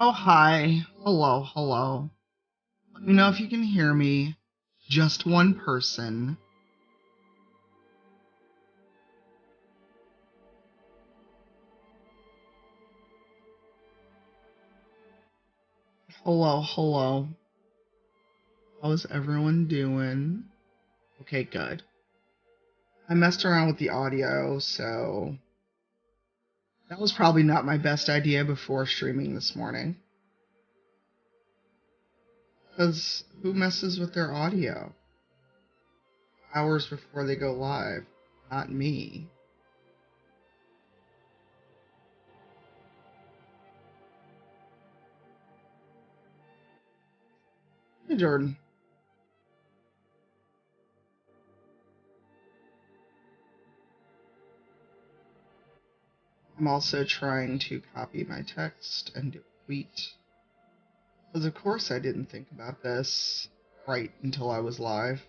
Oh, hi. Hello, hello. Let me know if you can hear me. Just one person. Hello, hello. How's everyone doing? Okay, good. I messed around with the audio, so that was probably not my best idea before streaming this morning. Because who messes with their audio? Hours before they go live. Not me. Hey, Jordan. I'm also trying to copy my text and do a tweet. Because of course I didn't think about this right until I was live.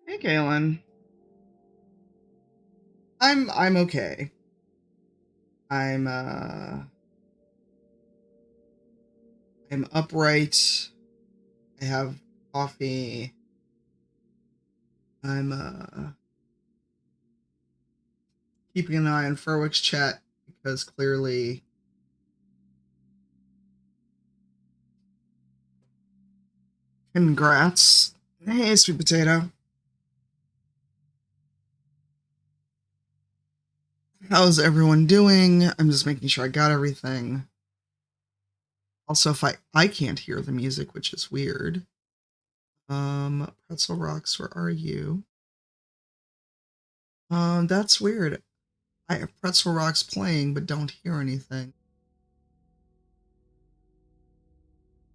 Hey, Galen. I'm okay. I'm I'm upright. I have coffee. I'm keeping an eye on Furwick's chat because clearly congrats. Hey, sweet potato. How's everyone doing? I'm just making sure I got everything. Also, if I can't hear the music, which is weird. Pretzel Rocks, where are you? That's weird. I have Pretzel Rocks playing, but don't hear anything.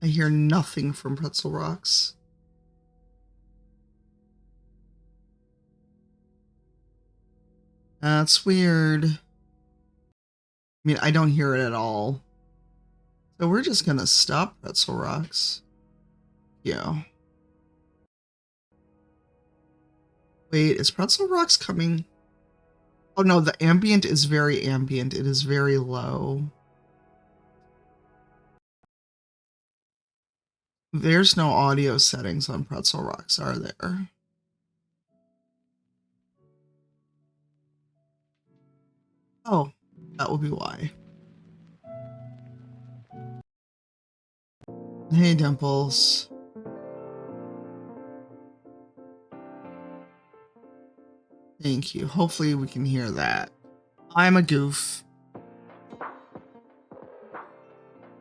I hear nothing from Pretzel Rocks. That's weird. I mean, I don't hear it at all. So we're just gonna stop Pretzel Rocks. Yeah. Wait, is Pretzel Rocks coming? Oh no, the ambient is very ambient. It is very low. There's no audio settings on Pretzel Rocks, are there? Oh, that will be why. Hey, Dimples. Thank you. Hopefully we can hear that. I'm a goof.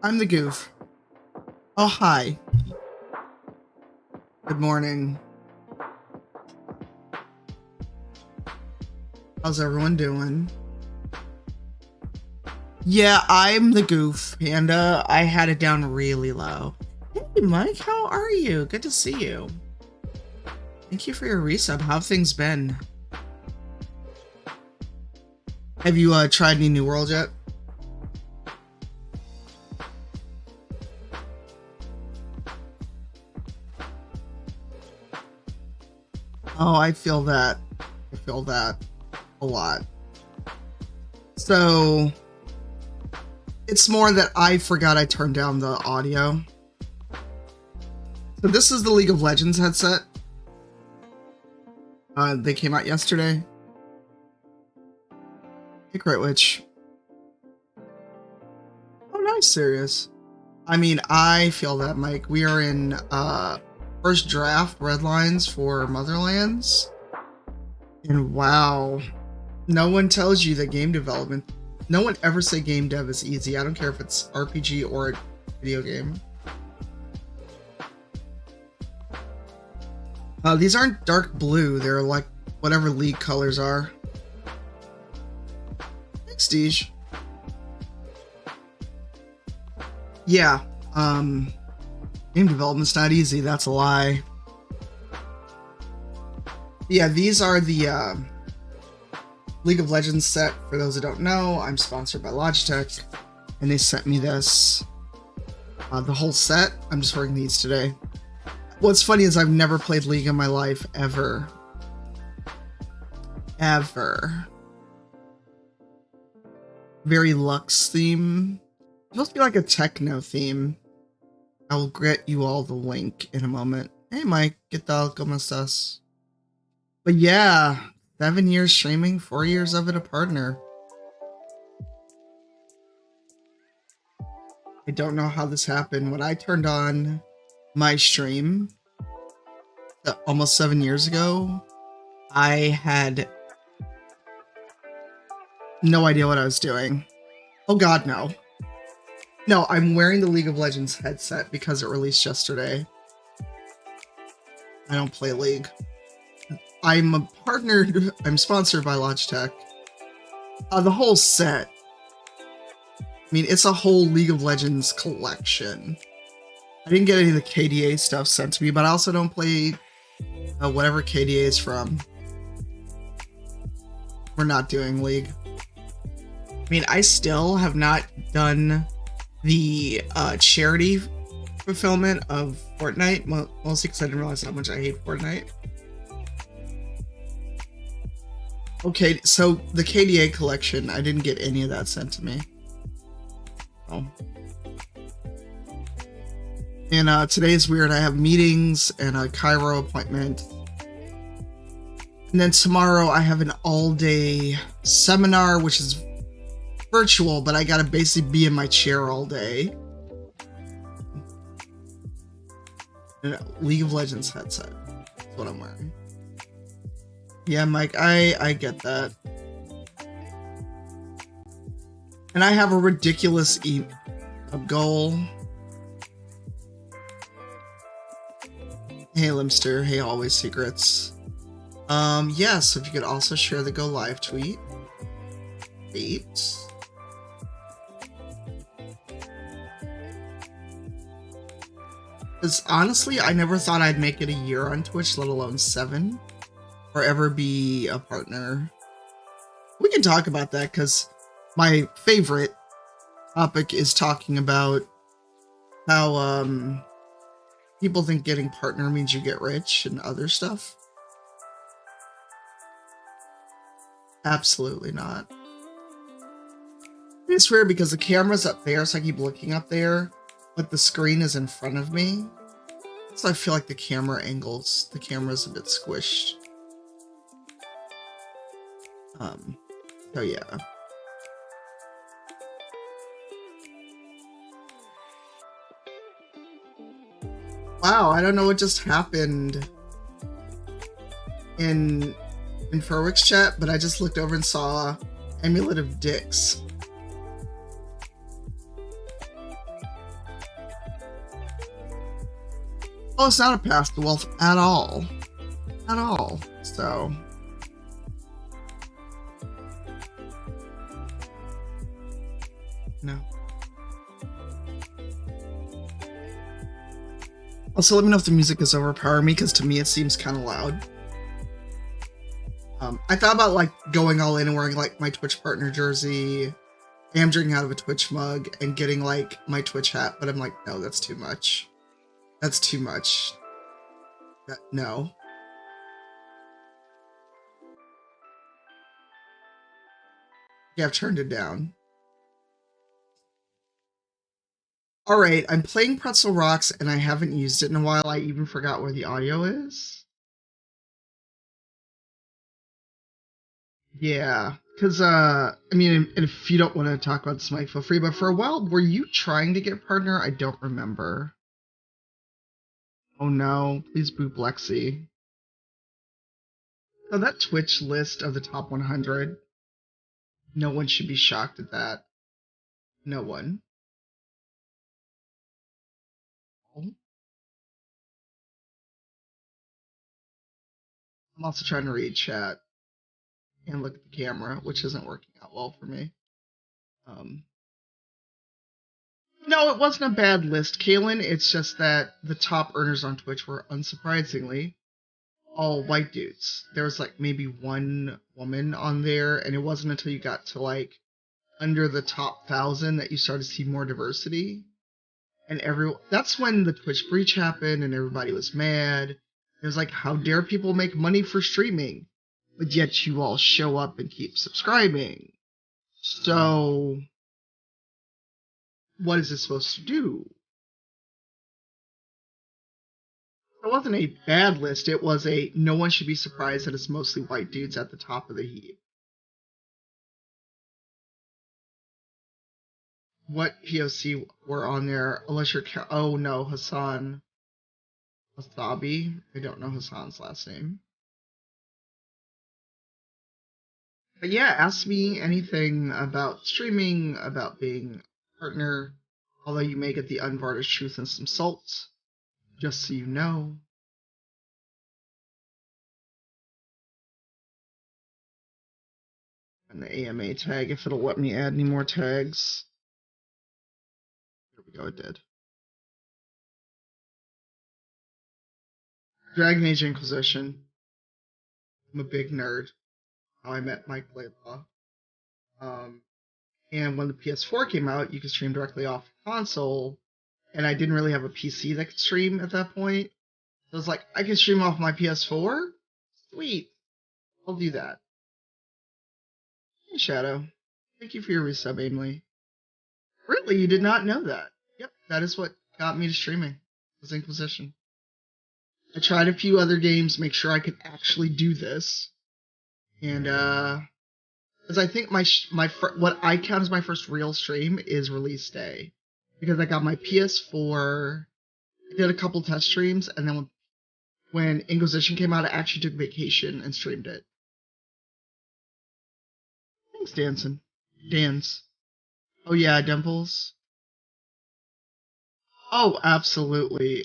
I'm the goof. Oh, hi. Good morning. How's everyone doing? Yeah, I'm the goof, Panda. I had it down really low. Hey, Mike, how are you? Good to see you. Thank you for your resub. How have things been? Have you tried any New World yet? Oh, I feel that. I feel that a lot. So it's more that I forgot I turned down the audio. So this is the League of Legends headset. They came out yesterday. Hey, Crit Witch. Oh, nice, serious. I mean, I feel that, Mike. We are in first draft red lines for Motherlands. And wow, no one tells you that game development, no one ever say game dev is easy. I don't care if it's RPG or a video game. These aren't dark blue. They're like whatever League colors are. Prestige. Yeah. Game development's not easy. That's a lie. Yeah, these are the League of Legends set. For those who don't know, I'm sponsored by Logitech, and they sent me this. The whole set. I'm just wearing these today. What's funny is I've never played League in my life, ever. Ever. Very luxe theme. It must be like a techno theme. I will get you all the link in a moment. Hey Mike, ¿qué tal? ¿Cómo estás? But yeah, 7 years streaming, 4 years of it a partner. I don't know how this happened. When I turned on my stream almost 7 years ago, I had no idea what I was doing. Oh god, no. No, I'm wearing the League of Legends headset because it released yesterday. I don't play League. I'm sponsored by Logitech. The whole set. I mean, it's a whole League of Legends collection. I didn't get any of the KDA stuff sent to me, but I also don't play whatever KDA is from. We're not doing League. I mean, I still have not done the charity fulfillment of Fortnite, mostly because I didn't realize how much I hate Fortnite. Okay, so the KDA collection, I didn't get any of that sent to me. Oh. And today is weird. I have meetings and a Cairo appointment. And then tomorrow I have an all-day seminar, which is virtual, but I gotta basically be in my chair all day. And League of Legends headset. That's what I'm wearing. Yeah, Mike, I get that. And I have a ridiculous goal. Hey, Limster. Hey, Always Secrets. Yes, if you could also share the Go Live tweet. Great. Because honestly, I never thought I'd make it a year on Twitch, let alone 7. Or ever be a partner. We can talk about that, because my favorite topic is talking about how people think getting partner means you get rich and other stuff. Absolutely not. It's weird because the camera's up there, so I keep looking up there, but the screen is in front of me. So I feel like the camera's a bit squished. So yeah. Wow, I don't know what just happened in Furwick's chat, but I just looked over and saw Amulet of Dicks. Oh, it's not a path to wealth at all. At all. So. No. Also, let me know if the music is overpowering me, because to me it seems kind of loud. I thought about like going all in and wearing like my Twitch partner jersey. I am drinking out of a Twitch mug and getting like my Twitch hat, but I'm like, no, that's too much. That's too much. No. Yeah, I've turned it down. Alright, I'm playing Pretzel Rocks and I haven't used it in a while. I even forgot where the audio is. Yeah, because, I mean, if you don't want to talk about this, Mike, feel free, but for a while, were you trying to get partner? I don't remember. Oh no, please boop Lexi. Oh, that Twitch list of the top 100. No one should be shocked at that. No one. I'm also trying to read chat and look at the camera, which isn't working out well for me. Um, no, it wasn't a bad list, Kaylin. It's just that the top earners on Twitch were unsurprisingly all white dudes. There was like maybe one woman on there, and it wasn't until you got to like under the top 1,000 that you started to see more diversity. And that's when the Twitch breach happened, and everybody was mad. It was like, how dare people make money for streaming, but yet you all show up and keep subscribing. So, what is this supposed to do? It wasn't a bad list. It was a no one should be surprised that it's mostly white dudes at the top of the heap. What POC were on there? Unless you're oh no, Hassan Wasabi. I don't know Hassan's last name. But yeah, ask me anything about streaming, about being a partner. Although you may get the unvarnished truth and some salt, just so you know. And the AMA tag, if it'll let me add any more tags. There we go, it did. Dragon Age Inquisition. I'm a big nerd. How I met Mike Laidlaw. And when the PS4 came out, you could stream directly off console. And I didn't really have a PC that could stream at that point. So I was like, I can stream off my PS4? Sweet. I'll do that. Hey, Shadow. Thank you for your resub, Aimley. Really? You did not know that? Yep, that is what got me to streaming. Was Inquisition. I tried a few other games, make sure I could actually do this. And, because I think what I count as my first real stream is release day. Because I got my PS4, I did a couple test streams, and then when Inquisition came out, I actually took vacation and streamed it. Thanks, Danson. Dance. Oh yeah, Dimples. Oh, absolutely.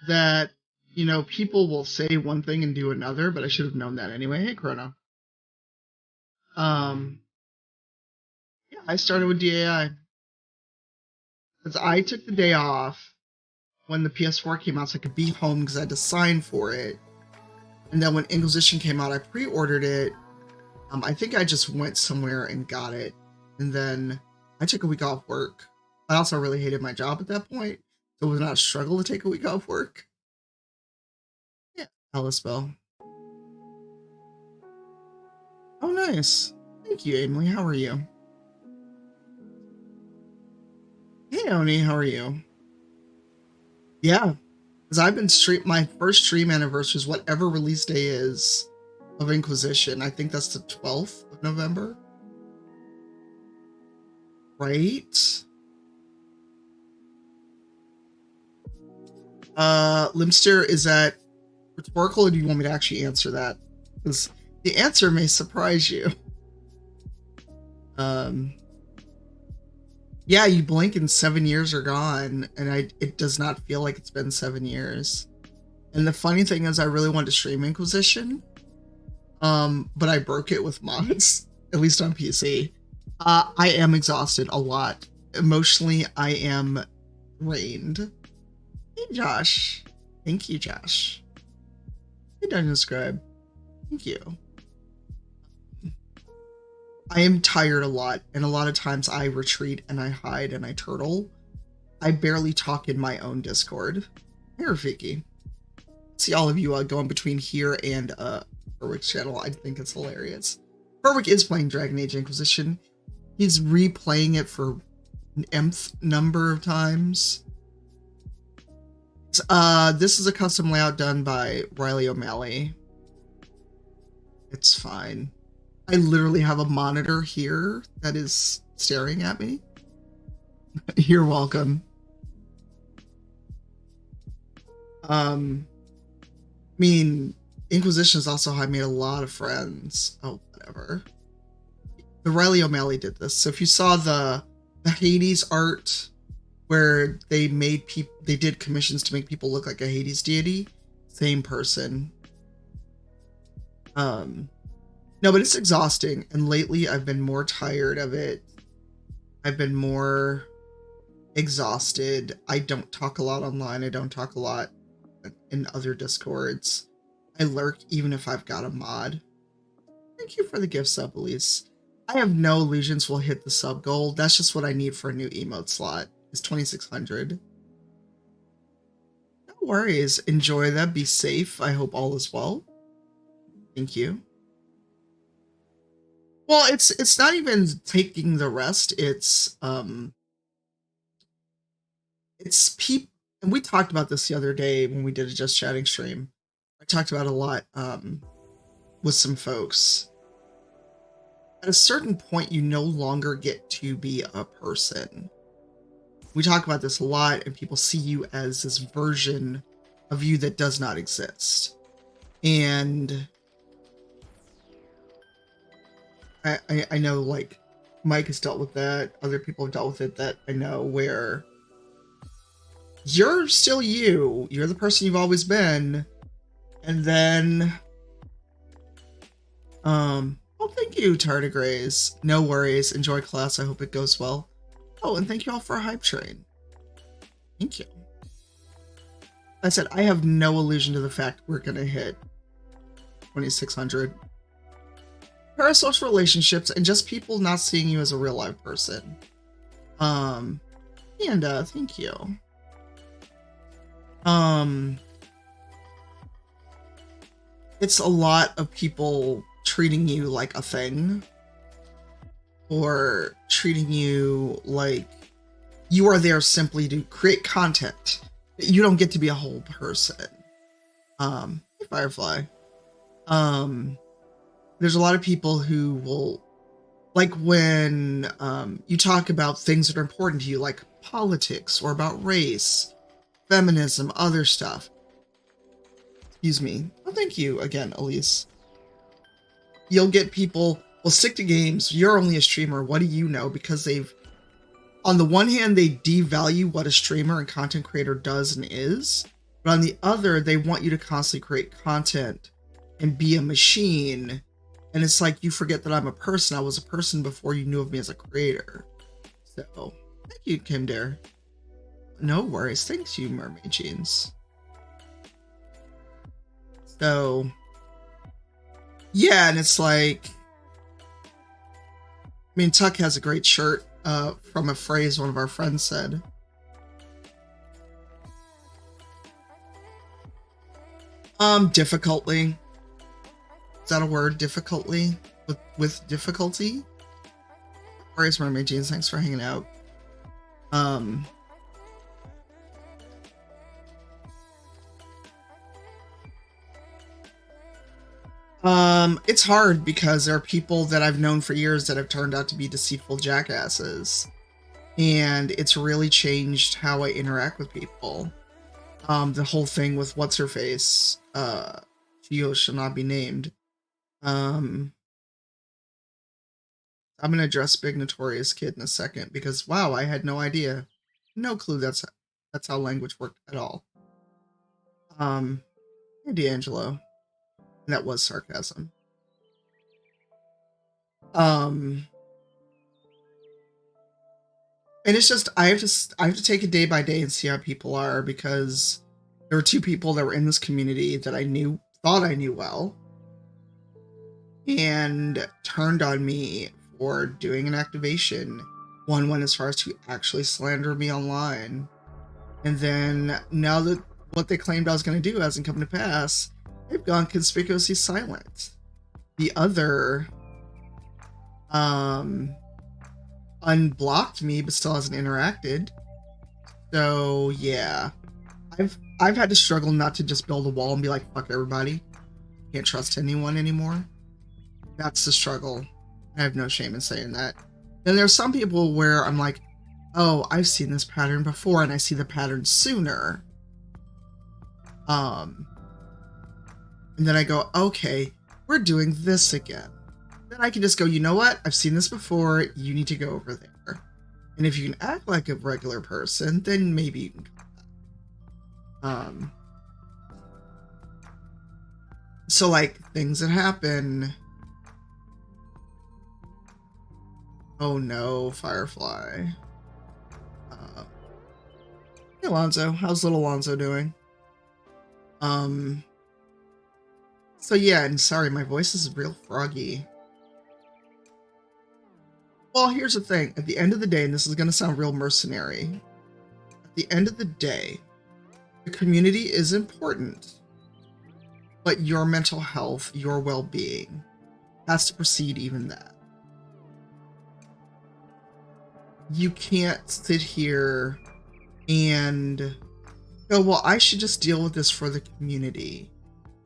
That, people will say one thing and do another, but I should have known that anyway. Hey, Chrono. Yeah, I started with DAI. Because I took the day off when the PS4 came out so I could be home because I had to sign for it. And then when Inquisition came out, I pre-ordered it. I think I just went somewhere and got it. And then I took a week off work. I also really hated my job at that point. So it was not a struggle to take a week off work. Yeah, Alice Bell. Oh, nice. Thank you, Emily. How are you? Hey, Oni. How are you? Yeah, because I've been my first stream anniversary is whatever release day is of Inquisition. I think that's the 12th of November. Right? Limster, is that rhetorical, or do you want me to actually answer that? Because the answer may surprise you. Yeah, you blink and 7 years are gone, and it does not feel like it's been 7 years. And the funny thing is, I really wanted to stream Inquisition, but I broke it with mods, at least on PC. I am exhausted a lot. Emotionally, I am drained. Hey, Josh. Thank you, Josh. Hey, Dungeon Scribe. Thank you. I am tired a lot, and a lot of times I retreat and I hide and I turtle. I barely talk in my own Discord. Hey, Rafiki. See all of you going between here and Berwick's channel. I think it's hilarious. Berwick is playing Dragon Age Inquisition. He's replaying it for an nth number of times. This is a custom layout done by Riley O'Malley. It's fine. I literally have a monitor here that is staring at me. You're welcome. I mean, Inquisition is also how I made a lot of friends. Oh, whatever. The Riley O'Malley did this. So if you saw the Hades art where they did commissions to make people look like a Hades deity, same person. No, but it's exhausting. And lately I've been more tired of it. I've been more exhausted. I don't talk a lot online. I don't talk a lot in other Discords. I lurk even if I've got a mod. Thank you for the gift sub, Elise. I have no illusions we'll hit the sub goal. That's just what I need for a new emote slot. It's 2,600. No worries. Enjoy that. Be safe. I hope all is well. Thank you. Well, it's not even taking the rest. It's people, and we talked about this the other day when we did a just chatting stream. I talked about it a lot with some folks. At a certain point, you no longer get to be a person. We talk about this a lot, and people see you as this version of you that does not exist. And I know, like, Mike has dealt with that. Other people have dealt with it that I know, where you're still you. You're the person you've always been. And then, oh, thank you, Tardigrades. No worries. Enjoy class. I hope it goes well. Oh, and thank you all for a hype train. Thank you. I said, I have no illusion to the fact we're going to hit 2,600. Parasocial relationships and just people not seeing you as a real live person. And thank you. It's a lot of people treating you like a thing, or treating you like you are there simply to create content. You don't get to be a whole person. Hey, Firefly. There's a lot of people who will, like, when you talk about things that are important to you, like politics or about race, feminism, other stuff. Excuse me. Oh, thank you again, Elise. You'll get people, well, stick to games. You're only a streamer. What do you know? Because they've, on the one hand, they devalue what a streamer and content creator does and is. But on the other, they want you to constantly create content and be a machine. And it's like, you forget that I'm a person. I was a person before you knew of me as a creator. So, thank you, Kim Dare. No worries. Thanks, you Mermaid Jeans. So, yeah, and it's like, I mean, Tuck has a great shirt from a phrase one of our friends said. Difficultly. Is that a word? Difficultly? With difficulty? Where's Mermaid Jeans? Thanks for hanging out. It's hard because there are people that I've known for years that have turned out to be deceitful jackasses. And it's really changed how I interact with people. The whole thing with what's-her-face, Geo shall not be named. I'm gonna address Big Notorious Kid in a second because, wow, I had no idea. No clue that's how language worked at all. Hey, D'Angelo. And that was sarcasm. And it's just, I have to take it day by day and see how people are, because there were two people that were in this community that I thought I knew well, and turned on me for doing an activation. One went as far as to actually slander me online. And then now that what they claimed I was going to do hasn't come to pass, they've gone conspicuously silent. The other unblocked me but still hasn't interacted. So yeah, I've had to struggle not to just build a wall and be like, fuck everybody, can't trust anyone anymore. That's the struggle. I have no shame in saying that. Then there's some people where I'm like, oh, I've seen this pattern before, and I see the pattern sooner. And then I go, okay, we're doing this again. Then I can just go, you know what? I've seen this before. You need to go over there. And if you can act like a regular person, then maybe you can come back. So, like, things that happen, Oh no, Firefly. Hey Alonzo, how's little Alonzo doing? So yeah, and sorry, my voice is real froggy. Well, here's the thing. At the end of the day, and this is going to sound real mercenary, at the end of the day, the community is important, but your mental health, your well-being, has to precede even that. You can't sit here and go, well, I should just deal with this for the community.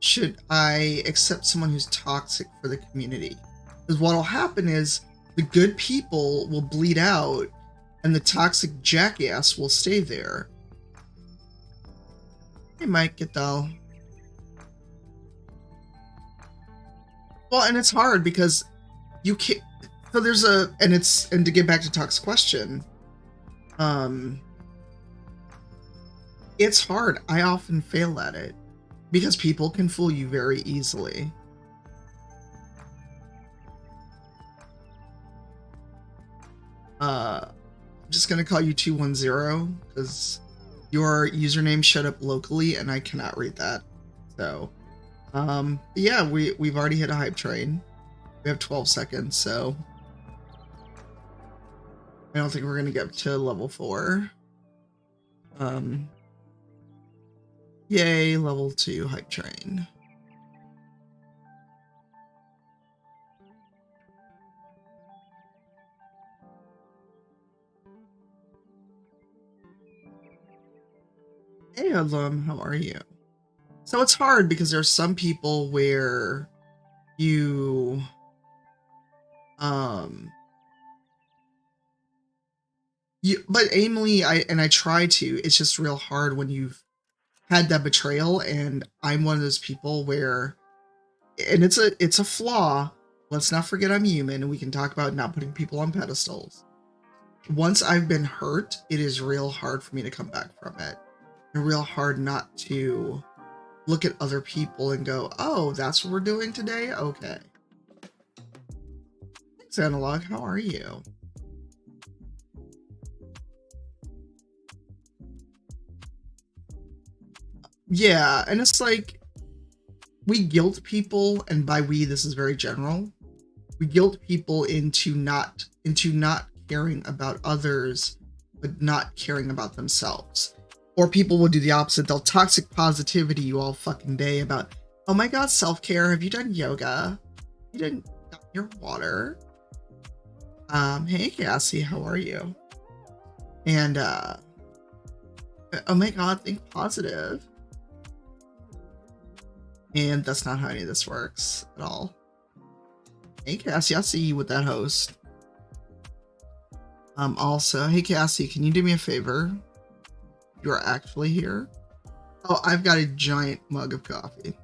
Should I accept someone who's toxic for the community? Because what'll happen is the good people will bleed out and the toxic jackass will stay there. Hey Mike, get doll. Well, and it's hard because you can't. So there's and to get back to Tuck's question, it's hard. I often fail at it because people can fool you very easily. I'm just gonna call you 210 because your username showed up locally and I cannot read that. So, yeah, we've already hit a hype train. We have 12 seconds, so I don't think we're gonna get to level 4. Yay, level 2 hype train. Hey Hoodlum, how are you? So it's hard because there's some people where you but aimly I try to, it's just real hard when you've had that betrayal, and I'm one of those people where, and it's a flaw. Let's not forget I'm human, and we can talk about not putting people on pedestals. Once I've been hurt, it is real hard for me to come back from it. And real hard not to look at other people and go, oh, that's what we're doing today? Okay. Thanks, Analog. How are you? Yeah, and it's like, we guilt people, and by we, this is very general. We guilt people into not caring about others, but not caring about themselves. Or people will do the opposite. They'll toxic positivity you all fucking day about, oh my god, self-care, have you done yoga? You didn't got your water? Hey Cassie, how are you? And oh my god, think positive. And that's not how any of this works at all. Hey Cassie, I'll see you with that host. Also, hey Cassie, can you do me a favor? You are actually here. Oh, I've got a giant mug of coffee.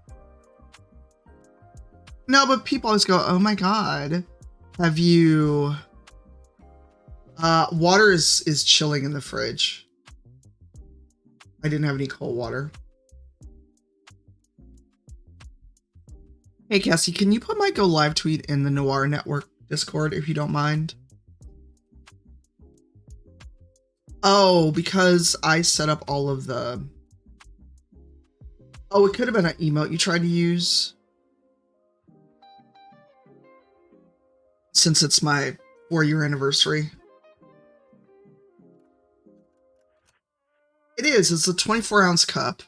No, but people always go, oh my god, have you... water is chilling in the fridge. I didn't have any cold water. Hey Cassie, can you put my go live tweet in the Noir Network Discord if you don't mind? Oh, because I set up all of the... Oh, it could have been an emote you tried to use. Since it's my 4-year anniversary. It is. It's a 24-ounce cup.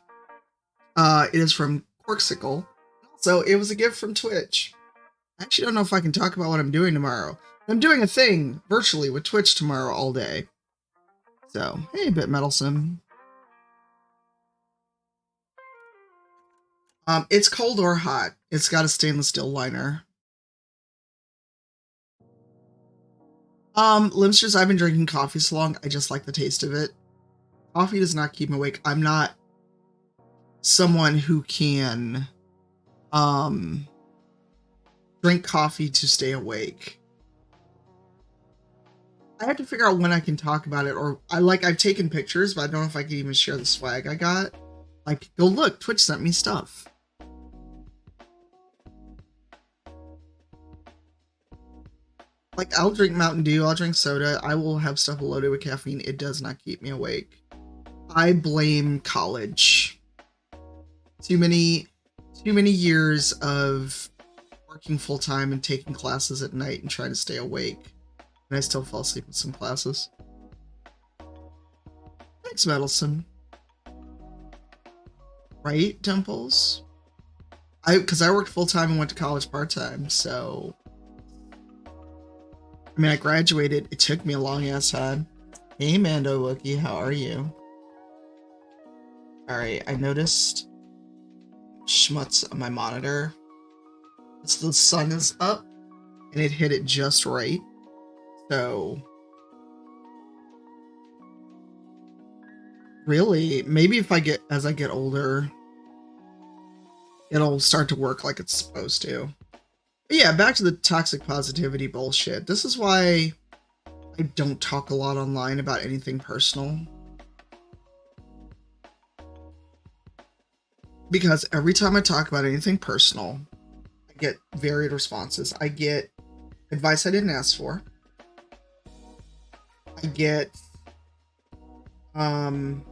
It is from Corksicle. So it was a gift from Twitch. I actually don't know if I can talk about what I'm doing tomorrow. I'm doing a thing virtually with Twitch tomorrow all day. So, hey, Bit Meddlesome. It's cold or hot. It's got a stainless steel liner. Limsters, I've been drinking coffee so long, I just like the taste of it. Coffee does not keep me awake. I'm not someone who can, drink coffee to stay awake. I have to figure out when I can talk about it, or I've taken pictures, but I don't know if I can even share the swag I got. Like, go look, Twitch sent me stuff. like I'll drink Mountain Dew, I'll drink soda, I will have stuff loaded with caffeine. It does not keep me awake. I blame college. Too many years of working full time and taking classes at night and trying to stay awake. And I still fall asleep in some classes. Thanks, Medelson. Right, Dimples? Because I worked full time and went to college part time, so I mean I graduated. It took me a long ass time. Hey Mando Wookie, how are you? Alright, I noticed schmutz on my monitor. The sun is up and it hit it just right. So really, maybe if as I get older, it'll start to work like it's supposed to. But yeah, back to the toxic positivity bullshit. This is why I don't talk a lot online about anything personal. Because every time I talk about anything personal, I get varied responses. I get advice I didn't ask for. I get, or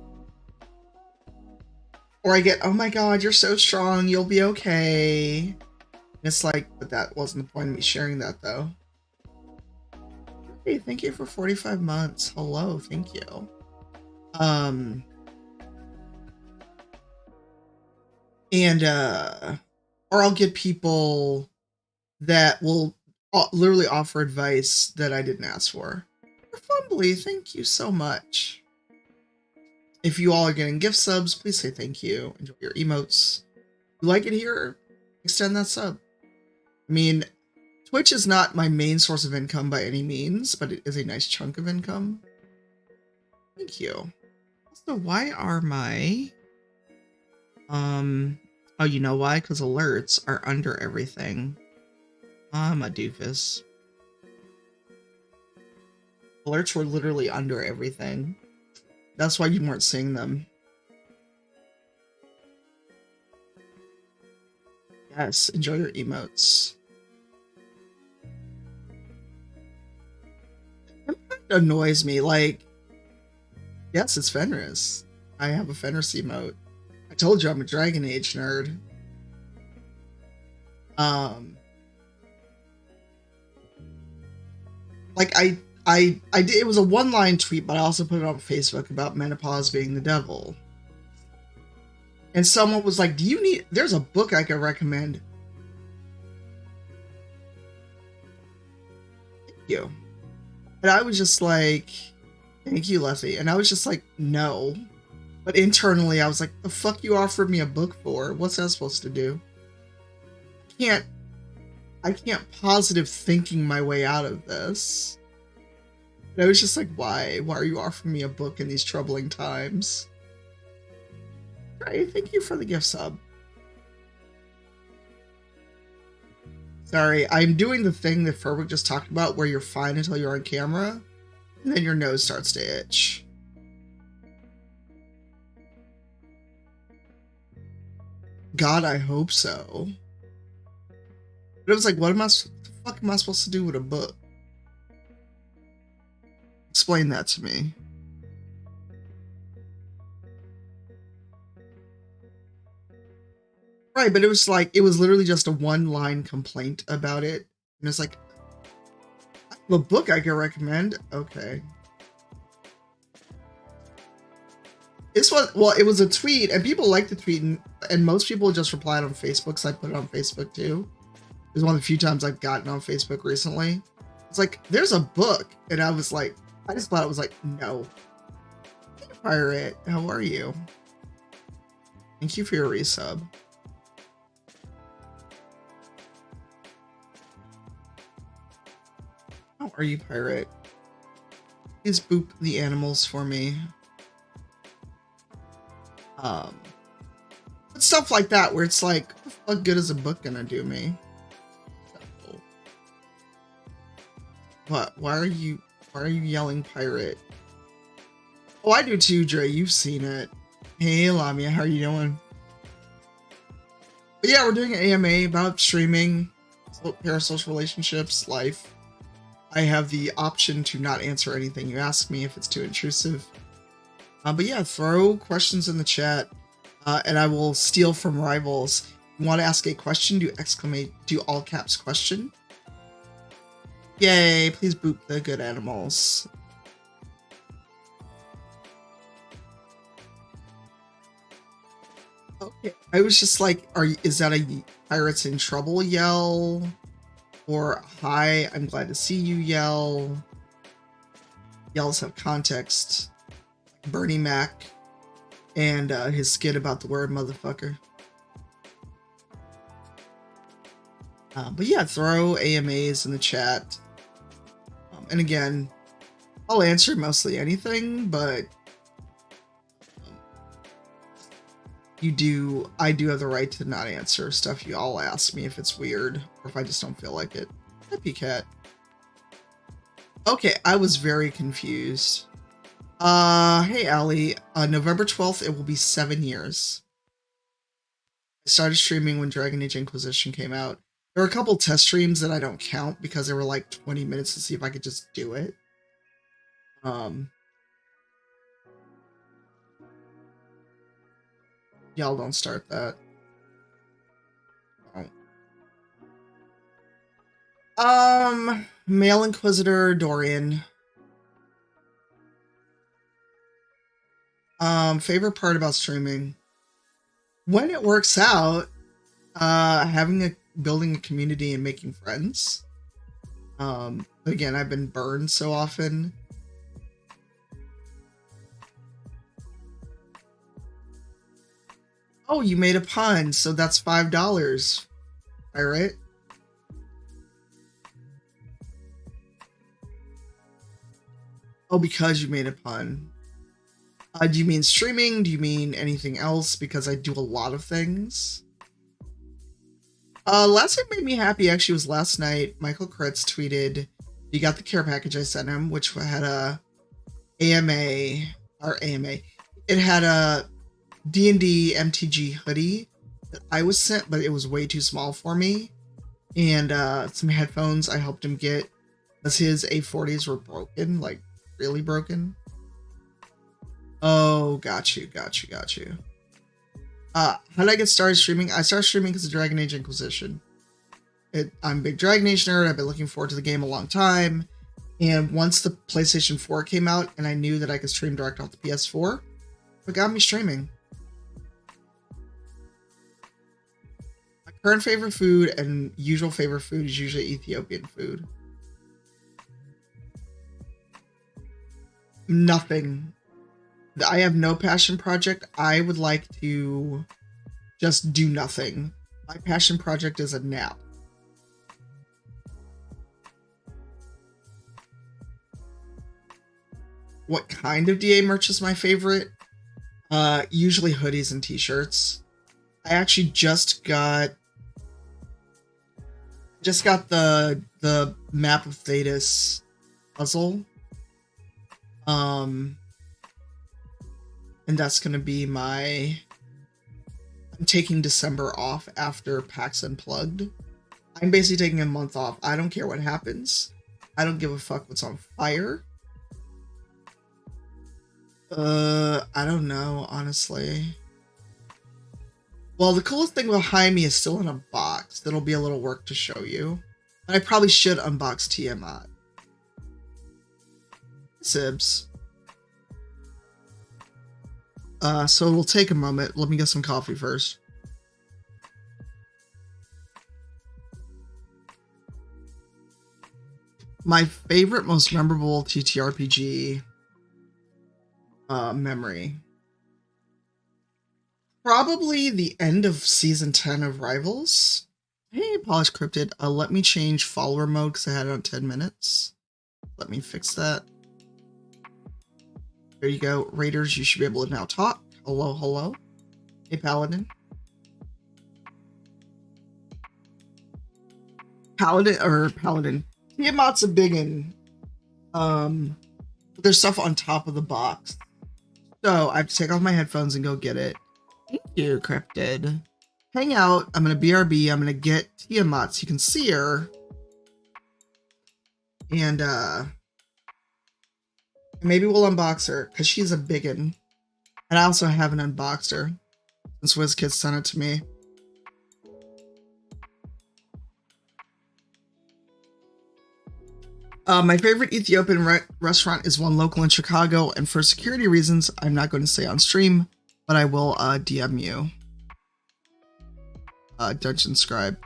I get, oh my god, you're so strong, you'll be okay. And it's like, but that wasn't the point of me sharing that though. Hey, thank you for 45 months. Hello, thank you. And or I'll get people that will literally offer advice that I didn't ask for. Fumbly, thank you so much. If you all are getting gift subs, please say thank you. Enjoy your emotes. If you like it here, extend that sub. I mean, Twitch is not my main source of income by any means, but it is a nice chunk of income. Thank you. So why are my oh, you know why? Because alerts are under everything. I'm a doofus. Alerts were literally under everything. That's why you weren't seeing them. Yes, enjoy your emotes. It annoys me, like, yes, it's Fenris. I have a Fenris emote. I told you I'm a Dragon Age nerd. Like I did, it was a one-line tweet, but I also put it on Facebook about menopause being the devil. And someone was like, there's a book I could recommend. Thank you. And I was just like, thank you, Leffy. And I was just like, no. But internally, I was like, the fuck you offered me a book for? What's that supposed to do? I can't positive thinking my way out of this. And I was just like, why? Why are you offering me a book in these troubling times? Right, thank you for the gift sub. Sorry, I'm doing the thing that Furwick just talked about where you're fine until you're on camera, and then your nose starts to itch. God, I hope so. But it was like, what the fuck am I supposed to do with a book? Explain that to me. Right, but it was like, it was literally just a one-line complaint about it. And it's like, the book I can recommend? Okay. This was, well, it was a tweet, and people liked the tweet, and most people just replied on Facebook, so I put it on Facebook too. It was one of the few times I've gotten on Facebook recently. It's like, there's a book, and I was like, I just thought it was like, no. Hey, Pirate, how are you? Thank you for your resub. How are you, Pirate? Please boop the animals for me. But stuff like that, where it's like, what good is a book gonna do me? So, what? Why are you yelling pirate? Oh, I do too, Dre. You've seen it. Hey, Lamia, how are you doing? But yeah, we're doing an AMA about streaming, parasocial relationships, life. I have the option to not answer anything you ask me if it's too intrusive. But yeah, throw questions in the chat, and I will steal from rivals. You want to ask a question? Do all caps question. Yay! Please boop the good animals. Okay, I was just like, is that a pirates in trouble yell? Or hi, I'm glad to see you yell? Yells have context. Bernie Mac and his skit about the word motherfucker. But yeah, throw AMAs in the chat. And again, I'll answer mostly anything, but I do have the right to not answer stuff you all ask me if it's weird or if I just don't feel like it. Happy cat. Okay, I was very confused. Hey Allie, November 12th, it will be 7 years. I started streaming when Dragon Age Inquisition came out. There were a couple test streams that I don't count because they were like 20 minutes to see if I could just do it. Y'all don't start that. Don't. Male Inquisitor Dorian. Favorite part about streaming? When it works out, building a community and making friends. But again, I've been burned so often. Oh, you made a pun, so that's $5. All right. Oh, because you made a pun. Do you mean streaming? Do you mean anything else? Because I do a lot of things. Last thing made me happy actually was last night. Michael Kritz tweeted, he got the care package I sent him, which had a AMA. It had a D&D MTG hoodie that I was sent, but it was way too small for me. And some headphones I helped him get because his A40s were broken, like really broken. Oh, got you. How did I get started streaming? I started streaming because of Dragon Age Inquisition. I'm a big Dragon Age nerd. I've been looking forward to the game a long time. And once the PlayStation 4 came out and I knew that I could stream direct off the PS4, it got me streaming. My current favorite food and usual favorite food is usually Ethiopian food. Nothing. I have no passion project. I would like to just do nothing. My passion project is a nap. What kind of DA merch is my favorite? Usually hoodies and t-shirts. I actually just got the Map of Thetis puzzle. And that's gonna be I'm taking December off after PAX Unplugged. I'm basically taking a month off. I don't care what happens. I don't give a fuck what's on fire. I don't know, honestly. Well, the coolest thing behind me is still in a box. That'll be a little work to show you. But I probably should unbox Tiamat. Sibs. So it'll take a moment. Let me get some coffee first. My favorite, most memorable TTRPG memory. Probably the end of season 10 of Rivals. Hey, Polished Cryptid. Let me change follower mode because I had it on 10 minutes. Let me fix that. There you go. Raiders, you should be able to now talk. Hello. Hey, Paladin. Paladin. Tiamat's a biggin. But there's stuff on top of the box. So I have to take off my headphones and go get it. Thank you, Cryptid. Hang out. I'm gonna BRB. I'm gonna get Tiamat so you can see her. And maybe we'll unbox her because she's a biggin. And I also haven't unboxed her since WizKids sent it to me. My favorite Ethiopian restaurant is one local in Chicago, and for security reasons, I'm not going to say on stream, but I will DM you. Dungeon Scribe.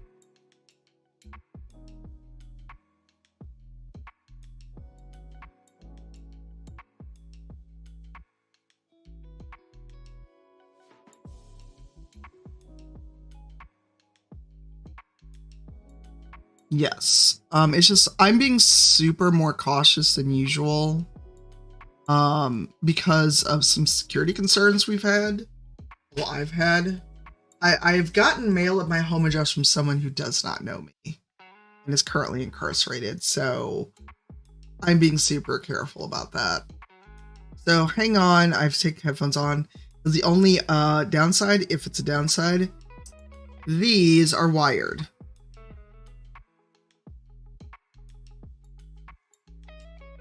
Yes. It's just I'm being super more cautious than usual. Because of some security concerns we've had. Well, I've had. I've gotten mail at my home address from someone who does not know me and is currently incarcerated, so I'm being super careful about that. So hang on, I've taken headphones on. The only downside, if it's a downside, these are wired.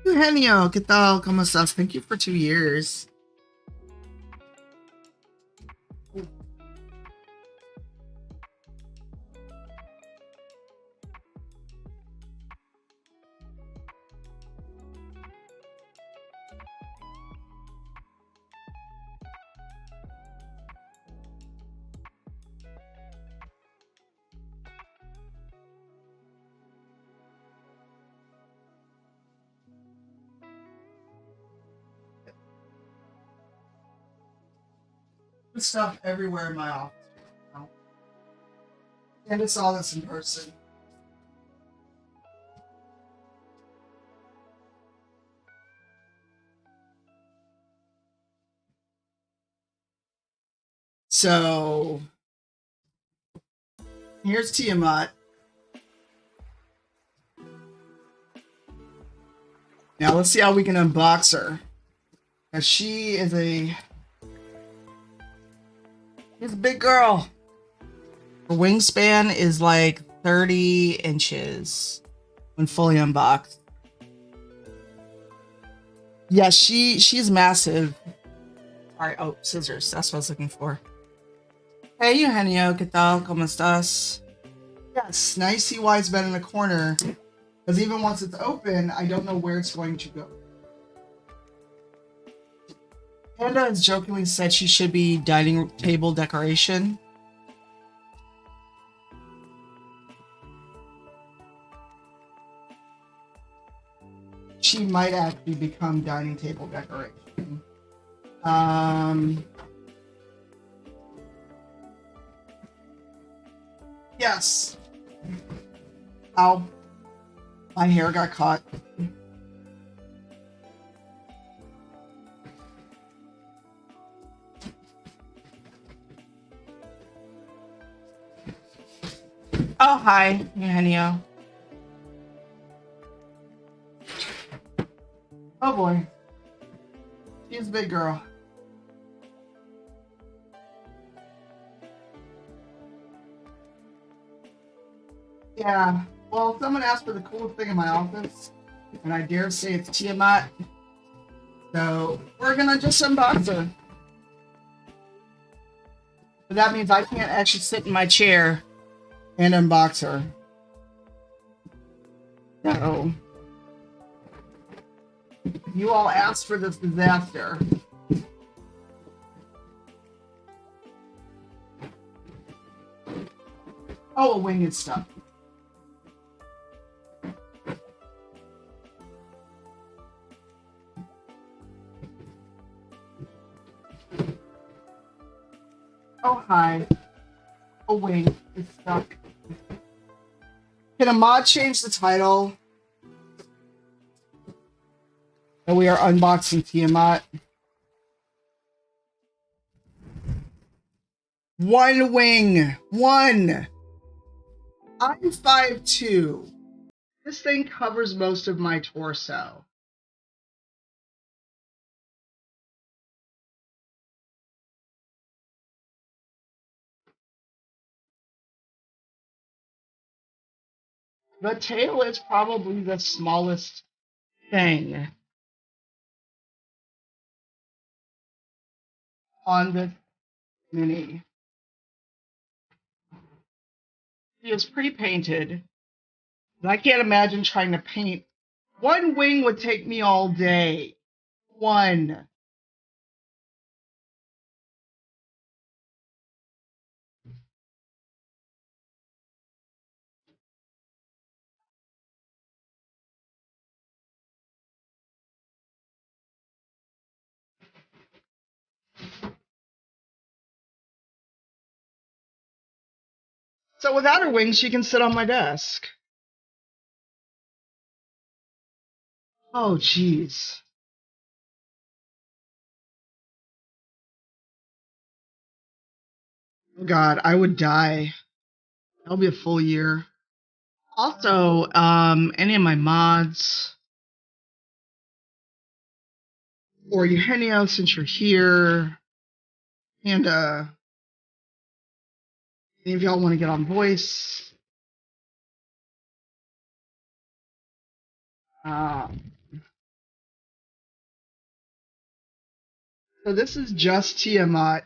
Eugenio, ¿qué tal? ¿Cómo estás? Thank you for 2 years. Stuff everywhere in my office. And it's all this in person. So here's Tiamat. Now let's see how we can unbox her. Cause she's a big girl. Her wingspan is like 30 inches when fully unboxed. Yeah, she's massive. Alright, oh, scissors. That's what I was looking for. Hey, Eugenio, ¿qué tal? ¿Cómo estás? Yes, now you see why it's been in a corner. Because even once it's open, I don't know where it's going to go. Panda has jokingly said she should be dining table decoration. She might actually become dining table decoration. Yes. Ow. My hair got caught. Oh, hi, Eugenio. Oh boy. She's a big girl. Yeah. Well, someone asked for the coolest thing in my office, and I dare say it's Tiamat. So we're gonna just unbox her. But that means I can't actually sit in my chair and unbox her. So you all asked for this disaster. Oh, a winged stuff. Oh, hi. Oh, wait. It's stuck. Can a mod change the title? And we are unboxing Tiamat. One wing. One. I'm 5'2". This thing covers most of my torso. The tail is probably the smallest thing on the mini. She is pre-painted. I can't imagine trying to paint. One wing would take me all day. One. So without her wings, she can sit on my desk. Oh, jeez. God, I would die. That'll be a full year. Also, any of my mods, or Eugenio, since you're here, and any of y'all want to get on voice. So this is just Tiamat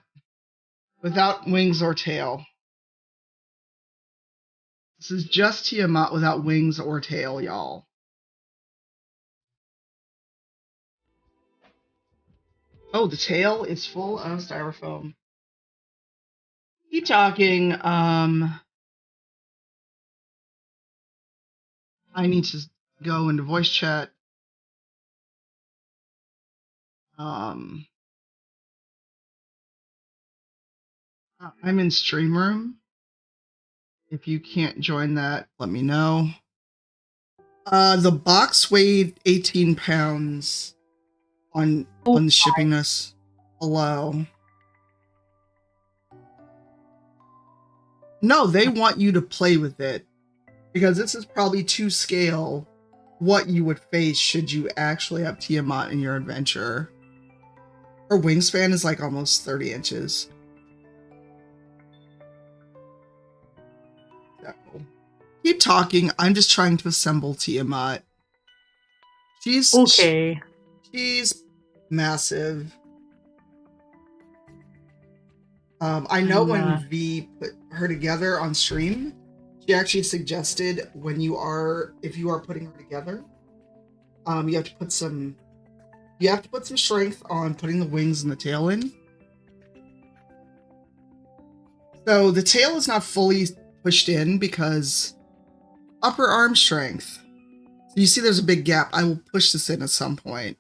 without wings or tail. This is just Tiamat without wings or tail, y'all. Oh, the tail is full of styrofoam. Keep talking. I need to go into voice chat. I'm in stream room. If you can't join that, let me know. The box weighed 18 pounds on the shippingness. Hello. No, they want you to play with it because this is probably to scale what you would face should you actually have Tiamat in your adventure. Her wingspan is like almost 30 inches. So, keep talking. I'm just trying to assemble Tiamat. She's okay. She's massive. I know when V put her together on stream, she actually suggested if you are putting her together, you have to put some strength on putting the wings and the tail in. So the tail is not fully pushed in because upper arm strength. So you see there's a big gap. I will push this in at some point.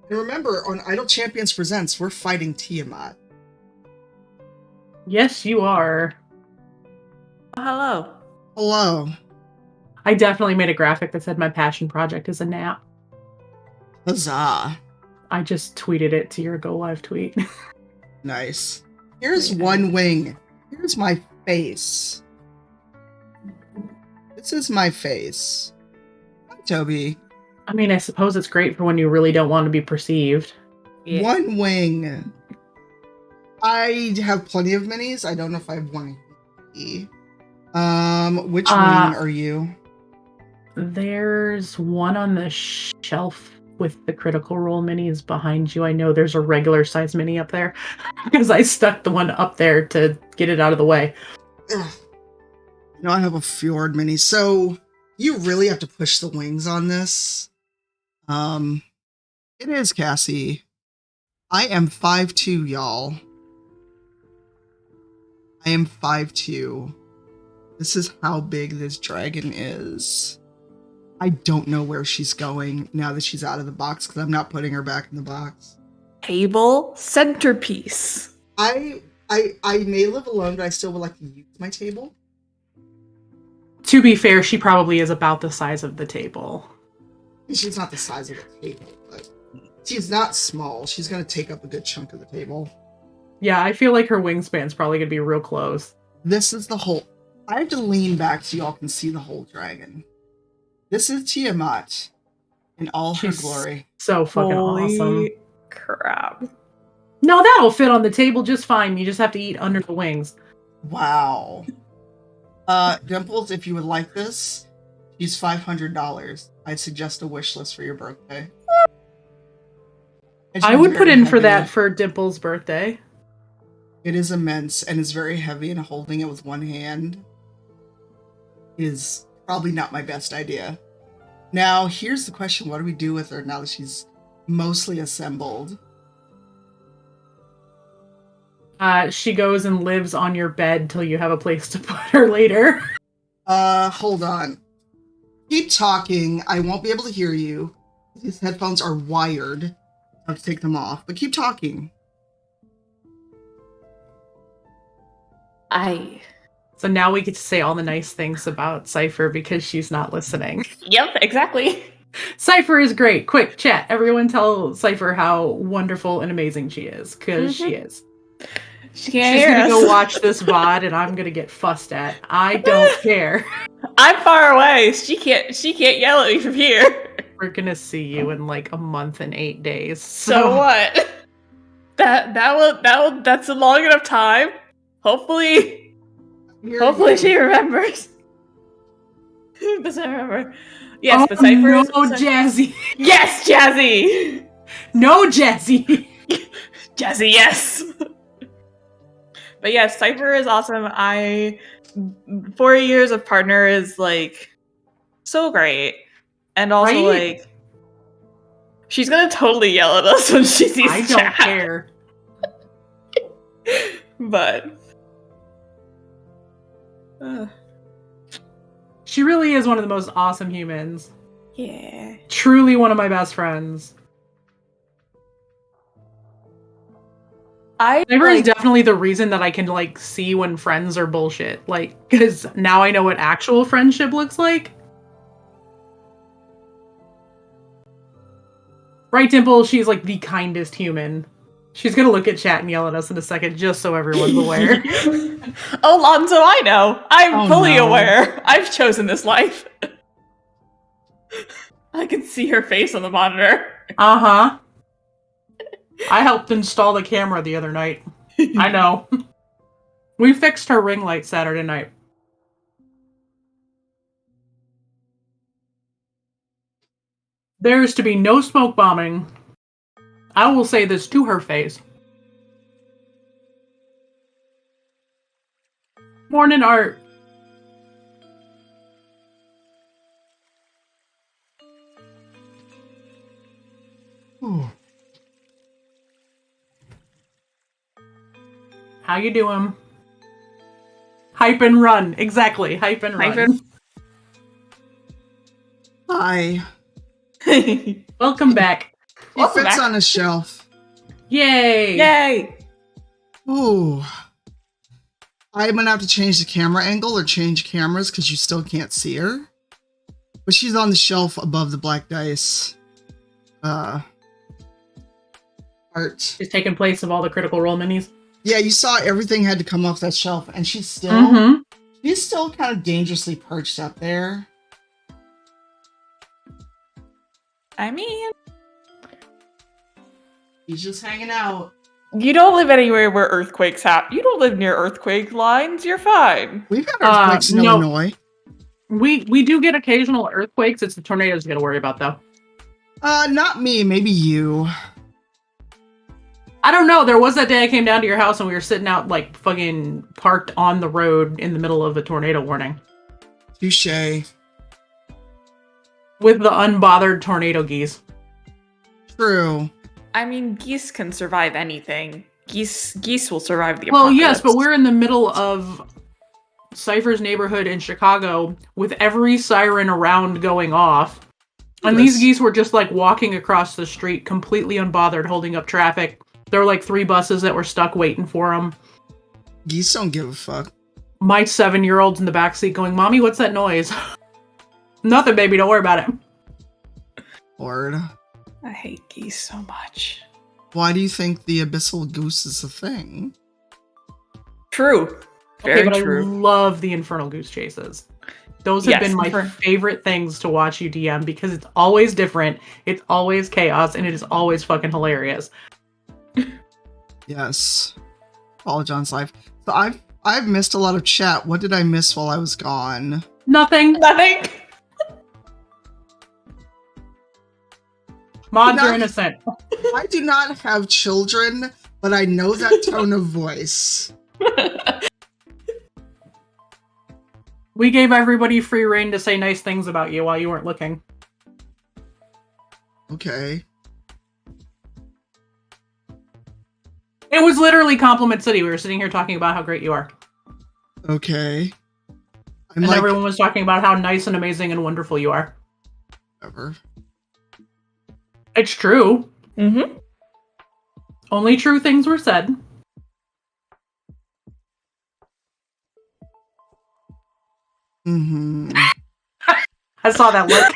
And remember, on Idle Champions Presents, we're fighting Tiamat. Yes, you are. Hello. Hello. I definitely made a graphic that said my passion project is a nap. Huzzah. I just tweeted it to your Go Live tweet. Nice. Here's one wing. Here's my face. This is my face. Hi, Toby. I mean, I suppose it's great for when you really don't want to be perceived. Yeah. One wing. I have plenty of minis. I don't know if I have one. Which wing are you? There's one on the shelf with the Critical Role minis behind you. I know there's a regular size mini up there because I stuck the one up there to get it out of the way. No, I have a Fjord mini. So you really have to push the wings on this. It is, Cassie. I am 5'2", y'all. I am 5'2". This is how big this dragon is. I don't know where she's going now that she's out of the box because I'm not putting her back in the box. Table centerpiece. I may live alone, but I still would like to use my table. To be fair, she probably is about the size of the table. She's not the size of the table, but she's not small. She's going to take up a good chunk of the table. Yeah, I feel like her wingspan's probably going to be real close. This is the whole... I have to lean back so y'all can see the whole dragon. This is Tiamat in all her glory. So fucking awesome. Holy crap. No, that'll fit on the table just fine. You just have to eat under the wings. Wow. Dimples, if you would like this, use $500. I'd suggest a wish list for your birthday. It's I would put very in for that heavy. for Dimple's birthday. It is immense and it's very heavy, and holding it with one hand is probably not my best idea. Now, here's the question. What do we do with her now that she's mostly assembled? She goes and lives on your bed till you have a place to put her later. Hold on. Keep talking. I won't be able to hear you. These headphones are wired. I have to take them off, but keep talking. So now we get to say all the nice things about Cypher because she's not listening. Yep, exactly. Cypher is great. Quick chat. Everyone tell Cypher how wonderful and amazing she is, because she is. She can't She's hear gonna us. go watch this VOD and I'm gonna get fussed at. I don't care. I'm far away. She can't yell at me from here. We're gonna see you in like a month and 8 days. So what? That's a long enough time. Hopefully she remembers. Doesn't remember. Yes, but Cypher no, is Jazzy. Yes, Jazzy. No, Jazzy. Jazzy, yes. But yes, Cypher is awesome. 4 years of partner is like so great. And also Right? like she's gonna totally yell at us when she sees I the don't chat. care. But She really is one of the most awesome humans. yeah. Truly one of my best friends. Cypher is definitely the reason that I can like see when friends are bullshit. Like, because now I know what actual friendship looks like. Right, Dimple? She's like the kindest human. She's gonna look at chat and yell at us in a second, just so everyone's aware. Oh, Lonzo, I know. I'm fully no. aware. I've chosen this life. I can see her face on the monitor. Uh-huh. I helped install the camera the other night. I know. We fixed her ring light Saturday night. There is to be no smoke bombing. I will say this to her face. Morning, Art. Ooh. How you doing? Hype and run. Exactly. Hype and run. Hi. Welcome back. He fits on a shelf. Yay. Yay! Ooh. I'm gonna have to change the camera angle or change cameras because you still can't see her. But she's on the shelf above the black dice. Art. She's taking place of all the Critical Role minis. Yeah, you saw everything had to come off that shelf, and she's still kind of dangerously perched up there. I mean, She's just hanging out. you don't live anywhere where earthquakes happen. You don't live near earthquake lines. You're fine. We've had earthquakes in no. Illinois. We do get occasional earthquakes. It's the tornadoes you gotta worry about, though. Not me. Maybe you. I don't know. There was that day I came down to your house and we were sitting out, like, fucking parked on the road in the middle of a tornado warning. Touche. With the unbothered tornado geese. True. I mean, geese can survive anything. Geese will survive the Well, apocalypse. yes, but we're in the middle of Cypher's neighborhood in Chicago with every siren around going off. And these geese were just, like, walking across the street, completely unbothered, holding up traffic. There were, like, 3 buses that were stuck waiting for them. Geese don't give a fuck. My 7-year-old's in the backseat going, Mommy, what's that noise? Nothing, baby, don't worry about it. Lord. I hate geese so much. Why do you think the abyssal goose is a thing? True. Very but true. I love the infernal goose chases. Those have been my favorite things to watch UDM because it's always different, it's always chaos, and it is always fucking hilarious. Yes. Follow John's life. So I've missed a lot of chat. What did I miss while I was gone? Nothing. Nothing. Mods are innocent. I do not have children, but I know that tone of voice. We gave everybody free reign to say nice things about you while you weren't looking. Okay. It was literally Compliment City. We were sitting here talking about how great you are. Okay. And everyone was talking about how nice and amazing and wonderful you are. Whatever. It's true. Mm-hmm. Only true things were said. Mm-hmm. I saw that look.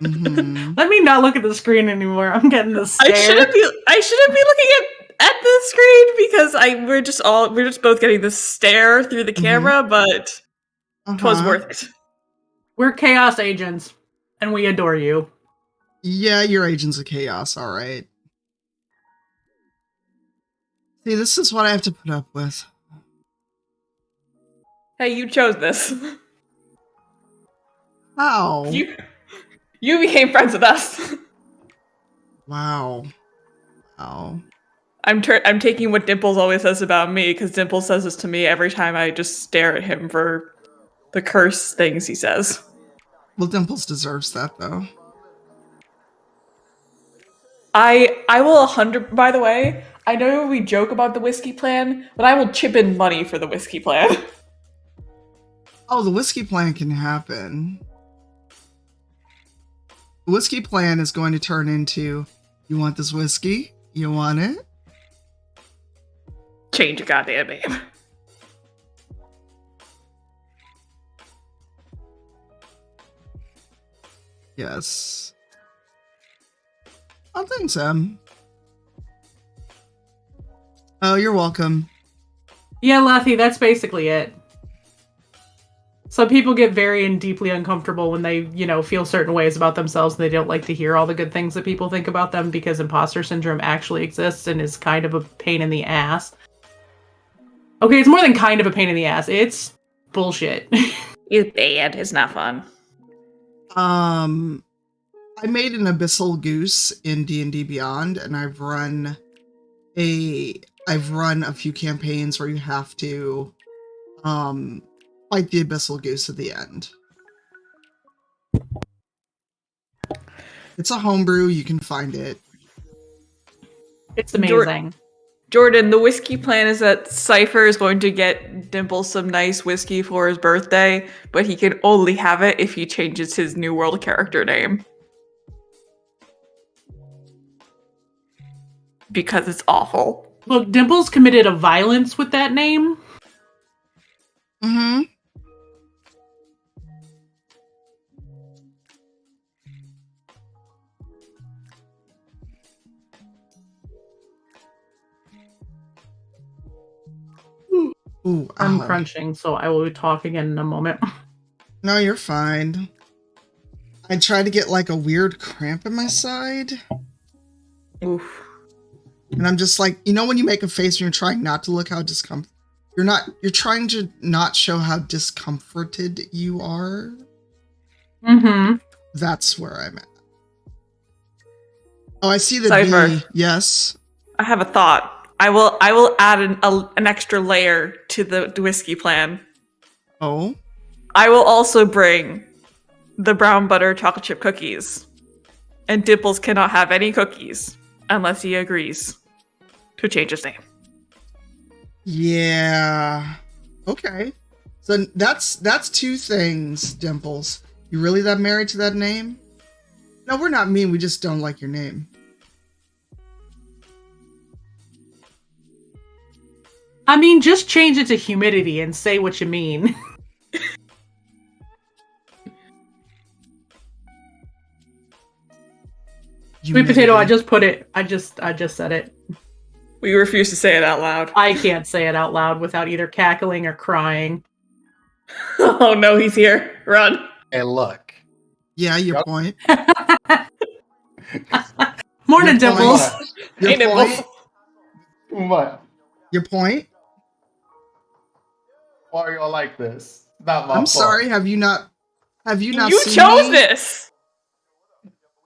Mm-hmm. Let me not look at the screen anymore. I'm getting this stare. I shouldn't be looking at the screen because we're just both getting this stare through the camera, but twas worth it. We're chaos agents, and we adore you. Yeah, you're agents of chaos, alright. See, this is what I have to put up with. Hey, you chose this. How? You became friends with us. Wow. Wow. I'm taking what Dimples always says about me, because Dimples says this to me every time I just stare at him for the curse things he says. Well, Dimples deserves that, though. I will 100. By the way, I know we joke about the whiskey plan, but I will chip in money for the whiskey plan. Oh, the whiskey plan can happen. The whiskey plan is going to turn into, you want this whiskey? You want it? Change your goddamn name. Yes. Oh, thanks, Em. Oh, you're welcome. Yeah, Lethy, that's basically it. Some people get very and deeply uncomfortable when they, feel certain ways about themselves and they don't like to hear all the good things that people think about them because imposter syndrome actually exists and is kind of a pain in the ass. Okay, it's more than kind of a pain in the ass. It's bullshit. It's bad. It's not fun. I made an abyssal goose in D&D Beyond, and I've run a few campaigns where you have to fight the abyssal goose at the end. It's a homebrew, you can find it. It's amazing. Jordan, the whiskey plan is that Cypher is going to get Dimple some nice whiskey for his birthday, but he can only have it if he changes his New World character name. Because it's awful. Look, Dimples committed a violence with that name. Mm-hmm. Ooh, I'm crunching, so I will talk again in a moment. No, you're fine. I tried to get like a weird cramp in my side. Oof. And I'm just like, when you make a face and you're trying not to look how you're trying to not show how discomforted you are. Mm-hmm. That's where I'm at. Oh, I see the Cypher. B. Yes. I have a thought. I will add an extra layer to the whiskey plan. Oh. I will also bring the brown butter chocolate chip cookies. And Dimples cannot have any cookies unless he agrees to change his name. Yeah. Okay. So that's two things, Dimples. You really that married to that name? No, we're not mean. We just don't like your name. I mean, just change it to humidity and say what you mean. Sweet potato, I just put it. I just said it. We refuse to say it out loud. I can't say it out loud without either cackling or crying. Oh no, he's here. Run. Hey, look. Yeah, your point. Morning, Dimples. Your Hey, point. Dimples. What? Your point. Why are y'all like this? Not my I'm fault. sorry. Have you not You seen chose me? this.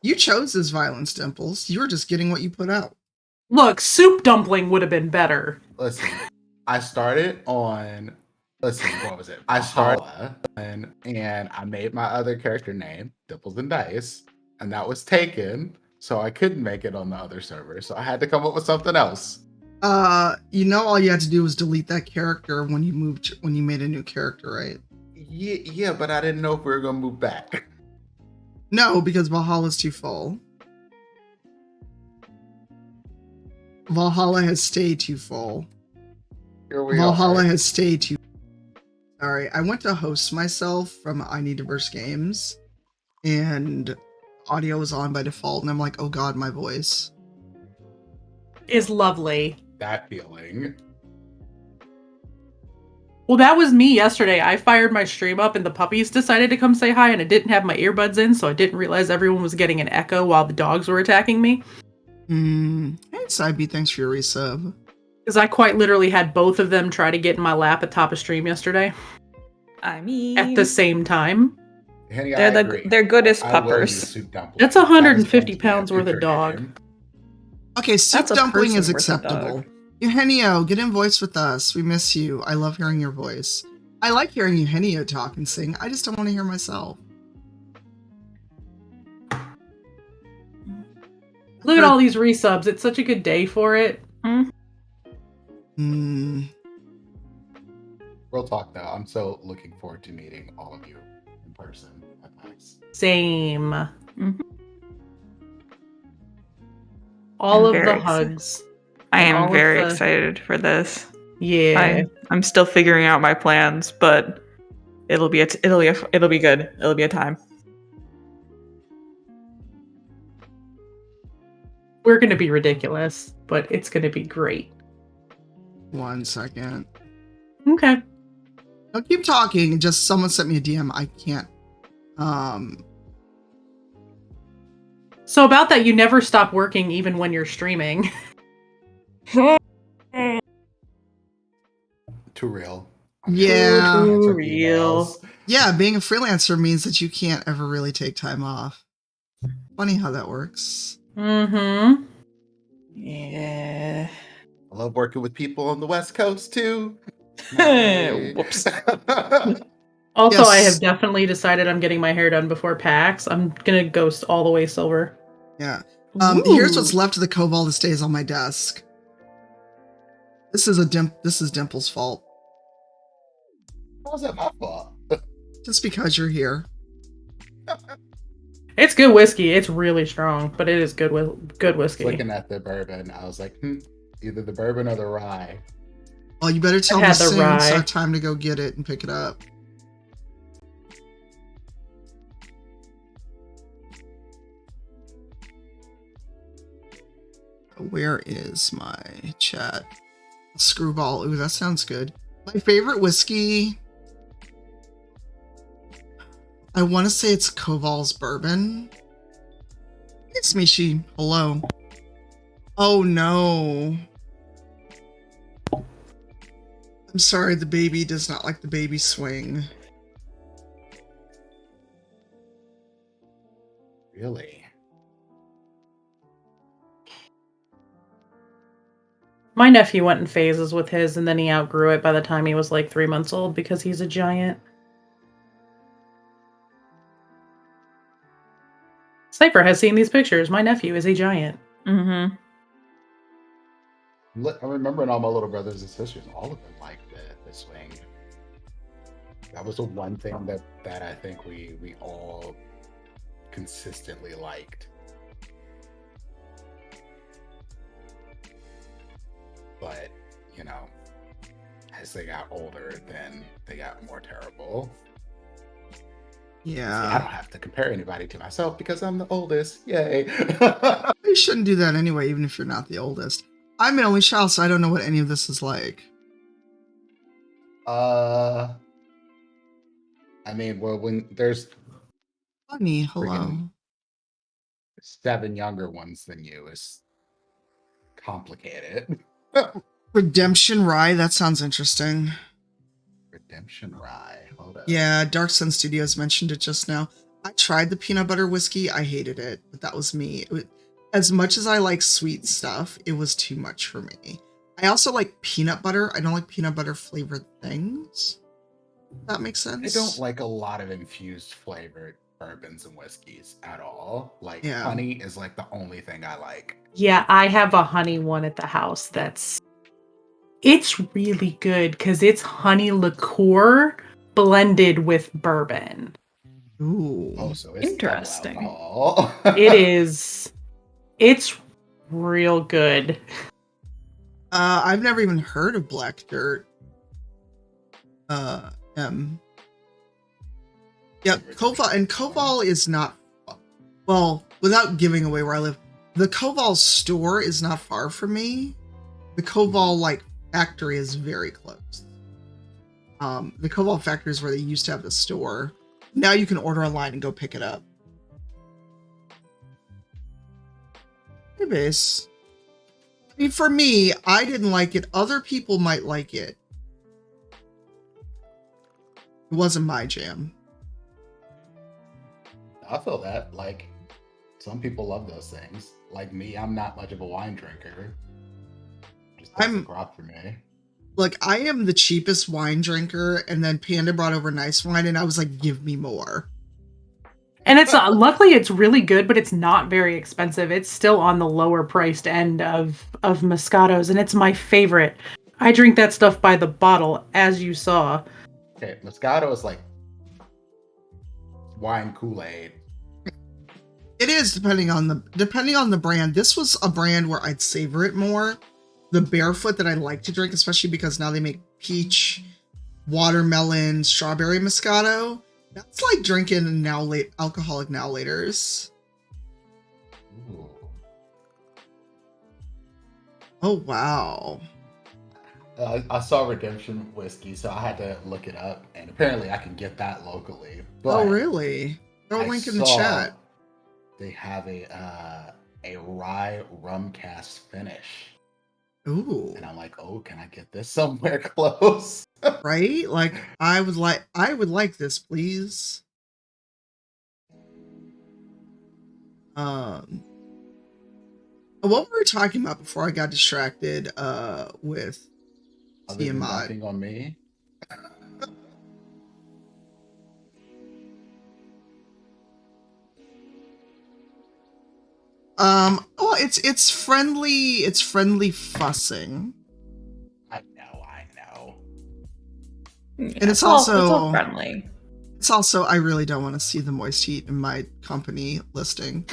You chose this violence, Dimples. You were just getting what you put out. Look, soup dumpling would have been better. Listen, I started on. Listen, what was it? I started and I made my other character name Dimples and Dice, and that was taken, so I couldn't make it on the other server. So I had to come up with something else. All you had to do was delete that character when you made a new character, right? Yeah, but I didn't know if we were gonna move back. No, because Valhalla's too full. Valhalla has stayed too full. Here we Valhalla are. has stayed too. Sorry, I went to host myself from I Need Diverse Games, and audio was on by default, and I'm like, oh god, my voice Is lovely. That feeling. Well, that was me yesterday. I fired my stream up and the puppies decided to come say hi, and I didn't have my earbuds in, so I didn't realize everyone was getting an echo while the dogs were attacking me. Hey, Sideby, thanks for your resub. Because I quite literally had both of them try to get in my lap at top of stream yesterday. I mean, At the same time. they're goodest puppers. That's 150 pounds worth of dog. Okay, soup That's a dumpling person is worth of dog. acceptable. Eugenio, get in voice with us. We miss you. I love hearing your voice. I like hearing Eugenio talk and sing. I just don't want to hear myself. Look at all these resubs. It's such a good day for it. Hmm. Real talk though, I'm so looking forward to meeting all of you in person at PAX. Same. Mhm. All I'm of the very hugs. I And all am of very the- excited for this. Yeah. I'm still figuring out my plans, but it'll be good. It'll be a time. We're going to be ridiculous, but it's going to be great. 1 second. Okay. No, keep talking. Just someone sent me a DM. I can't. So about that, you never stop working even when you're streaming. Too real. Yeah. Too Answer real. emails. Yeah, being a freelancer means that you can't ever really take time off. Funny how that works. Mm-hmm. Yeah. I love working with people on the West Coast too. Whoops. Also, Yes. I have definitely decided I'm getting my hair done before PAX. I'm going to ghost all the way silver. Yeah. Here's what's Ooh. left of the Koval that stays on my desk. This is Dimple's fault. How's that my fault? Just because you're here. It's good whiskey. It's really strong, but it is good whiskey. Looking at the bourbon, I was like, either the bourbon or the rye. Well, you better tell me had the soon so I rye. have time to go get it and pick it up. Where is my chat? Screwball. Ooh, that sounds good. My favorite whiskey. I want to say it's Koval's bourbon. It's Mishi. Hello. Oh no. I'm sorry, the baby does not like the baby swing. Really? My nephew went in phases with his, and then he outgrew it by the time he was like 3 months old because he's a giant. Cypher has seen these pictures. My nephew is a giant. Mm-hmm. I'm remembering all my little brothers and sisters. All of them liked the swing. That was the one thing that I think we all consistently liked. But, you know, as they got older, then they got more terrible. Yeah. I don't have to compare anybody to myself because I'm the oldest. Yay. You shouldn't do that anyway, even if you're not the oldest. I'm an only child, so I don't know what any of this is like. I mean, well, when there's Funny, hello. Freaking 7 younger ones than you is complicated. Redemption Rye, that sounds interesting. Redemption Rye. Hold up. Yeah, Dark Sun Studios mentioned it just now. I tried the peanut butter whiskey. I hated it, but that was me. As much as I like sweet stuff, it was too much for me. I also like peanut butter. I don't like peanut butter flavored things. That makes sense. I don't like a lot of infused flavored bourbons and whiskeys at all. Like Yeah. honey is like the only thing I like. Yeah, I have a honey one at the house it's really good because it's honey liqueur blended with bourbon. Ooh. Oh, so it's Interesting. double alcohol. It's real good. I've never even heard of Black Dirt. Yeah, Koval, and Koval is not, well, without giving away where I live, the Koval store is not far from me. The Koval, like, factory is very close. The Koval factory is where they used to have the store. Now you can order online and go pick it up. Hey, base. I mean, for me, I didn't like it. Other people might like it. It wasn't my jam. I feel that. Like, some people love those things. Like me, I'm not much of a wine drinker. Just doesn't rock for me. Look, I am the cheapest wine drinker, and then Panda brought over nice wine, and I was like, give me more. And it's luckily it's really good, but it's not very expensive. It's still on the lower priced end of Moscatos, and it's my favorite. I drink that stuff by the bottle, as you saw. Okay, Moscato is like wine Kool-Aid. It is depending on the brand. This was a brand where I'd savor it more. The Barefoot that I like to drink, especially because now they make peach, watermelon, strawberry Moscato. That's like drinking alcoholic now laters. Ooh. Oh wow. I saw Redemption Whiskey, so I had to look it up, and apparently I can get that locally. Oh really? Throw a link in the chat. They have a rye rum cast finish. Ooh. And I'm like, oh, can I get this somewhere close? Right? Like I would like this, please. What were we talking about before I got distracted with Other than Tiamat? knocking on me. Well, it's friendly fussing. I know. And it's all also friendly. It's also, I really don't want to see the moist heat in my company listing.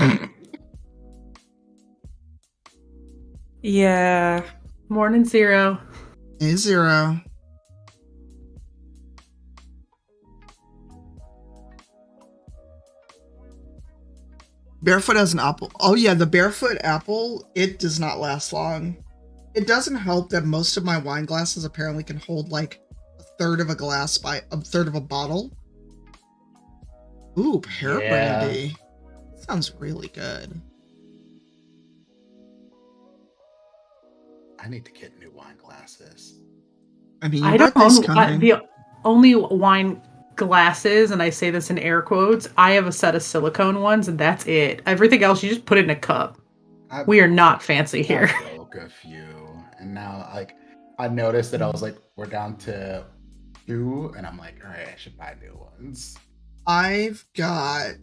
Yeah. Morning, Zero. Hey, Zero. Barefoot has an apple. Oh yeah, the Barefoot apple, it does not last long. It doesn't help that most of my wine glasses apparently can hold like a third of a glass by a third of a bottle. Ooh, pear brandy. Sounds really good. I need to get new wine glasses. I mean, I don't birthday's own coming. the only wine glasses, and I say this in air quotes, I have a set of silicone ones, and that's it. Everything else, you just put it in a cup. We are not fancy here. I broke a few, and now like I noticed that I was like, we're down to 2, and I'm like, all right, I should buy new ones. I've got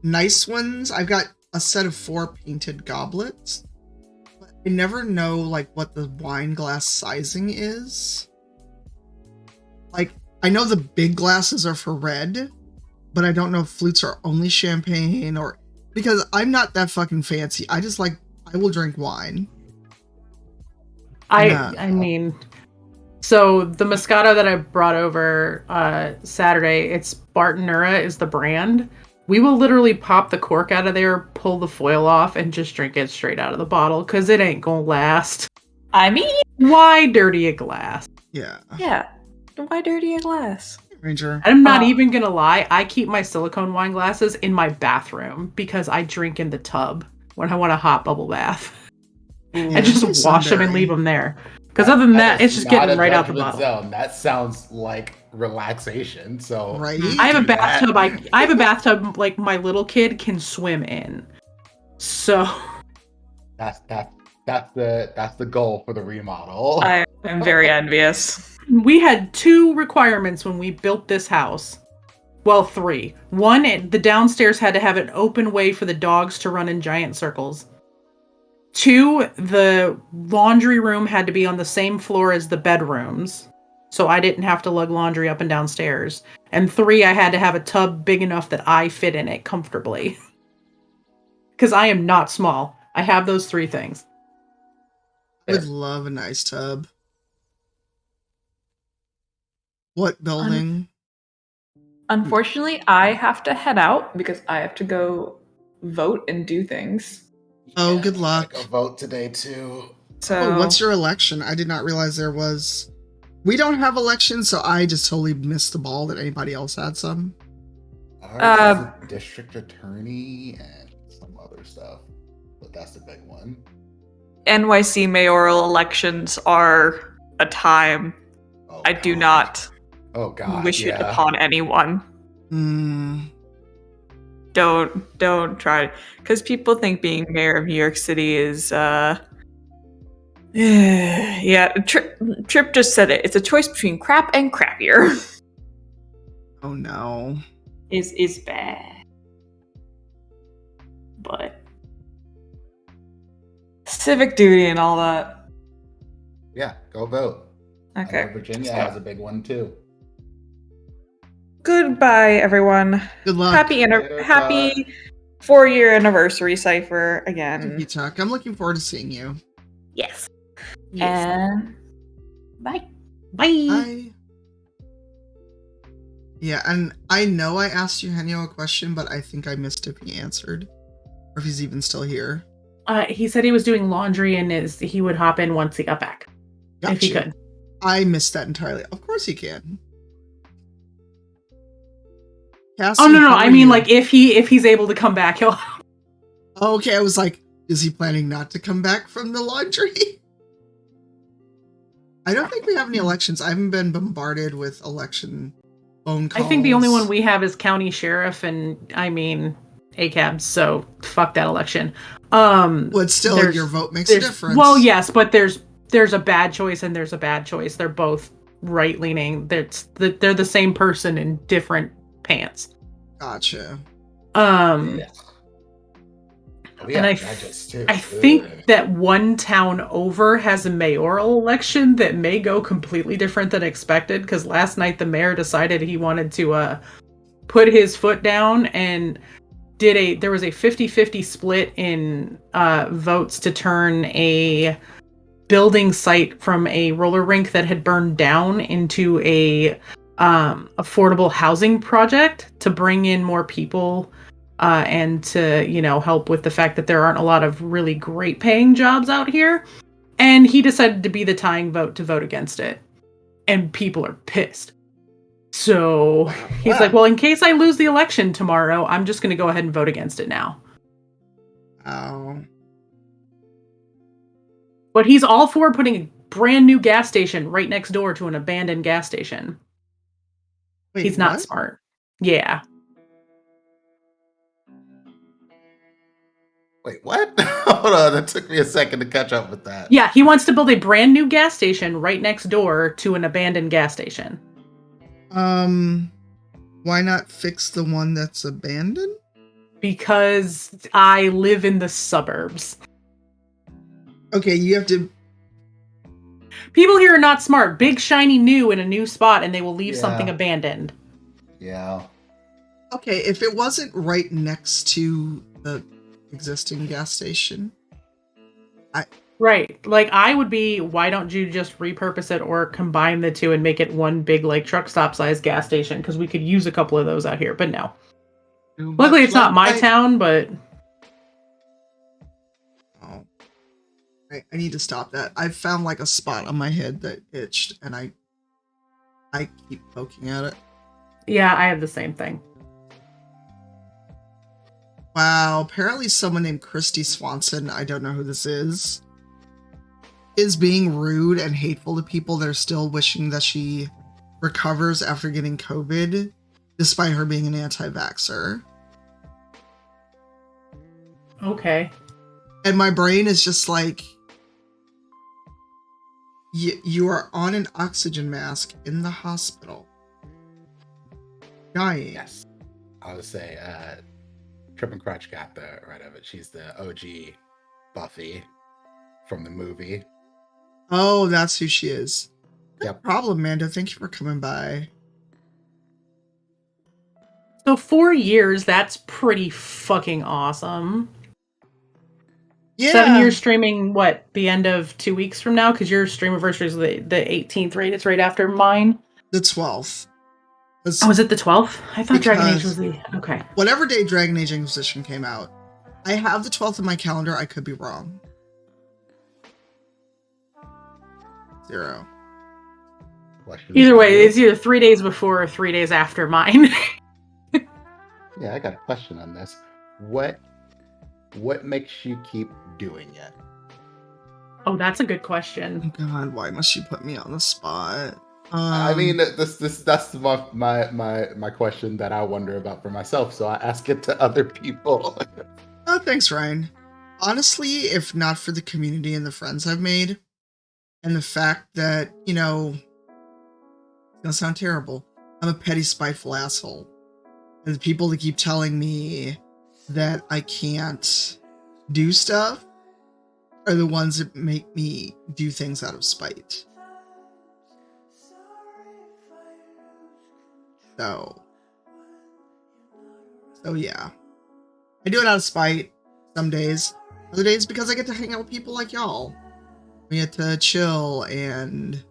nice ones. I've got a set of 4 painted goblets. But I never know like what the wine glass sizing is. Like, I know the big glasses are for red, but I don't know if flutes are only champagne or because I'm not that fucking fancy. I will drink wine. I mean, so the Moscato that I brought over Saturday, it's Bartonura is the brand. We will literally pop the cork out of there, pull the foil off, and just drink it straight out of the bottle because it ain't gonna last. I mean, why dirty a glass? Yeah. Yeah. Why dirty a glass? Ranger. I'm not even gonna lie. I keep my silicone wine glasses in my bathroom because I drink in the tub when I want a hot bubble bath. I just wash them and leave them there. Because other than that, is it's just not getting a right out the judgment bottle. zone. That sounds like relaxation. So Right? I have a do that. bathtub. I have a bathtub like my little kid can swim in. So that's the goal for the remodel. I am very envious. we had 2 requirements when we built this house. Well, 3. One, the downstairs had to have an open way for the dogs to run in giant circles. 2, the laundry room had to be on the same floor as the bedrooms, so I didn't have to lug laundry up and downstairs. And 3, I had to have a tub big enough that I fit in it comfortably. Because I am not small. I have those 3 things. I would love a nice tub. What building? Unfortunately, I have to head out because I have to go vote and do things. Oh, good I luck. gotta go vote today too. So Oh, what's your election? I did not realize there was. We don't have elections, so I just totally missed the ball that anybody else had some. Ours is a district attorney and some other stuff, but that's the big one. NYC mayoral elections are a time Oh, I do God. not Oh God! wish it yeah. upon anyone. Don't try, because people think being mayor of New York City is yeah. Trip just said it. It's a choice between crap and crappier. Oh no. is bad, but civic duty and all that. Yeah, go vote. I know Okay. Virginia has a big one too. Goodbye, everyone. Good luck. Later, Happy 4-year anniversary cipher again. Tiki Tuck. I'm looking forward to seeing you. Yes. Yes. And bye. Bye. Bye. Yeah, and I know I asked Eugenio a question, but I think I missed if he answered. Or if he's even still here. He said he was doing laundry and he would hop in once he got back. If he Gotcha. could. I missed that entirely. Of course he can. Oh no, I mean like if he's able to come back, he'll. Oh, okay, I was like, is he planning not to come back from the laundry? I don't think we have any elections. I haven't been bombarded with election phone calls. I think the only one we have is county sheriff, and I mean ACAB. So fuck that election. But still, your vote makes a difference. Well, yes, but there's a bad choice and there's a bad choice. They're both right leaning. They're the same person in different pants. Gotcha. Yeah. And I think that one town over has a mayoral election that may go completely different than expected, because last night the mayor decided he wanted to put his foot down and there was a 50-50 split in votes to turn a building site from a roller rink that had burned down into a affordable housing project to bring in more people and to, help with the fact that there aren't a lot of really great paying jobs out here. And he decided to be the tying vote to vote against it. And people are pissed. So he's like, well, in case I lose the election tomorrow, I'm just going to go ahead and vote against it now. Oh. But he's all for putting a brand new gas station right next door to an abandoned gas station. Wait, he's not what? smart. Yeah. Wait, what? Hold on, it took me a second to catch up with that. Yeah, he wants to build a brand new gas station right next door to an abandoned gas station. Why not fix the one that's abandoned? Because I live in the suburbs. Okay, you have to... People here are not smart. Big, shiny new in a new spot, and they will leave something abandoned. Yeah. Okay, if it wasn't right next to the existing gas station... Right. Like, I would be, why don't you just repurpose it or combine the two and make it one big, like, truck stop size gas station? Because we could use a couple of those out here, but no. Luckily, it's not my town, but... Oh. I need to stop that. I've found, like, a spot on my head that itched, and I keep poking at it. Yeah, I have the same thing. Wow, apparently someone named Christy Swanson, I don't know who this is is being rude and hateful to people that are still wishing that she recovers after getting COVID, despite her being an anti-vaxxer. Okay. And my brain is just like, you are on an oxygen mask in the hospital. Dying. Yes. I would say Trip and Crutch got the right of it. She's the OG Buffy from the movie. Oh, that's who she is. No Yep. problem, Mando. Thank you for coming by. So 4 years, that's pretty fucking awesome. Yeah. 7 years streaming, what, the end of 2 weeks from now? Because your stream anniversary is the 18th, right? It's right after mine. The 12th. Oh, was it the 12th? I thought Dragon Age Because- was the... Okay. Whatever day Dragon Age Inquisition came out, I have the 12th in my calendar. I could be wrong. 0. Either way, it's either 3 days before or 3 days after mine. Yeah, I got a question on this. What makes you keep doing it? Oh, that's a good Oh question. God, why must you put me on the spot? I mean, that's my question that I wonder about for myself. So I ask it to other people. Oh, thanks, Ryan. Honestly, if not for the community and the friends I've made, and the fact that, you know, it's gonna sound terrible, I'm a petty, spiteful asshole. And the people that keep telling me that I can't do stuff are the ones that make me do things out of spite. So yeah. I do it out of spite some days. Other days because I get to hang out with people like y'all. We get to chill and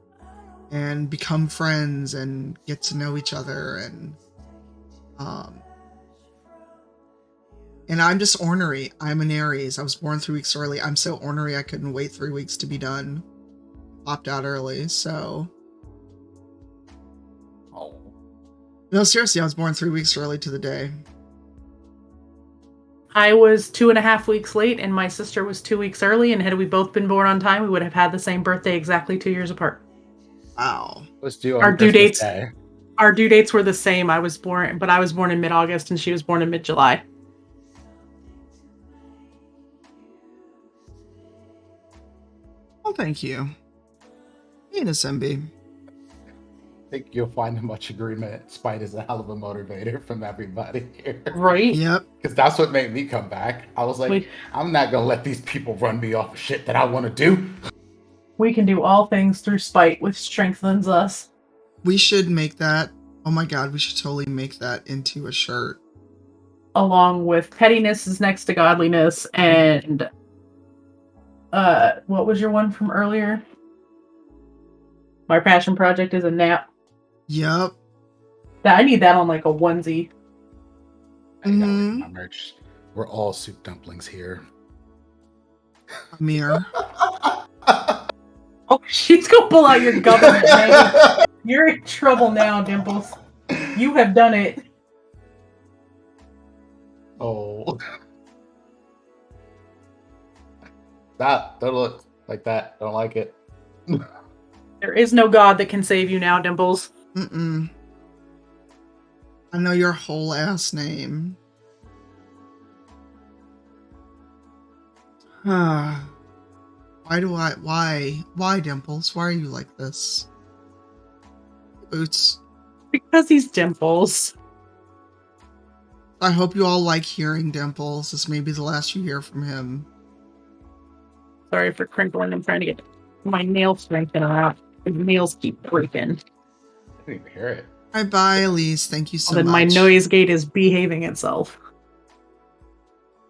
become friends and get to know each other and I'm just ornery. I'm an Aries. I was born 3 weeks early. I'm so ornery I couldn't wait 3 weeks to be done. Popped out early, so. Oh. No, seriously, I was born 3 weeks early to the day. I was 2.5 weeks late, and my sister was 2 weeks early, and had we both been born on time, we would have had the same birthday exactly 2 years apart. Wow. Let's do on Our due Christmas dates- Day. Our due dates were the same. I was born in mid-August, and she was born in mid-July. Well, thank you. Hey, SMB. I think you'll find much agreement. Spite is a hell of a motivator from everybody here. Right? Yep. Because that's what made me come back. I was like, I'm not going to let these people run me off of shit that I want to do. We can do all things through spite, which strengthens us. We should make that. Oh my God, we should totally make that into a shirt. Along with pettiness is next to godliness, and what was your one from earlier? My passion project is a nap. Yep. I need that on like a onesie. I gotta Mhm. make my merch. We're all soup dumplings here. Amir. Oh, she's gonna pull out your government name. You're in trouble now, Dimples. You have done it. Oh. That don't look like that. Don't like it. There is no God that can save you now, Dimples. Mm-mm. I know your whole ass name. Why, Dimples? Why are you like this? Boots. Because he's Dimples. I hope you all like hearing Dimples. This may be the last you hear from him. Sorry for crinkling. I'm trying to get my nail strengthened out. The nails keep breaking. I didn't even hear it. Bye, Elise. Thank you so Then much. my noise gate is behaving itself.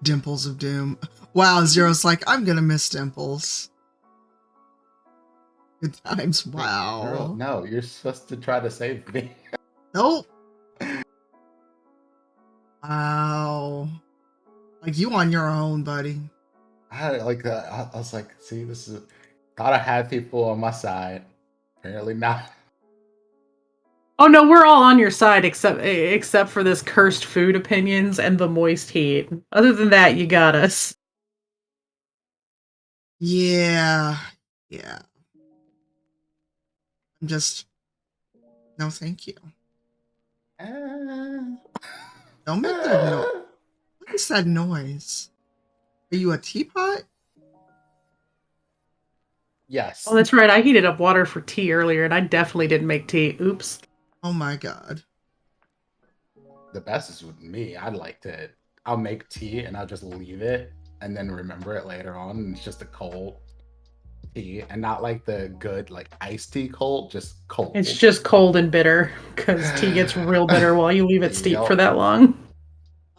Dimples of Doom. Wow, Zero's like, I'm gonna miss Dimples. Good times. Wow. Girl, no, you're supposed to try to save me. Nope. Wow. Like, you on your own, buddy. I like that. I was like, see, this is. Thought I had people on my side. Apparently not. Oh no, we're all on your side except for this cursed food opinions and the moist heat. Other than that, you got us. Yeah. Yeah. I'm just no, thank you. Don't make that noise. What is that noise? Are you a teapot? Yes. Oh, that's right. I heated up water for tea earlier, and I definitely didn't make tea. Oops. Oh my god. The best is with me. I'll make tea and I'll just leave it and then remember it later on. And it's just a cold tea and not like the good, like iced tea cold, just cold. It's just cold and bitter because tea gets real bitter while you leave it steep for that long.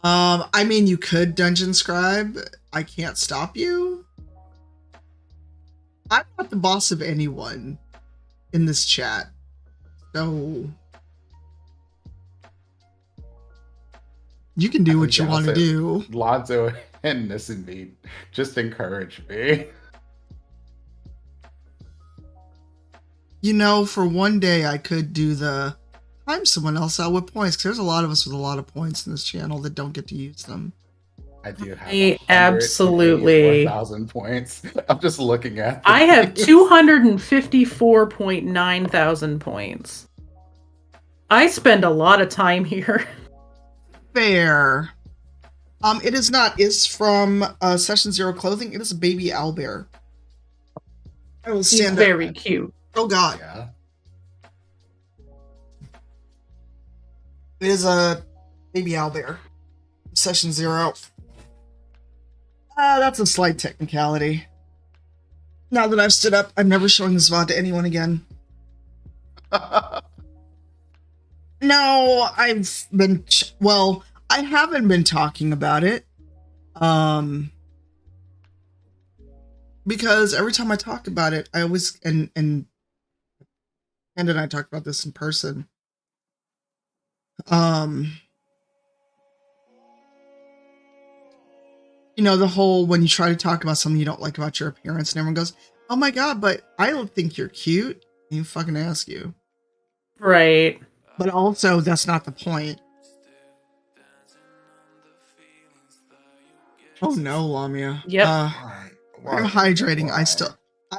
I mean, you could dungeon scribe. I can't stop you. I'm not the boss of anyone in this chat, so you can do what you want to do. Lonzo and Nissenbeat just encourage me. You know, for one day I could do the time someone else out with points, because there's a lot of us with a lot of points in this channel that don't get to use them. I do have absolutely 1,000 points. I'm just looking at I have 254.9 thousand points. I spend a lot of time here. Fair. It is not. It's from Session Zero Clothing. It is a baby owlbear. I will stand He's very cute. Oh god. Yeah. It is a baby owlbear. Session 0. That's a slight technicality. Now that I've stood up, I'm never showing this VOD to anyone again. No, I've been... Well, I haven't been talking about it. Because every time I talk about it, I always... And I talked about this in person. You know, the whole when you try to talk about something you don't like about your appearance and everyone goes, oh my god, but I don't think you're cute. And you fucking ask you. Right. But also, that's not the point. Oh no, Lamia. Yep. I'm hydrating. I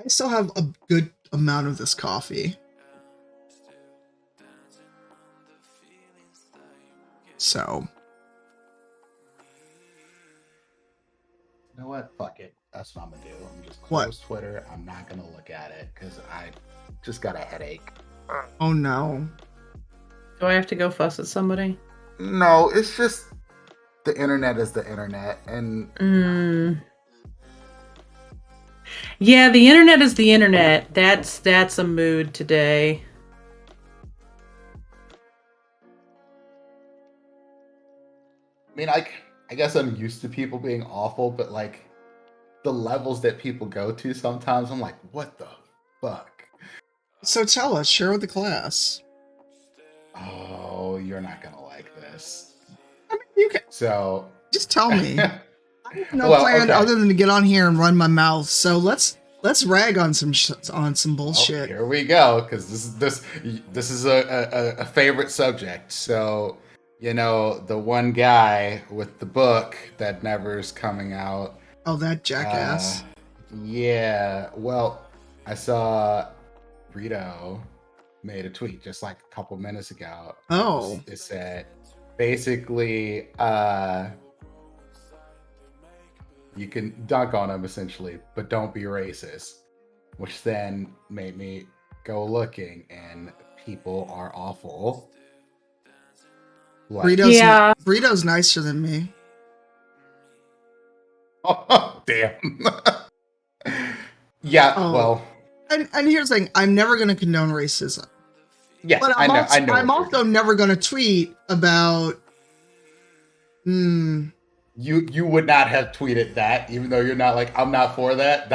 still have a good amount of this coffee. So. You know what? Fuck it. That's what I'm gonna do. I'm just close Twitter. I'm not gonna look at it because I just got a headache. Oh no. Do I have to go fuss at somebody? No, it's just the internet is the internet, and yeah, the internet is the internet. That's a mood today. I mean, I guess I'm used to people being awful, but like the levels that people go to sometimes, I'm like, what the fuck? So tell us, share with the class. Oh, you're not gonna like this. I mean, you can. So just tell me. I have no plan other than to get on here and run my mouth. So let's rag on some bullshit. Here we go, because this is a favorite subject. So. You know, the one guy with the book that never is coming out. Oh, that jackass. Yeah. Well, I saw Rito made a tweet just like a couple minutes ago. Oh. It said, basically, you can dunk on him, essentially, but don't be racist. Which then made me go looking, and people are awful. Burrito's nicer than me. Oh, damn. Yeah, well. And here's the thing, I'm never going to condone racism. Yeah, but I'm also never going to tweet about... You would not have tweeted that, even though you're not like, I'm not for that.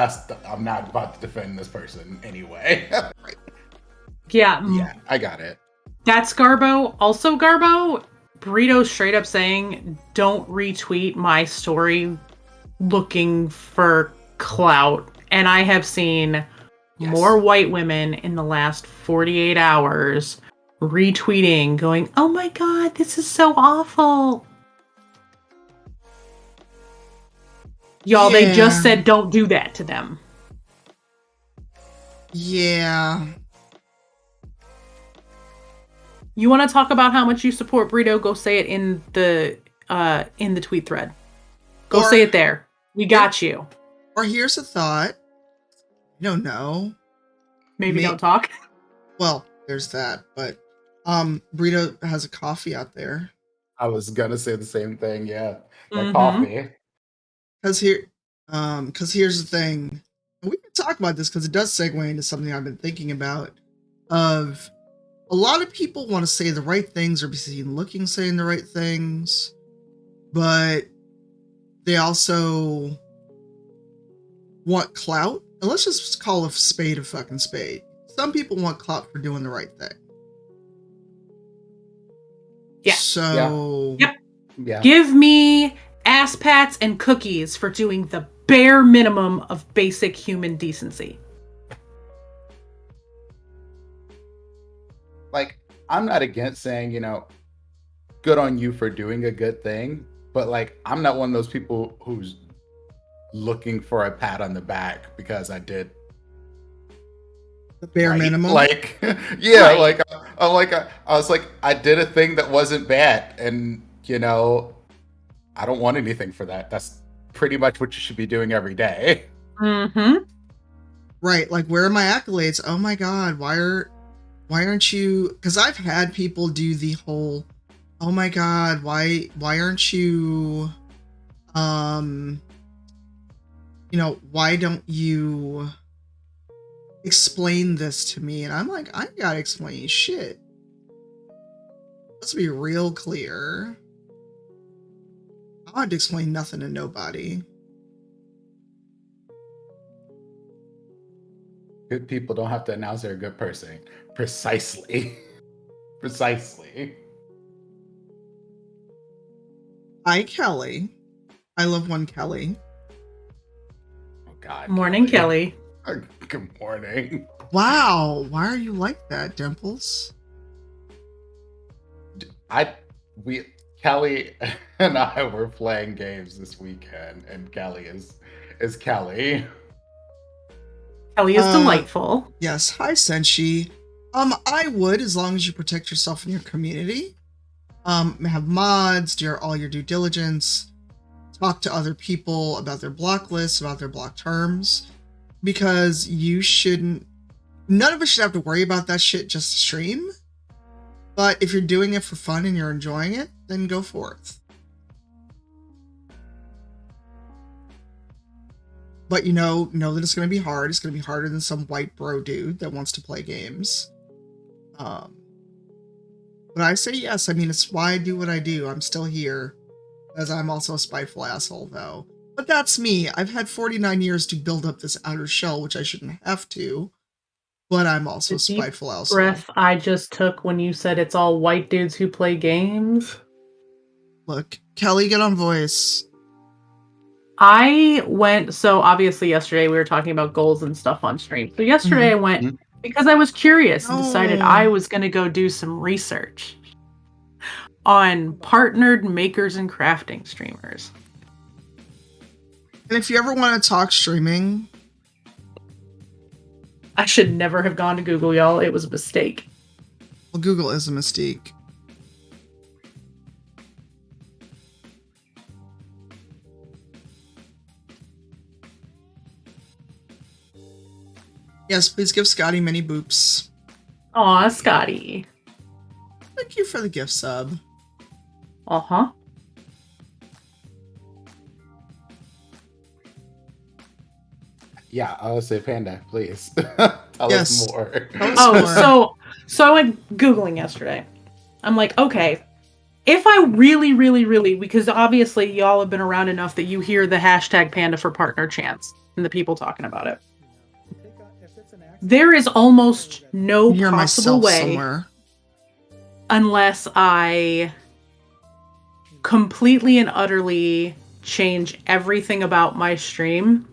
I'm not about to defend this person anyway. Yeah, I got it. That's Garbo. Also, Garbo... Burrito straight up saying, don't retweet my story looking for clout. And I have seen more white women in the last 48 hours retweeting, going, oh my god, this is so awful. Y'all, they just said don't do that to them. Yeah. You want to talk about how much you support Burrito? Go say it in the tweet thread. Go say it there. We got you. Or here's a thought. I don't know. Maybe don't talk. Well, there's that, but Burrito has a coffee out there. I was gonna say the same thing, yeah. Like Mhm. coffee. Because here's the thing. And we can talk about this because it does segue into something I've been thinking about. Of a lot of people want to say the right things or be seen looking saying the right things, but they also want clout. And let's just call a spade a fucking spade. Some people want clout for doing the right thing. Yeah. So Yep. Yeah. Give me ass pats and cookies for doing the bare minimum of basic human decency. Like, I'm not against saying, good on you for doing a good thing, but like, I'm not one of those people who's looking for a pat on the back because I did the bare minimum. Like, yeah, Right. I was like, I did a thing that wasn't bad, and I don't want anything for that. That's pretty much what you should be doing every day. Mm-hmm. Right, like where are my accolades? Oh my god, why aren't you? Because I've had people do the whole, oh my god, why aren't you, why don't you explain this to me? And I'm like, I gotta explain shit. Let's be real clear. I don't have to explain nothing to nobody. Good people don't have to announce they're a good person. Precisely. Precisely. Hi, Kelly. I love one Kelly. Oh God. Morning, Kelly. Good morning. Wow, why are you like that, Dimples? Kelly and I were playing games this weekend, and Kelly is Kelly. Kelly is delightful. Yes, hi Senshi. I would, as long as you protect yourself and your community. Have mods, do all your due diligence, talk to other people about their block lists, about their block terms, because none of us should have to worry about that shit just to stream. But if you're doing it for fun and you're enjoying it, then go forth. But know that it's going to be hard. It's going to be harder than some white bro dude that wants to play games. But I say yes. I mean, it's why I do what I do. I'm still here. As I'm also a spiteful asshole, though. But that's me. I've had 49 years to build up this outer shell, which I shouldn't have to. But I'm also a spiteful asshole. Breath I just took when you said it's all white dudes who play games. Look, Kelly, get on voice. So obviously yesterday we were talking about goals and stuff on stream. So yesterday I went, because I was curious and decided I was going to go do some research on partnered makers and crafting streamers. And if you ever want to talk streaming, I should never have gone to Google, y'all. It was a mistake. Well, Google is a mistake. Yes, please give Scotty many boops. Aw, Scotty. Thank you for the gift sub. Uh-huh. Yeah, I would say Panda, please. Tell us more. So I went Googling yesterday. I'm like, okay, if I really, really, really, because obviously y'all have been around enough that you hear the hashtag Panda for partner chants and the people talking about it. There is almost no possible way somewhere. Unless I completely and utterly change everything about my stream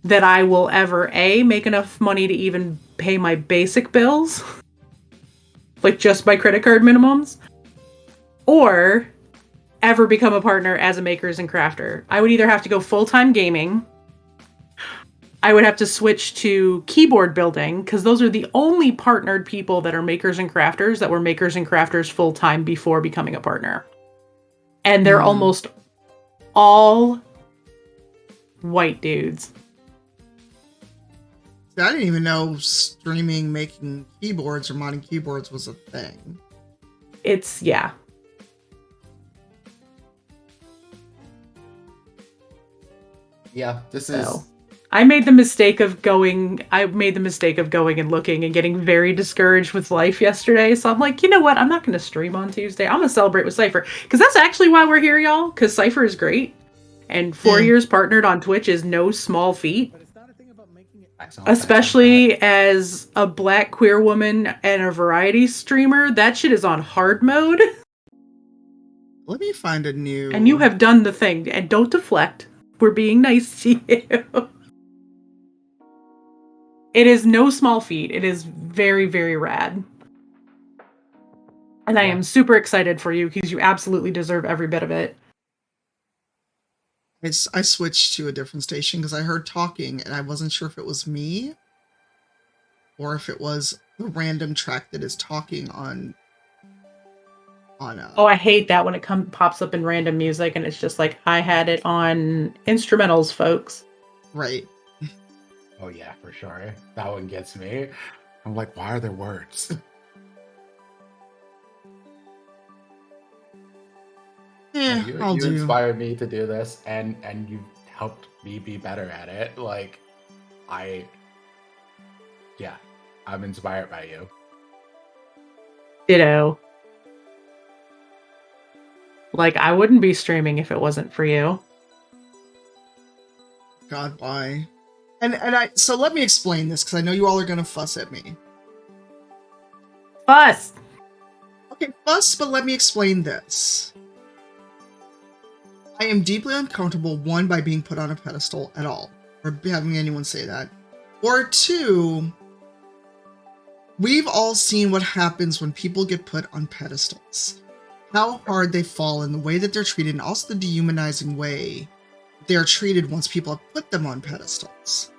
that I will ever make enough money to even pay my basic bills, like just my credit card minimums, or ever become a partner as a makers and crafter. I would either have to go full-time gaming, I would have to switch to keyboard building because those are the only partnered people that are makers and crafters that were makers and crafters full time before becoming a partner. And they're almost all white dudes. I didn't even know streaming making keyboards or modding keyboards was a thing. It's, yeah. Yeah, this is. So, I made the mistake of going and looking and getting very discouraged with life yesterday. So I'm like, you know what? I'm not going to stream on Tuesday. I'm going to celebrate with Cypher. Because that's actually why we're here, y'all. Because Cypher is great. And 4 years partnered on Twitch is no small feat. Especially as a black queer woman and a variety streamer. That shit is on hard mode. Let me find a new... And you have done the thing. And don't deflect. We're being nice to you. It is no small feat. It is very, very rad. And I am super excited for you because you absolutely deserve every bit of it. I switched to a different station because I heard talking and I wasn't sure if it was me or if it was the random track that is talking on Oh, I hate that when it pops up in random music and it's just like, I had it on instrumentals, folks. Right. Oh yeah, for sure. That one gets me. I'm like, why are there words? Yeah, you inspired me to do this, and you helped me be better at it. Like, I'm inspired by you. Ditto. Like, I wouldn't be streaming if it wasn't for you. God, why? So let me explain this, because I know you all are gonna fuss at me. Fuss! Okay, fuss, but let me explain this. I am deeply uncomfortable, one, by being put on a pedestal at all, or having anyone say that. Or two, we've all seen what happens when people get put on pedestals. How hard they fall in the way that they're treated, and also the dehumanizing way they are treated once people have put them on pedestals.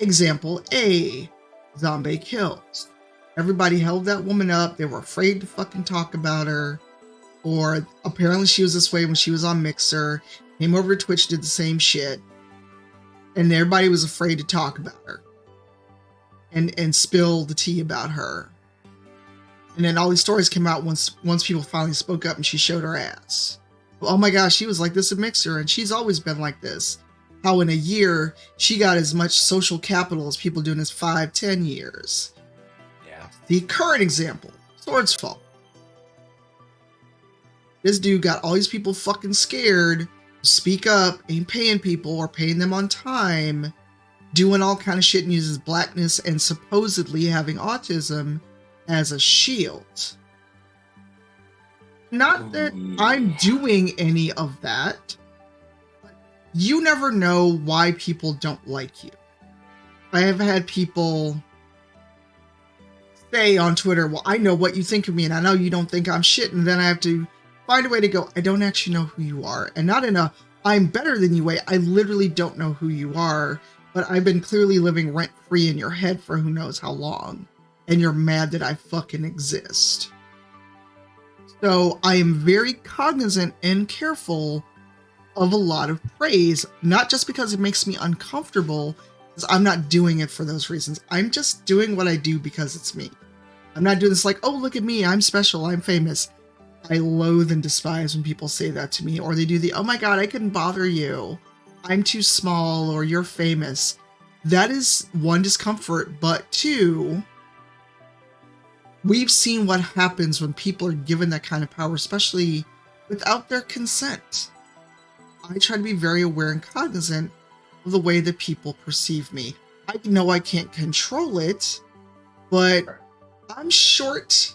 Example A, Zombie Kills. Everybody held that woman up, they were afraid to fucking talk about her. Or apparently she was this way when she was on Mixer, came over to Twitch, did the same shit, and everybody was afraid to talk about her and spill the tea about her. And then all these stories came out once people finally spoke up and she showed her ass. Oh my gosh, she was like this at Mixer, and she's always been like this. How in a year she got as much social capital as people doing this 5-10 years. Yeah. The current example, Sword's Fall. This dude got all these people fucking scared to speak up, ain't paying people or paying them on time, doing all kind of shit, and uses blackness and supposedly having autism as a shield. Not that I'm doing any of that. You never know why people don't like you. I have had people say on Twitter, well, I know what you think of me, and I know you don't think I'm shit, and then I have to find a way to go, I don't actually know who you are. And not in a, I'm better than you way, I literally don't know who you are, but I've been clearly living rent-free in your head for who knows how long. And you're mad that I fucking exist. So I am very cognizant and careful of a lot of praise, not just because it makes me uncomfortable, because I'm not doing it for those reasons. I'm just doing what I do because it's me. I'm not doing this like, oh, look at me, I'm special, I'm famous. I loathe and despise when people say that to me, or they do the, oh my god, I couldn't bother you, I'm too small, or you're famous. That is one, discomfort, but two, we've seen what happens when people are given that kind of power, especially without their consent. I try to be very aware and cognizant of the way that people perceive me. I know I can't control it, but I'm short.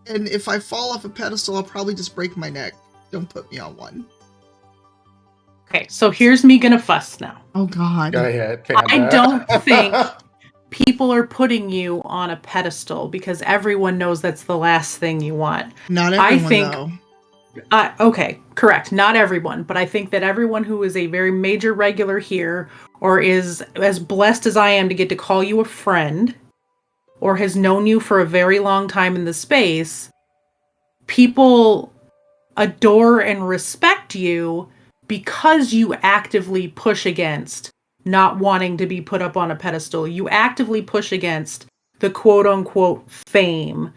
And if I fall off a pedestal, I'll probably just break my neck. Don't put me on one. Okay, so here's me gonna fuss now. Oh god. Go ahead, Panda. I don't think people are putting you on a pedestal because everyone knows that's the last thing you want. Not everyone, I think, though. Okay, correct. Not everyone, but I think that everyone who is a very major regular here or is as blessed as I am to get to call you a friend, or has known you for a very long time in the space, people adore and respect you because you actively push against not wanting to be put up on a pedestal. You actively push against the quote unquote fame.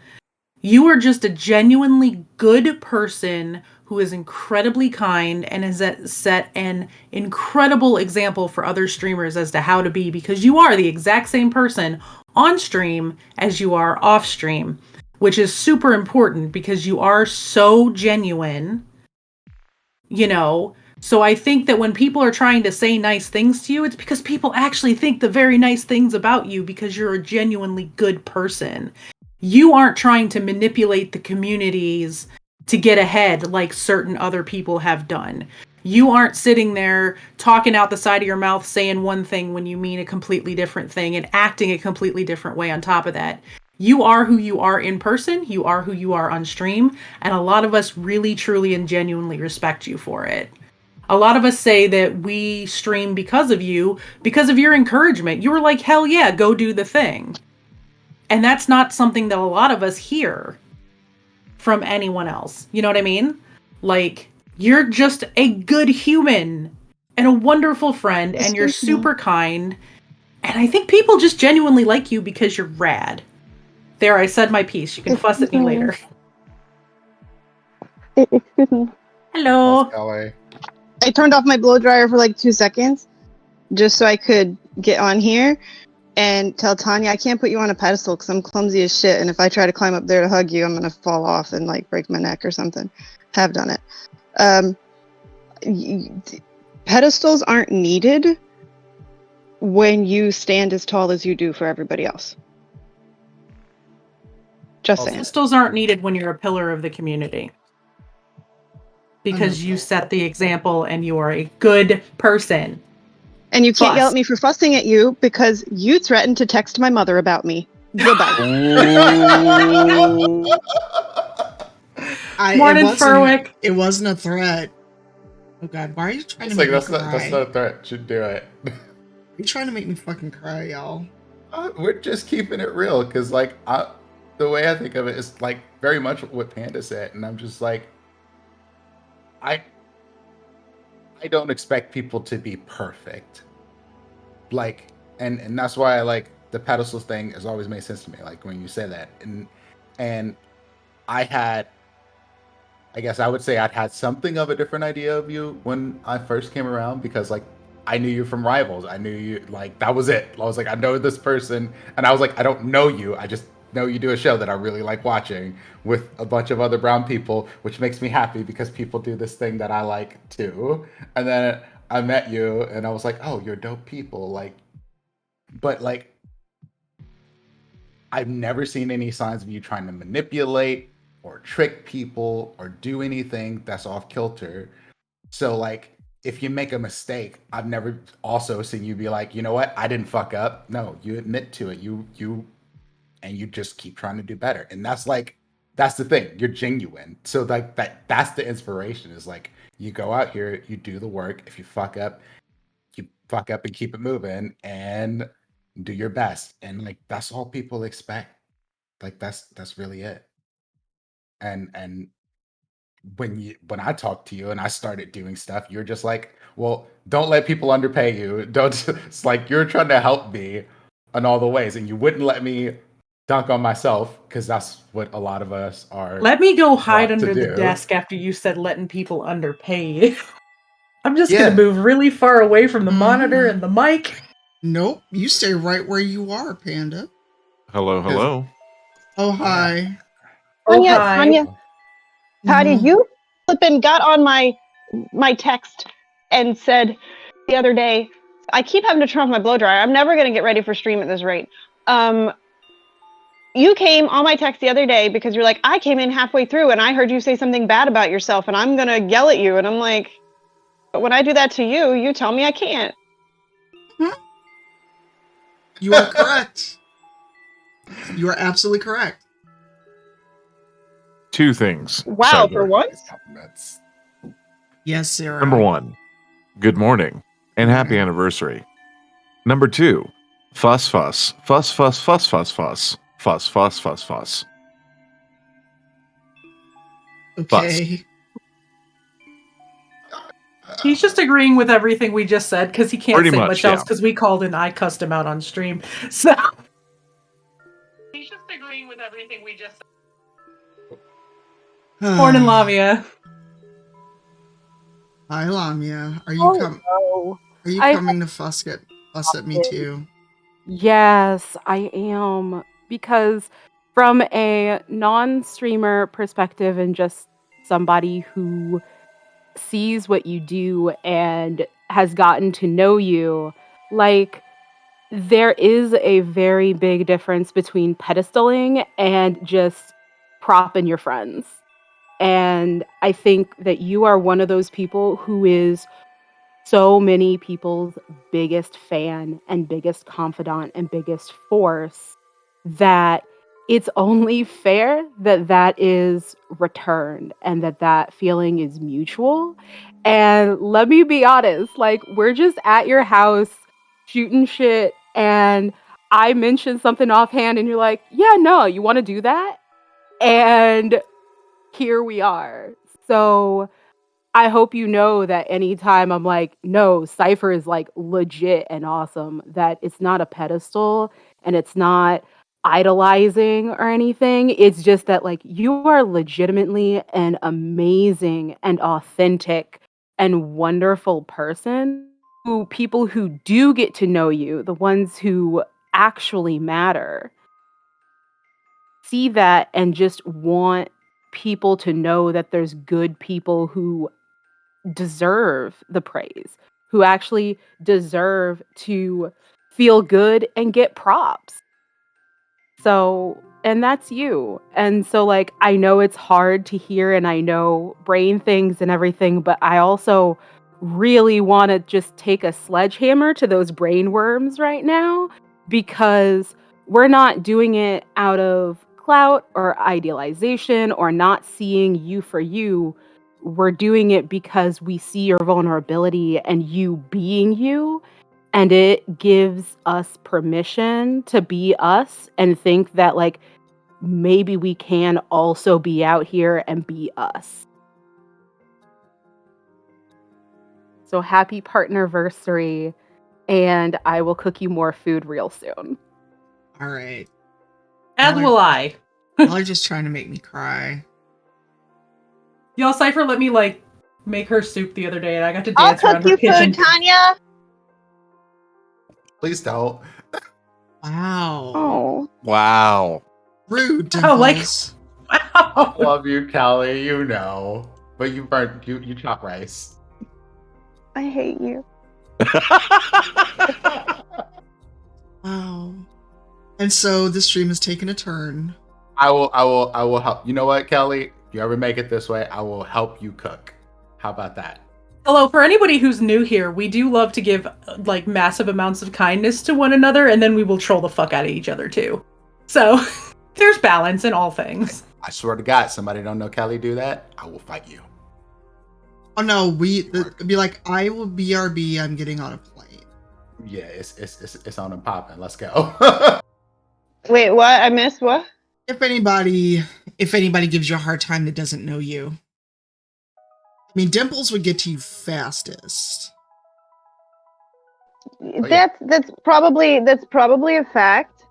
You are just a genuinely good person who is incredibly kind and has set an incredible example for other streamers as to how to be, because you are the exact same person on stream as you are off stream, which is super important because you are so genuine, you know. So I think that when people are trying to say nice things to you, it's because people actually think the very nice things about you because you're a genuinely good person. You aren't trying to manipulate the communities to get ahead like certain other people have done. You aren't sitting there talking out the side of your mouth saying one thing when you mean a completely different thing and acting a completely different way on top of that. You are who you are in person, you are who you are on stream, and a lot of us really, truly, and genuinely respect you for it. A lot of us say that we stream because of you, because of your encouragement. You were like, hell yeah, go do the thing. And that's not something that a lot of us hear from anyone else. You know what I mean? Like, you're just a good human and a wonderful friend, and you're super kind. And I think people just genuinely like you because you're rad. There, I said my piece. You can fuss at me later. Excuse me. Hello. Kelly. I turned off my blow dryer for like 2 seconds just so I could get on here and tell Tanya I can't put you on a pedestal because I'm clumsy as shit, and if I try to climb up there to hug you, I'm gonna fall off and like break my neck or something. Have done it. Pedestals aren't needed when you stand as tall as you do for everybody else. Just saying. Pedestals aren't needed when you're a pillar of the community. Because you set the example and you are a good person. And you can't yell at me for fussing at you because you threatened to text my mother about me. Goodbye. Morning, Furwick. It wasn't a threat. Oh God, why are you trying to make me cry? That's not a threat. Should do it. You're trying to make me fucking cry, y'all. We're just keeping it real because, like, the way I think of it is like very much what Panda said, and I'm just like, I don't expect people to be perfect. Like, and that's why I like the pedestals thing has always made sense to me. Like when you say that, and I guess I would say I'd had something of a different idea of you when I first came around because like I knew you from Rivals. I knew you, like, that was it. I was like, I know this person, and I was like, I don't know you. I just know you do a show that I really like watching with a bunch of other brown people, which makes me happy because people do this thing that I like too. And then I met you, and I was like, oh, you're dope people. Like, but like, I've never seen any signs of you trying to manipulate or trick people or do anything that's off kilter. So like, if you make a mistake, I've never also seen you be like, you know what, I didn't fuck up. No, you admit to it. You just keep trying to do better. And that's like, that's the thing. You're genuine. So like that's the inspiration is like, you go out here, you do the work. If you fuck up and keep it moving and do your best. And like, that's all people expect. Like that's really it. And when I talked to you and I started doing stuff, you're just like, well, don't let people underpay you. Don't. It's like you're trying to help me in all the ways, and you wouldn't let me dunk on myself because that's what a lot of us are. Let me go hide under the desk after you said letting people underpay you. I'm just gonna move really far away from the monitor and the mic. Nope, you stay right where you are, Panda. Hello. Oh hi. Tanya. Patty, you flippin' got on my text and said the other day, I keep having to turn off my blow dryer. I'm never going to get ready for stream at this rate. You came on my text the other day because you're like, I came in halfway through and I heard you say something bad about yourself and I'm going to yell at you. And I'm like, but when I do that to you, you tell me I can't. You are correct. You are absolutely correct. Two things. Wow, for once? Yes, Sarah. Number one, good morning and happy anniversary. Number 2, fuss, fuss, fuss, fuss, fuss, fuss, fuss, fuss, fuss, fuss, fuss. Okay. He's just agreeing with everything we just said because he can't Pretty say much, much else yeah. because we called and I cussed him out on stream. So he's just agreeing with everything we just said. Morning, Lamia. Hi, Lamia. Are you Oh, Are you I coming to fuss at me too? yes, I am. Because from a non-streamer perspective and just somebody who sees what you do and has gotten to know you, like, there is a very big difference between pedestaling and just propping your friends. And I think that you are one of those people who is so many people's biggest fan and biggest confidant and biggest force that it's only fair that that is returned and that that feeling is mutual. And let me be honest, like, we're just at your house shooting shit and I mentioned something offhand and you're like, yeah, no, you want to do that? And here we are. So I hope you know that anytime I'm like, no, Cypher is like legit and awesome, that it's not a pedestal and it's not idolizing or anything. It's just that like you are legitimately an amazing and authentic and wonderful person who people who do get to know you, the ones who actually matter, see that and just want people to know that there's good people who deserve the praise, who actually deserve to feel good and get props. So, and that's you. And so, like, I know it's hard to hear and I know brain things and everything, but I also really want to just take a sledgehammer to those brain worms right now because we're not doing it out of clout or idealization or not seeing you for you. We're doing it because we see your vulnerability and you being you, and it gives us permission to be us and think that like maybe we can also be out here and be us. So happy partnerversary, and I will cook you more food real soon. All right. As will I. Y'all are just trying to make me cry. Y'all, Cypher let me like make her soup the other day and I got to I'll dance around cook her you kitchen. food, Tanya. Please don't. Wow. Oh, Wow. Rude, Oh, like- Dimples. Wow. Love you, Callie. You know, but you chop rice. I hate you. Wow. And so the stream has taken a turn. I will help. You know what, Kelly? If you ever make it this way, I will help you cook. How about that? Hello, for anybody who's new here, we do love to give like massive amounts of kindness to one another, and then we will troll the fuck out of each other too. So there's balance in all things. I swear to God, somebody don't know Kelly do that, I will fight you. Oh no, it'd be like, I will BRB, I'm getting on a plane. Yeah, it's on and popping. Let's go. Wait, what? I missed what? If anybody gives you a hard time that doesn't know you. I mean, Dimples would get to you fastest. yeah. That's probably a fact.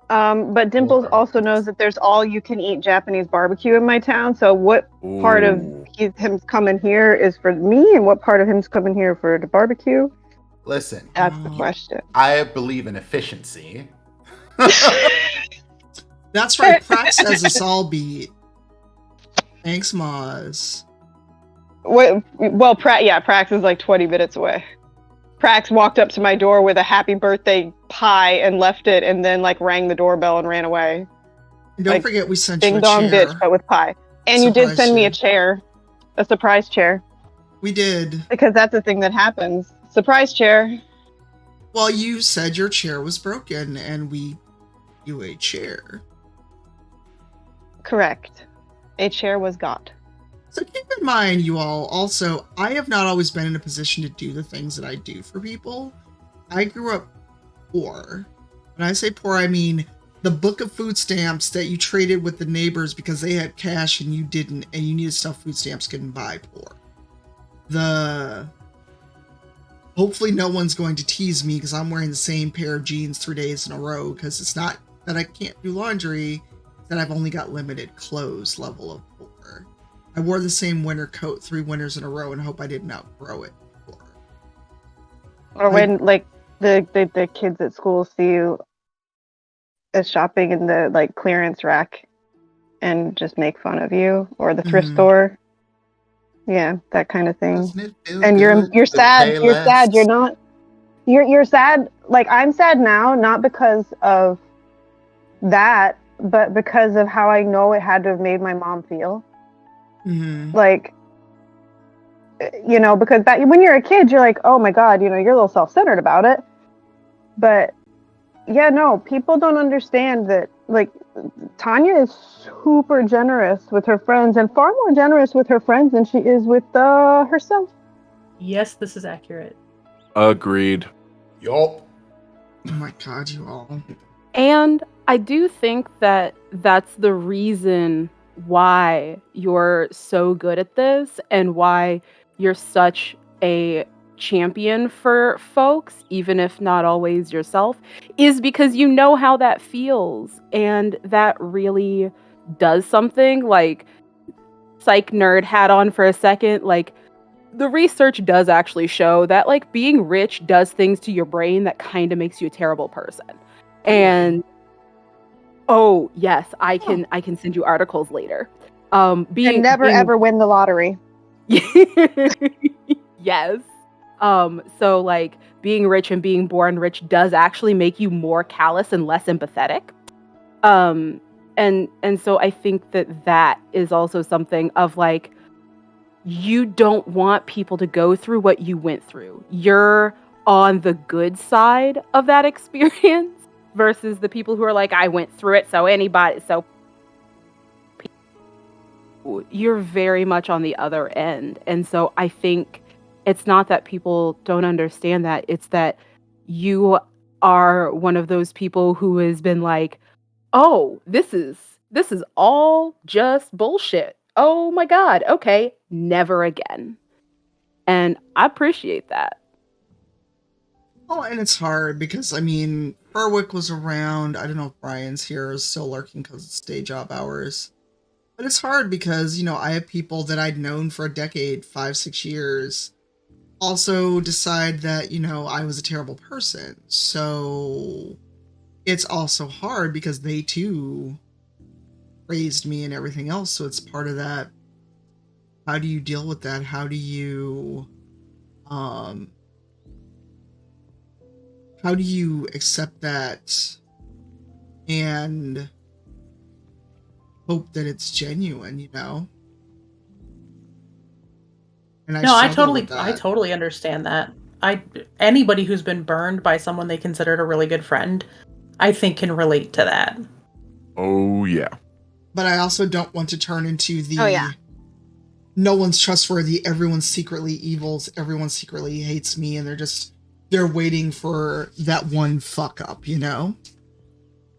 But Dimples Okay. also knows that there's all you can eat Japanese barbecue in my town. So what part of Ooh. him coming here is for me, and what part of him's coming here for the barbecue? Listen, That's the question. I believe in efficiency. That's right, Prax has us all beat. Thanks, Moz. Well, Prax is like 20 minutes away. Prax walked up to my door with a happy birthday pie and left it, and then like rang the doorbell and ran away. And don't Like, forget we sent you Ding a dong chair. bitch, but with pie. And you did Surprise send me a chair. chair, a surprise chair, We did. because that's the thing that happens. Surprise chair. Well, you said your chair was broken, and we you a chair. Correct. A chair was got. So keep in mind, you all, also, I have not always been in a position to do the things that I do for people. I grew up poor. When I say poor, I mean the book of food stamps that you traded with the neighbors because they had cash and you didn't, and you needed stuff food stamps couldn't buy. Poor. Hopefully no one's going to tease me because I'm wearing the same pair of jeans 3 days in a row, because it's not that I can't do laundry, it's that I've only got limited clothes level of poor. I wore the same winter coat 3 winters in a row and hope I didn't outgrow it before. Or when like the kids at school see you as shopping in the like clearance rack and just make fun of you, or the thrift store. Yeah, that kind of thing. Doesn't it feel And good you're to sad. pay You're less? sad. You're sad. Like, I'm sad now, not because of that, but because of how I know it had to have made my mom feel. Like, you know, because when you're a kid, you're like, oh my God, you know, you're a little self-centered about it. But yeah, no, people don't understand that. Like, Tanya is super generous with her friends, and far more generous with her friends than she is with herself. Yes, this is accurate. Agreed. Yup. Oh my God, you all. And I do think that that's the reason why you're so good at this and why you're such a champion for folks, even if not always yourself, is because you know how that feels. And that really does something. Like, psych nerd hat on for a second. Like, the research does actually show that, like, being rich does things to your brain that kind of makes you a terrible person. And oh yes, I can send you articles later. And never ever win the lottery. Yes. So like being rich and being born rich does actually make you more callous and less empathetic. And so I think that is also something of like, you don't want people to go through what you went through. You're on the good side of that experience versus the people who are like, I went through it, so you're very much on the other end. And so I think it's not that people don't understand that, it's that you are one of those people who has been like, oh, this is all just bullshit. Oh my God, okay, never again. And I appreciate that. Oh, and it's hard because, I mean, Berwick was around. I don't know if Brian's here is still lurking because it's day job hours. But it's hard because, you know, I have people that I'd known for a decade, 5-6 years, also decide that, you know, I was a terrible person. So it's also hard because they too raised me and everything else. So it's part of that. How do you deal with that? How do you accept that and hope that it's genuine, you know? And I totally understand that. Anybody who's been burned by someone they considered a really good friend, I think can relate to that. Oh yeah. But I also don't want to turn into the no one's trustworthy, everyone's secretly evils, everyone secretly hates me, and they're waiting for that one fuck up, you know?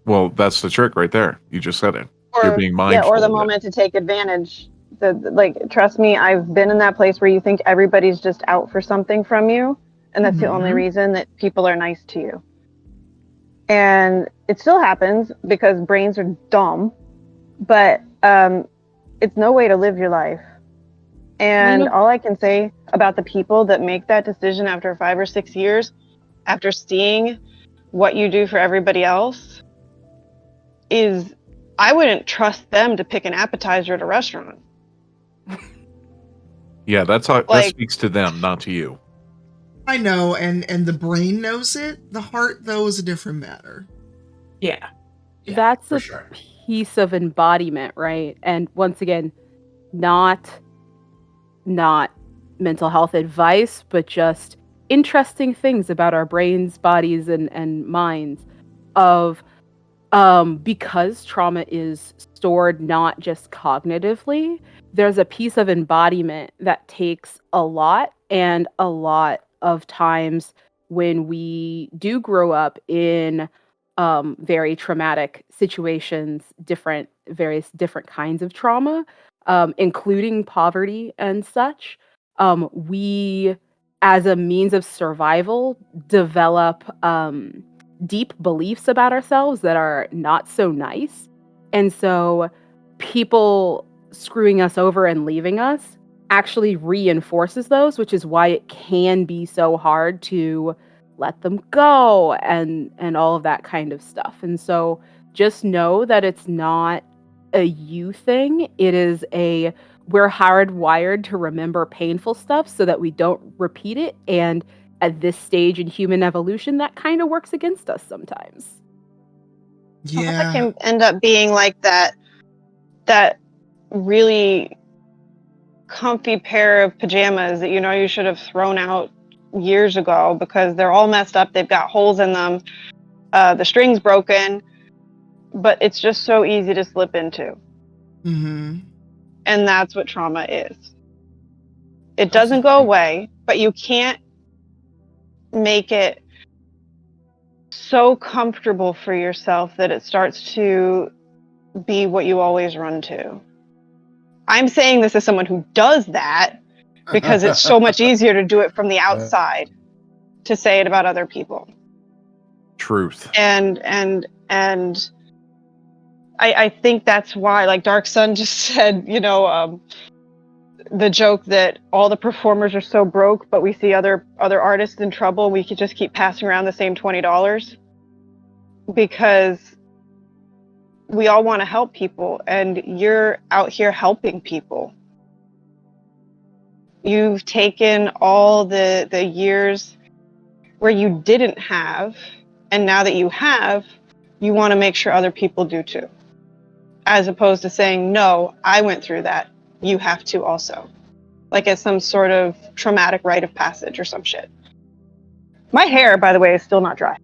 Well, that's the trick right there. You just said it. You're being mindful. Yeah, or the of it. moment to take advantage. Like, trust me, I've been in that place where you think everybody's just out for something from you, and that's the only reason that people are nice to you. And it still happens because brains are dumb, but it's no way to live your life. And all I can say about the people that make that decision after 5 or 6 years, after seeing what you do for everybody else, is I wouldn't trust them to pick an appetizer at a restaurant. Yeah, that speaks to them, not to you. I know, and the brain knows it. The heart, though, is a different matter. Yeah. That's a piece of embodiment, right? And once again, not mental health advice, but just interesting things about our brains, bodies, and minds of because trauma is stored not just cognitively, there's a piece of embodiment that takes a lot, and a lot of times when we do grow up in very traumatic situations, various different kinds of trauma, including poverty and such, we, as a means of survival, develop deep beliefs about ourselves that are not so nice. And so people screwing us over and leaving us actually reinforces those, which is why it can be so hard to let them go and all of that kind of stuff. And so just know that it's not a you thing. It is we're hardwired to remember painful stuff so that we don't repeat it. And at this stage in human evolution, that kind of works against us sometimes. Yeah. It can end up being like that really comfy pair of pajamas that you should have thrown out years ago because they're all messed up. They've got holes in them. The string's broken, but it's just so easy to slip into. Mm-hmm. And that's what trauma is. It doesn't go away, but you can't make it so comfortable for yourself that it starts to be what you always run to. I'm saying this as someone who does that because it's so much easier to do it from the outside to say it about other people. Truth. And I think that's why, like Dark Sun just said, the joke that all the performers are so broke, but we see other artists in trouble. We could just keep passing around the same $20 because we all want to help people, and you're out here helping people. You've taken all the years where you didn't have, and now that you have, you want to make sure other people do too. As opposed to saying, no, I went through that. You have to also. Like it's some sort of traumatic rite of passage or some shit. My hair, by the way, is still not dry.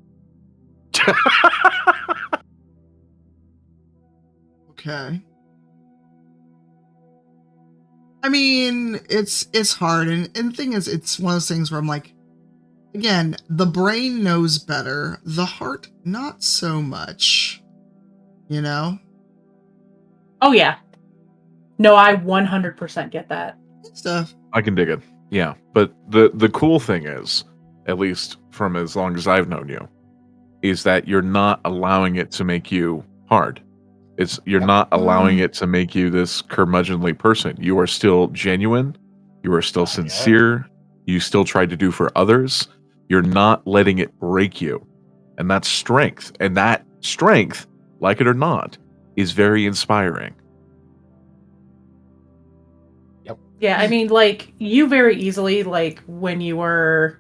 Okay. I mean, it's hard, and the thing is, it's one of those things where I'm like, again, the brain knows better, the heart not so much, Oh yeah. No, I 100% get that. Stuff. I can dig it. Yeah, but the cool thing is, at least from as long as I've known you, is that you're not allowing it to make you hard. You're not allowing it to make you this curmudgeonly person. You are still genuine. You are still sincere. You still try to do for others. You're not letting it break you. And that's strength. And that strength, like it or not, is very inspiring. Yeah, I mean, like, you very easily, like, when you were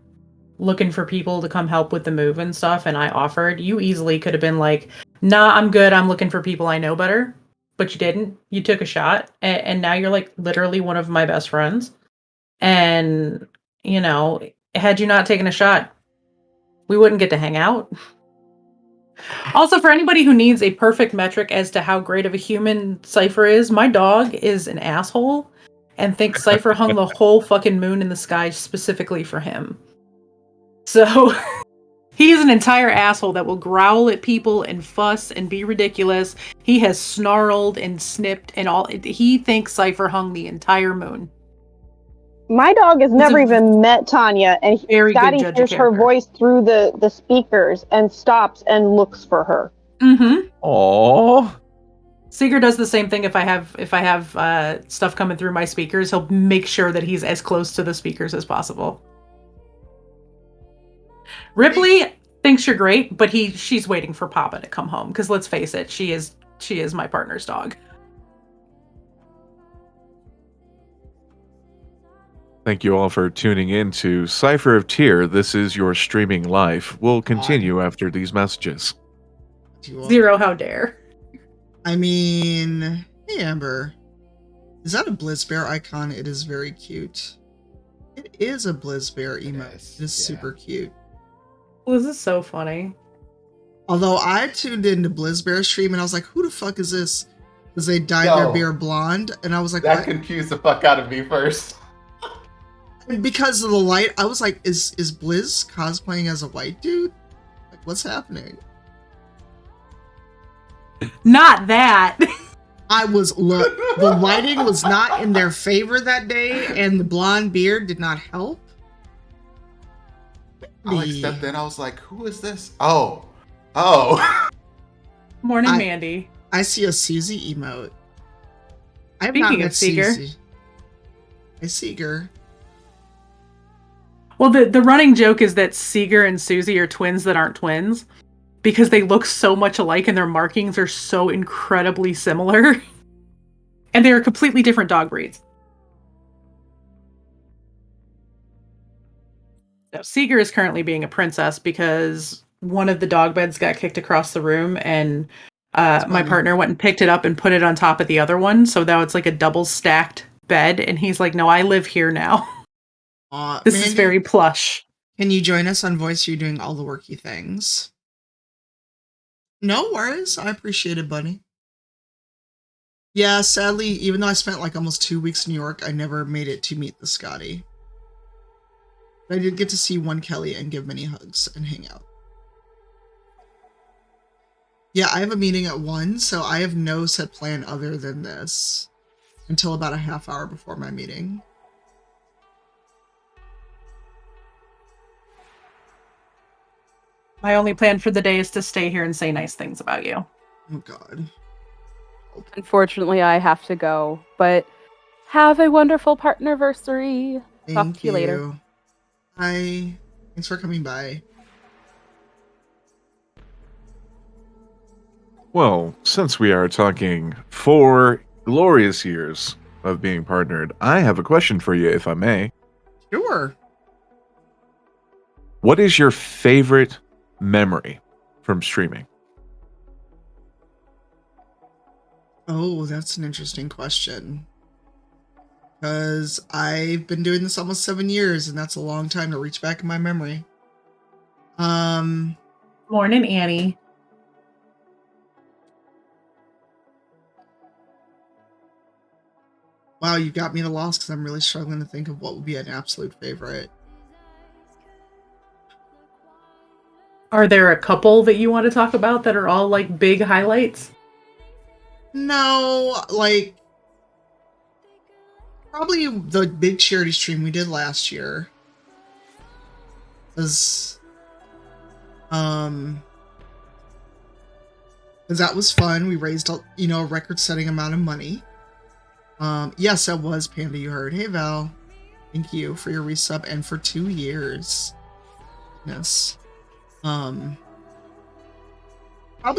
looking for people to come help with the move and stuff, and I offered, you easily could have been like, nah, I'm good, I'm looking for people I know better. But you didn't. You took a shot, and now you're, like, literally one of my best friends. And, had you not taken a shot, we wouldn't get to hang out. Also, for anybody who needs a perfect metric as to how great of a human Cypher is, my dog is an asshole and thinks Cypher hung the whole fucking moon in the sky specifically for him. So, he is an entire asshole that will growl at people and fuss and be ridiculous. He has snarled and snipped and all. He thinks Cypher hung the entire moon. My dog has never even met Tanya, and Scotty hears her voice through the speakers and stops and looks for her. Mm-hmm. Aww. Seeger does the same thing. If I have stuff coming through my speakers, he'll make sure that he's as close to the speakers as possible. Ripley thinks you're great, but she's waiting for Papa to come home, because let's face it, she is my partner's dog. Thank you all for tuning in to Cypher of Tyr. This is your streaming life. We'll continue after these messages. Zero, how dare. I mean, hey Amber, is that a Blizzbear icon? It is very cute. It is a Blizzbear emote. It is super cute. Well, this is so funny. Although I tuned into Blizzbear stream and I was like, who the fuck is this? Because they dyed their beard blonde, and I was like, that what? confused the fuck out of me first. And because of the light, I was like, is Blizz cosplaying as a white dude? Like, what's happening? Not that. Look, the lighting was not in their favor that day, and the blonde beard did not help. I like stepped in. I was like, "Who is this?" Oh. Morning, Mandy. I see a Susie emote. I have Speaking not met of Seeger. Susie. Hey, Seeger. Well, the running joke is that Seeger and Susie are twins that aren't twins because they look so much alike and their markings are so incredibly similar. And they are completely different dog breeds. Now, Seeger is currently being a princess because one of the dog beds got kicked across the room and my partner went and picked it up and put it on top of the other one. So now it's like a double stacked bed. And he's like, no, I live here now. This Mandy, is very plush. Can you join us on voice? You're doing all the worky things. No worries. I appreciate it, buddy. Yeah, sadly, even though I spent like almost 2 weeks in New York, I never made it to meet the Scotty. But I did get to see one Kelly and give many hugs and hang out. Yeah, I have a meeting at 1, so I have no set plan other than this until about a half hour before my meeting. My only plan for the day is to stay here and say nice things about you. Oh, God. Unfortunately, I have to go, but have a wonderful partnerversary. Talk to you later. Hi. Thanks for coming by. Well, since we are talking 4 glorious years of being partnered, I have a question for you, if I may. Sure. What is your favorite memory from streaming? Oh, that's an interesting question. Because I've been doing this almost 7 years, and that's a long time to reach back in my memory. Morning, Annie. Wow, you got me at a loss because I'm really struggling to think of what would be an absolute favorite. Are there a couple that you want to talk about that are all like big highlights? No, like probably the big charity stream we did last year was because that was fun. We raised a record-setting amount of money. Yes, that was Panda. You heard. Hey Val, thank you for your resub and for 2 years. Yes. Probably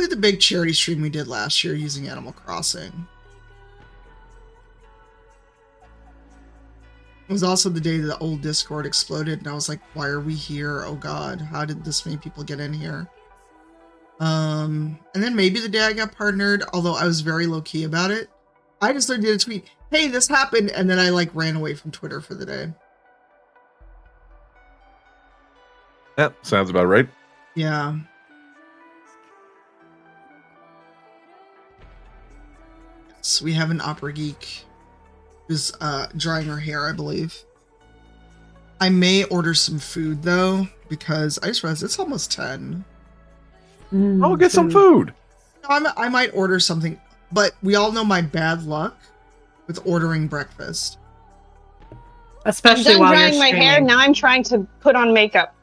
the big charity stream we did last year using Animal Crossing. It was also the day that the old Discord exploded, and I was like, why are we here? Oh God, how did this many people get in here? And then maybe the day I got partnered, although I was very low-key about it. I just did a tweet, hey, this happened, and then I like ran away from Twitter for the day. Yep, sounds about right. Yeah. So we have an opera geek who's drying her hair, I believe. I may order some food though, because I just realized it's almost 10. I'll get some food. I might order something, but we all know my bad luck with ordering breakfast. Especially I'm done while drying you're my hair. streaming. Now I'm trying to put on makeup.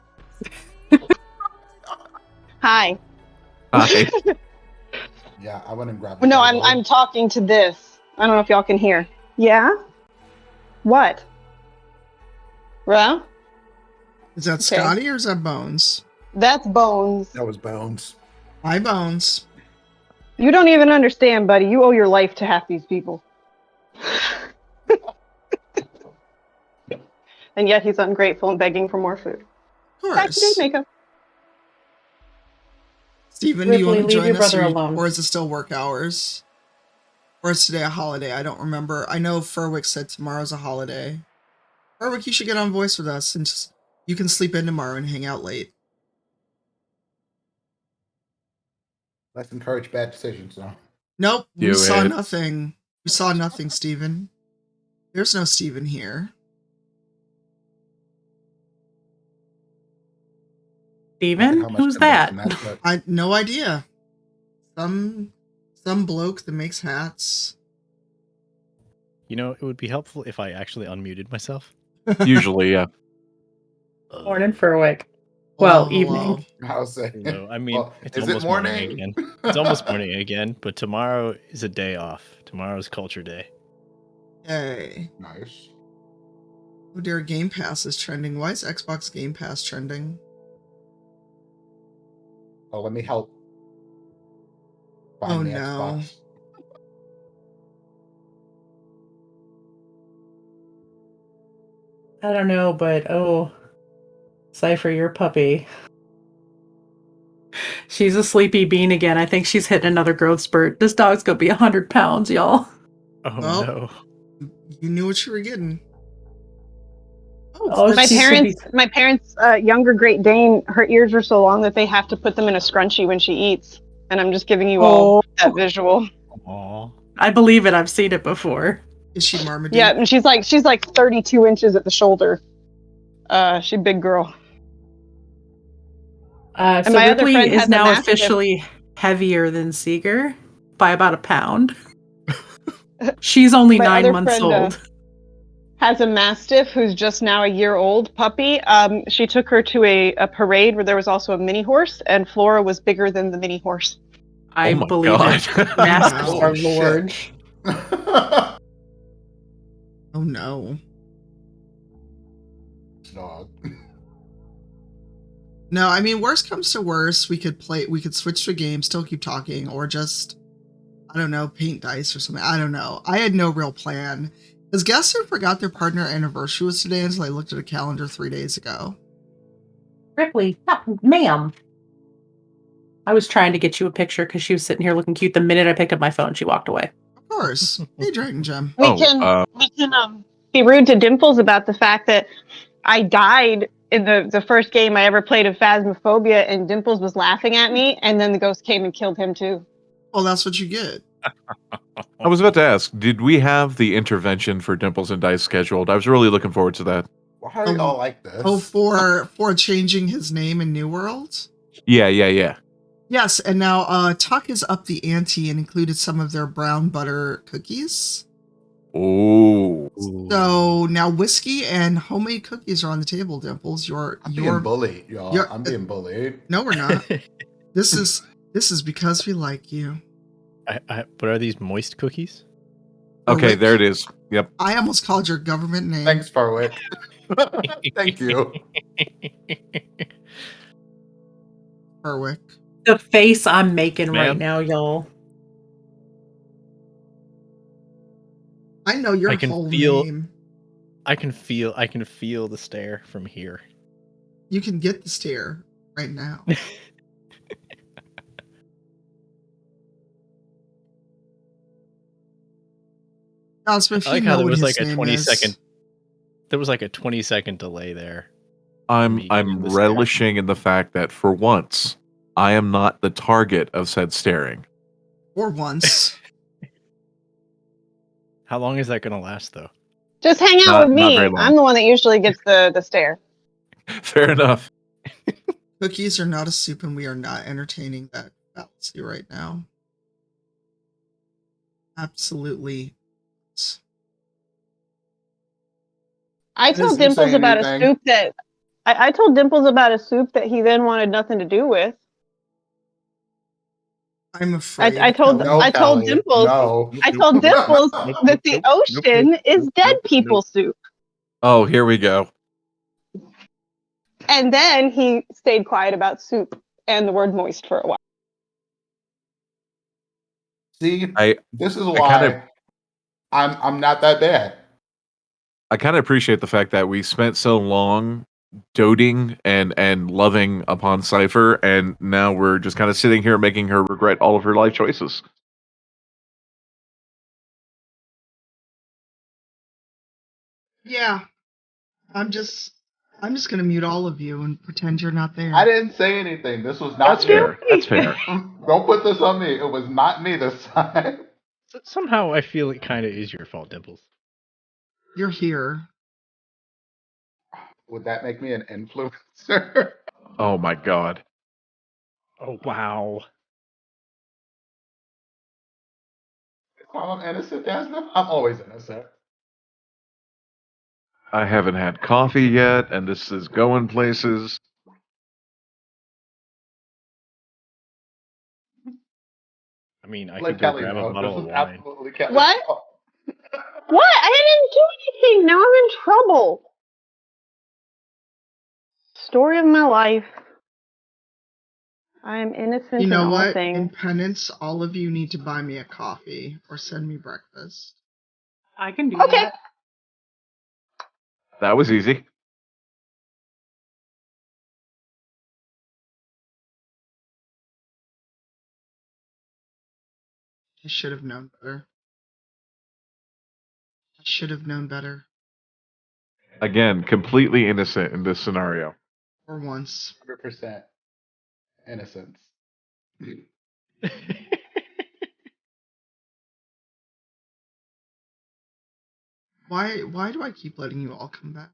Hi. Hi. Yeah, I went and grabbed. No, I'm talking to this. I don't know if y'all can hear. Yeah. What? Well, Is that Okay. Scotty or is that Bones? that's Bones. That was Bones. Hi, Bones. You don't even understand, buddy. You owe your life to half these people. And yet he's ungrateful and begging for more food. Of Back to doing course. makeup. Steven, do you want Ripley, to leave your join us, brother alone. or is it still work hours? Or is today a holiday? I don't remember. I know Furwick said tomorrow's a holiday. Furwick, you should get on voice with us, and just, you can sleep in tomorrow and hang out late. Let's encourage bad decisions, though. Nope, we Do saw it. nothing. We saw nothing, Steven. There's no Steven here. Steven? How much Who's convincing that? took. I no idea. Some bloke that makes hats. You know, it would be helpful if I actually unmuted myself. Usually, yeah. Morning, Furwick. Hello, Well, evening. I'll say. No, I mean, Well, it's is it almost morning morning? again. It's almost morning again, but tomorrow is a day off. Tomorrow's culture day. Yay. Nice. Oh dear, Game Pass is trending. Why is Xbox Game Pass trending? Oh, let me help. Find Oh the no. Xbox. I don't know, but Cypher, your puppy. She's a sleepy bean again. I think she's hitting another growth spurt. This dog's gonna be 100 pounds, y'all. Oh Well, no. You knew what you were getting. Oh, My she should be- parents' younger Great Dane, her ears are so long that they have to put them in a scrunchie when she eats. And I'm just giving you all that visual. Aw. I believe it. I've seen it before. Is she Marmaduke? Yeah, and she's like 32 inches at the shoulder. She's a big girl. So my other Ripley friend is has a now Mastiff. officially heavier than Seeger by about a pound. She's only My 9 other months friend, old. has a Mastiff who's just now a year old puppy. She took her to a parade where there was also a mini horse, and Flora was bigger than the mini horse. I Oh my believe God. it. Mastiffs Wow. are Holy shit. large. Oh no. Dog. No, I mean, worst comes to worst, we could switch to a game, still keep talking, or just, I don't know, paint dice or something. I don't know. I had no real plan. Because guess who forgot their partner anniversary was today until I looked at a calendar 3 days ago? Ripley, ma'am. I was trying to get you a picture because she was sitting here looking cute. The minute I picked up my phone, she walked away. Of course. Hey, Dragon Gem. We Oh, can be rude to Dimples about the fact that I died in the first game I ever played of Phasmophobia, and Dimples was laughing at me, and then the ghost came and killed him too. Well, that's what you get. I was about to ask, did we have the intervention for Dimples and Dice scheduled? I was really looking forward to that. Why are y'all like this? Oh, for changing his name in New World? Yeah. Yes, and now Tuck is up the ante and included some of their brown butter cookies. Oh. So now whiskey and homemade cookies are on the table, Dimples. I'm being bullied, y'all. you're- I'm being bullied. No, we're not. This is because we like you. But are these moist cookies? Okay, Furwick. there it is. Yep. I almost called your government name. Thanks, Farwick. Thank you. Furwick. The face I'm making right Ma'am? now, y'all. I know your I can whole feel- name. I can feel the stare from here. You can get the stare right now. Osmond, if I like you how know there what was his like a name 20-second. is. There was like a 20-second delay there. I'm Me getting the stare. relishing in the fact that for once I am not the target of said staring. For once. How long is that going to last, though? Just hang out Not- with not me. very long. I'm the one that usually gets the stare. Fair enough. Cookies are not a soup, and we are not entertaining that fallacy right now. Absolutely. I Doesn't told Dimples say about anything. a soup that I told Dimples about a soup that he then wanted nothing to do with. I'm afraid. I told Kelly. No, I told Kelly, Dimples No. I told Dimples that the ocean is dead people soup. Oh, here we go. And then he stayed quiet about soup and the word moist for a while. See, I this is kinda- why I'm not that bad. I kind of appreciate the fact that we spent so long doting and loving upon Cypher, and now we're just kind of sitting here making her regret all of her life choices. Yeah. I'm just gonna mute all of you and pretend you're not there. I didn't say anything. This was not That's fair. That's fair. Don't put this on me. It was not me this time. Somehow I feel it kind of is your fault, Dimples. You're here. Would that make me an influencer? Oh my god. Oh wow. I'm innocent, Desmond. I'm always innocent. I haven't had coffee yet, and this is going places. I mean, I Let could go Kelly grab a know. This bottle of was wine. absolutely Kelly's What? fault. What? I didn't do anything. Now I'm in trouble. Story of my life. I am innocent You know in all what? things. In penance, all of you need to buy me a coffee or send me breakfast. I can do Okay. that. That was easy. I should have known better. I should have known better Again, completely innocent in this scenario. for once. 100% innocence. Why do I keep letting you all come back?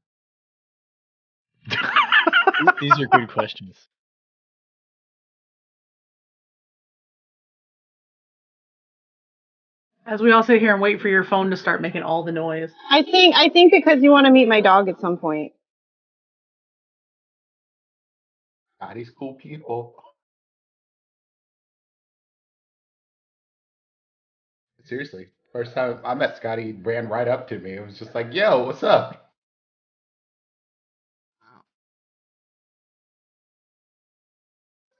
These are good questions. As we all sit here and wait for your phone to start making all the noise. I think because you want to meet my dog at some point. These cool people. Seriously, first time I met Scotty, he ran right up to me. It was just like, "Yo, what's up?"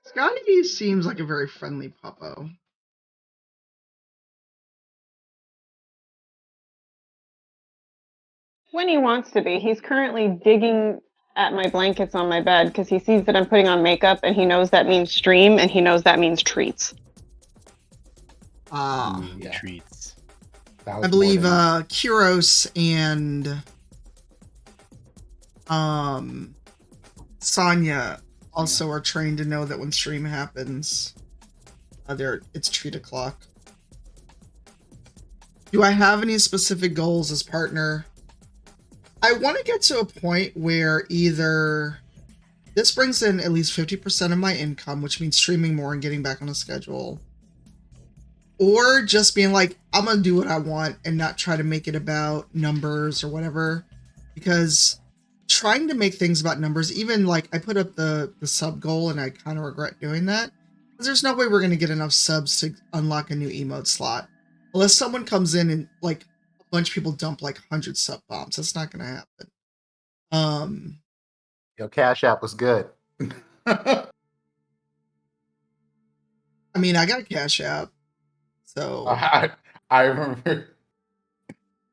Scotty seems like a very friendly puppo. When he wants to be. He's currently digging at my blankets on my bed because he sees that I'm putting on makeup and he knows that means stream and he knows that means treats. Yeah, Treats. that I was believe more than- Kiros and Sonya also are trained to know that when stream happens, it's treat o'clock. Do I have any specific goals as partner? I want to get to a point where either this brings in at least 50% of my income, which means streaming more and getting back on a schedule, or just being like, I'm gonna do what I want and not try to make it about numbers or whatever, because trying to make things about numbers, even like I put up the sub goal and I kind of regret doing that, because there's no way we're gonna get enough subs to unlock a new emote slot unless someone comes in and like a bunch of people dump like 100 sub bombs. That's not gonna happen. Yo, Cash App was good. I mean, I got Cash App, so I remember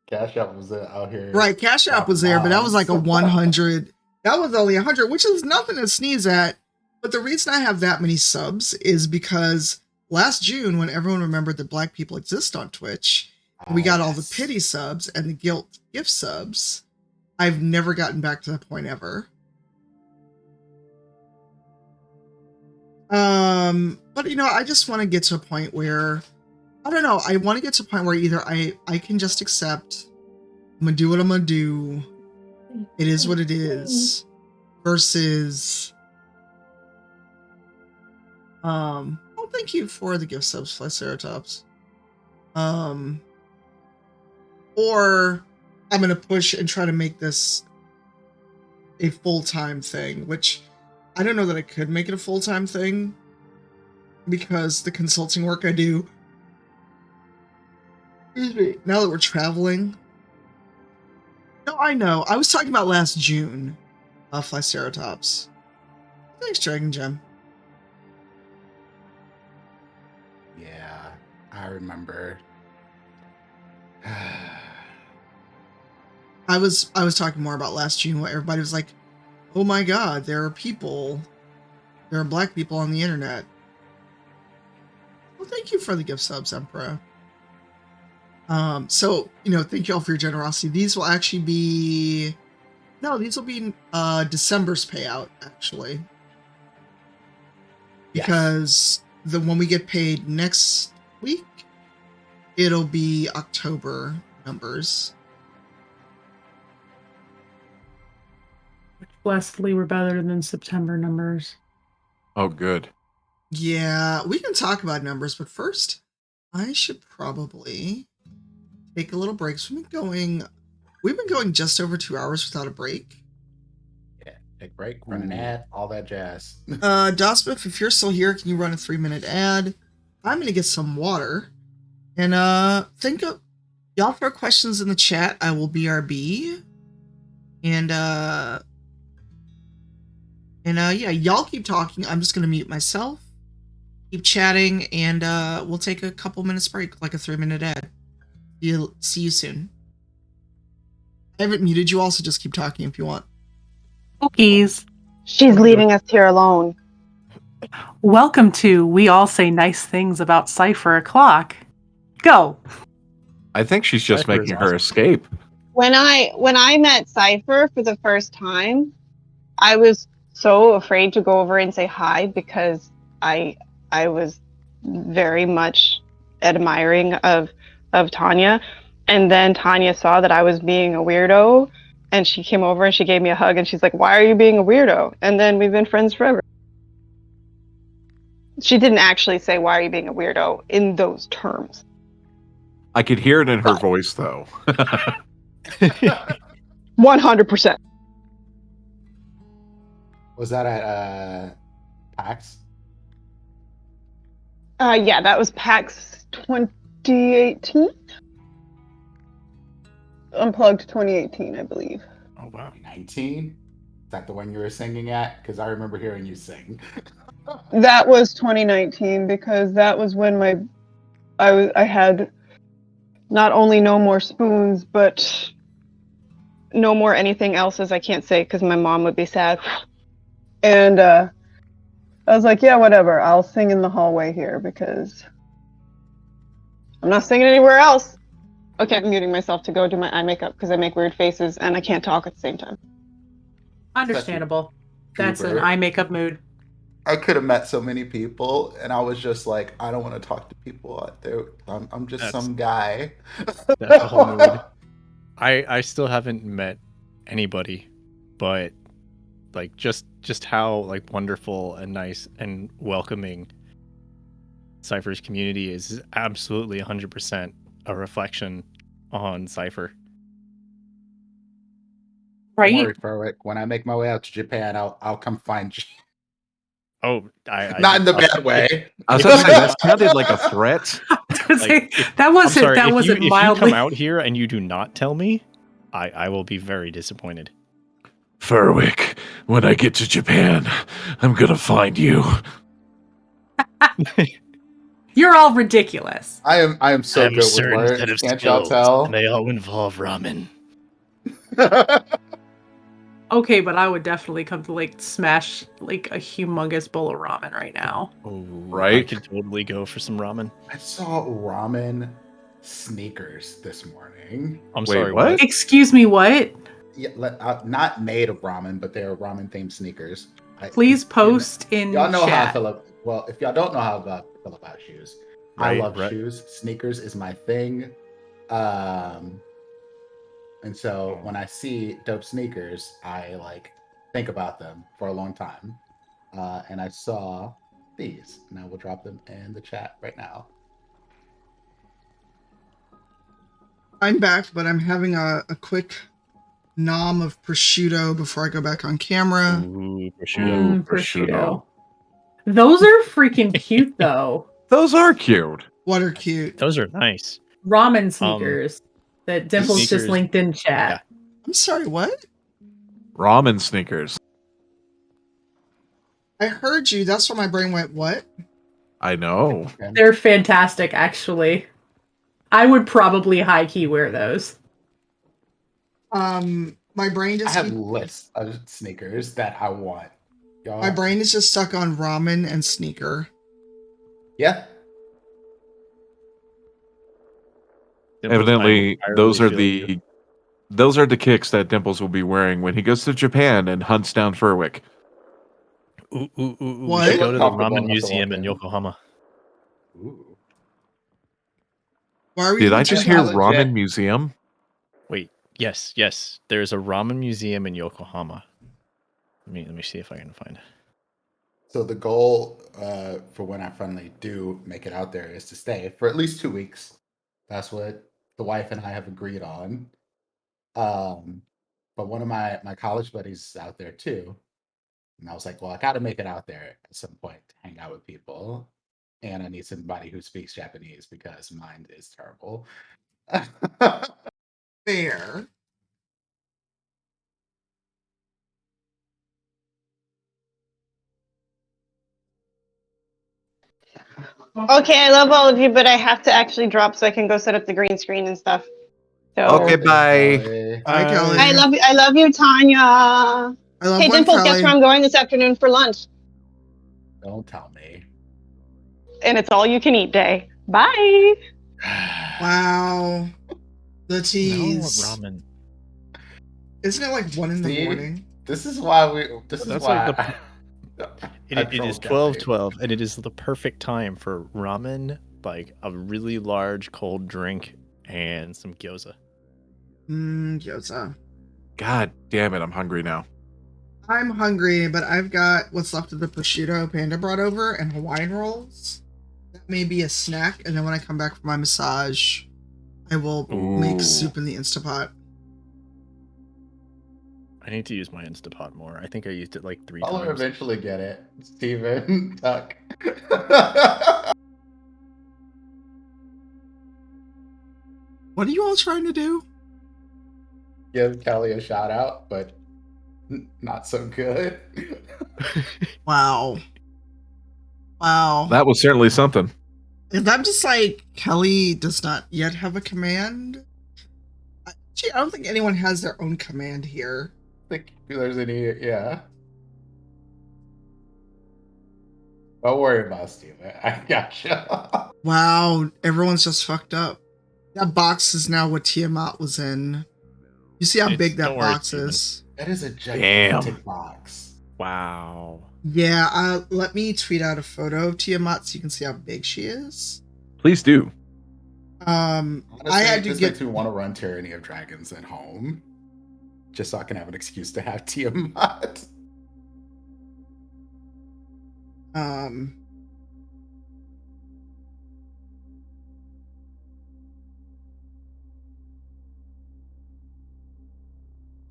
Cash App was out here. right, Cash App was there, but that was like a 100. That was only 100, which is nothing to sneeze at. But the reason I have that many subs is because last June, when everyone remembered that Black people exist on Twitch, we got all the pity subs and the guilt gift subs. I've never gotten back to that point ever. But you know, I just want to get to a point where, I don't know, I want to get to a point where either I can just accept, I'm gonna do what I'm gonna do, it is what it is, versus oh, thank you for the gift subs, Flyceratops. Or I'm gonna push and try to make this a full-time thing, which I don't know that I could make it a full-time thing because the consulting work I do, excuse me, now that we're traveling. No, I know. I was talking about last June, Flyceratops. Thanks, Dragon Gem. Yeah, I remember. I was talking more about last June, where everybody was like, "Oh my God, there are Black people on the internet." Well, thank you for the gift subs, Emperor. So you know, thank you all for your generosity. These will actually be these will be December's payout actually, because the when we get paid next week, it'll be October numbers. Blessedly, we're better than September numbers. Oh, good. Yeah, we can talk about numbers, but first, I should probably take a little break. So we've been going just over 2 hours without a break. Yeah, take a break, run an ad, all that jazz. Dosmith, if you're still here, can you run a 3-minute ad? I'm gonna get some water. And think of y'all throw questions in the chat. I will BRB. And yeah, y'all keep talking. I'm just gonna mute myself. Keep chatting, and we'll take a couple minutes break, like a 3-minute ad. See you soon. I haven't muted you all, so just keep talking if you want. Cookies. She's leaving us here alone. Welcome to We All Say Nice Things About Cypher O'Clock. Go. I think she's just Cypher is making her awesome. escape. When I met Cypher for the first time, I was so afraid to go over and say hi because I was very much admiring of Tanya, and then Tanya saw that I was being a weirdo, and she came over and she gave me a hug and she's like, "Why are you being a weirdo?" And then we've been friends forever. She didn't actually say, "Why are you being a weirdo?" in those terms. I could hear it in her voice, though. 100%. Was that at PAX? Yeah, that was PAX 2018. Unplugged 2018, I believe. Oh wow. 19? Is that the one you were singing at? Because I remember hearing you sing. That was 2019 because that was when I had not only no more spoons, but no more anything else, as I can't say because my mom would be sad. And I was like, yeah, whatever. I'll sing in the hallway here because I'm not singing anywhere else. Okay, I'm muting myself to go do my eye makeup because I make weird faces and I can't talk at the same time. Understandable. That's an Cooper. eye makeup mood. I could have met so many people, and I was just like, I don't want to talk to people out there. I'm just That's- some guy. That's the whole mood. I still haven't met anybody, but like just how like wonderful and nice and welcoming Cypher's community is absolutely 100% a reflection on Cypher. Don't Right? worry, Furwick. When I make my way out to Japan, I'll come find you. Oh, I Not in the I'll- bad way. I was going to say, that sounded like a threat. I was gonna say, Like, if- that I'm wasn't sorry, that if wasn't you mildly. come out here and you do not tell me, I will be very disappointed. Furwick, when I get to Japan, I'm going to find you. You're all ridiculous. I am so good with words. Can't y'all tell? and they all involve ramen. Okay, but I would definitely come to like smash like a humongous bowl of ramen right now. Oh, Right? I could totally go for some ramen. I saw ramen sneakers this morning. I'm Wait, sorry, what? Excuse me, what? Yeah, not made of ramen, but they're ramen themed sneakers. Please post in Y'all know how I chat. feel. Well, if y'all don't know how I feel about shoes, I Right, love right. shoes. Sneakers is my thing. And so when I see dope sneakers, I like think about them for a long time. And I saw these, and I will drop them in the chat right now. I'm back, but I'm having a quick nom of prosciutto before I go back on camera. Ooh, prosciutto. Prosciutto. Those are freaking cute though. Those are cute. What are cute? Those are nice. Ramen sneakers that Dimples just sneakers- linked in chat. I'm sorry, what? Ramen sneakers. I heard you. That's why my brain went, what? I know. Okay. They're fantastic, actually. I would probably high key wear those. My brain I just have lists of sneakers that I want. Y'all, my brain is just stuck on ramen and sneaker. yeah. Dimples, Evidently, I those are entirely feel you. those are the kicks that Dimples will be wearing when he goes to Japan and hunts down Furwick. Ooh, we What? should go to the Comfortable ramen enough to museum walk in in. Yokohama. Ooh. Why are we Did even I just talking hear about- legit. ramen museum? Wait, yes. There's a ramen museum in Yokohama. Let me see if I can find it. So the goal for when I finally do make it out there is to stay for at least 2 weeks. That's what the wife and I have agreed on. But one of my college buddies is out there too, and I was like, well, I got to make it out there at some point to hang out with people, and I need somebody who speaks Japanese because mine is terrible. Fair. Okay, I love all of you, but I have to actually drop so I can go set up the green screen and stuff. So Okay, bye. Hi, Kelly. I love you, Tanya. I love Hey, one, Dimples, guess Kelly. where I'm going this afternoon for lunch? Don't tell me. And it's all you can eat day. Bye. Wow. The No, tease. ramen. Isn't it like 1 in the See? morning? This is why This is That's why. like it troll is Kelly. 12:12, and it is the perfect time for ramen, like a really large cold drink, and some gyoza. Gyoza. God damn it, I'm hungry now. I'm hungry, but I've got what's left of the prosciutto Panda brought over and Hawaiian rolls. That may be a snack, and then when I come back from my massage, I will make Ooh. soup in the Instapot. I need to use my Instapot more. I think I used it like 3 I'll times. eventually get it, Steven. Tuck. What are you all trying to do? Give Kelly a shout out, but not so good. Wow. Wow. That was certainly something. And I'm just like, Kelly does not yet have a command. Actually, I don't think anyone has their own command here. I think there's any, yeah. Don't worry about Steven. I gotcha. Wow, everyone's just fucked up. That box is now what Tiamat was in. You see how big that don't worry, box Steven. is? That is a gigantic Damn. box. Wow. Yeah, let me tweet out a photo of Tiamat so you can see how big she is. Please do. Honestly, I had to this get. makes me want to run Tyranny of Dragons at home. Just so I can have an excuse to have Tiamat.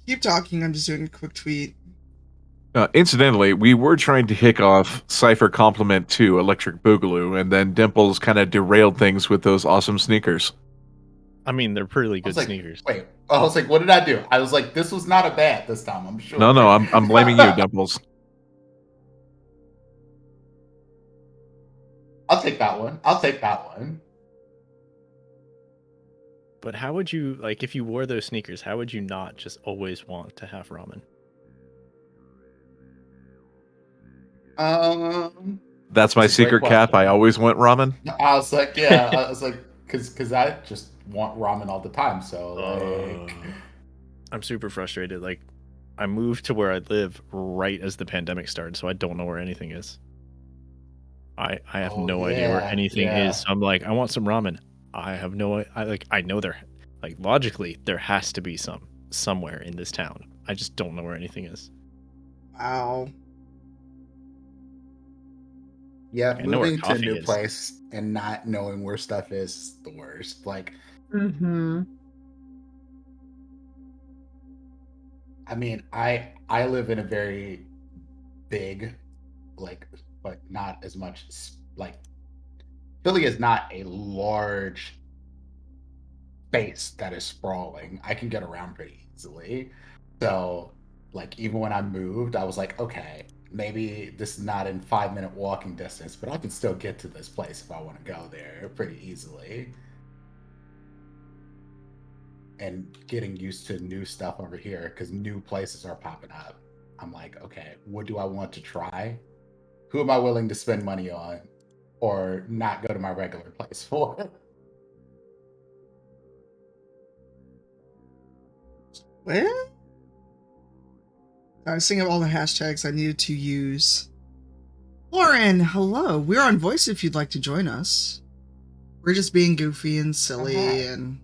Keep talking. I'm just doing a quick tweet. Incidentally, we were trying to kick off Cypher Compliment to Electric Boogaloo, and then Dimples kind of derailed things with those awesome sneakers. I mean, they're pretty I good was like, sneakers. wait. I was like, what did I do? I was like, this was not a bad this time, I'm sure. No, I'm blaming you, Dimples. I'll take that one. But how would you, like, if you wore those sneakers, how would you not just always want to have ramen? That's my That's a great secret cap. I question. always want ramen. I was like, yeah, I was like, because I just want ramen all the time. So like, I'm super frustrated. Like, I moved to where I live right as the pandemic started, so I don't know where anything is. I have no idea where anything is. So I'm like, I want some ramen. I have no. I know there, like, logically there has to be somewhere in this town. I just don't know where anything is. Wow. yeah, I know where moving to a coffee new is. place and not knowing where stuff is the worst. Like, Mm-hmm. I mean, I live in a very big, like, but not as much. Like, Philly is not a large space that is sprawling. I can get around pretty easily. So, like, even when I moved, I was like, okay, maybe this is not in 5-minute walking distance, but I can still get to this place if I want to go there pretty easily. And getting used to new stuff over here because new places are popping up. I'm like, okay, what do I want to try? Who am I willing to spend money on or not go to my regular place for? Well, I was thinking of all the hashtags I needed to use. Lauren, hello. We're on voice if you'd like to join us. We're just being goofy and silly and...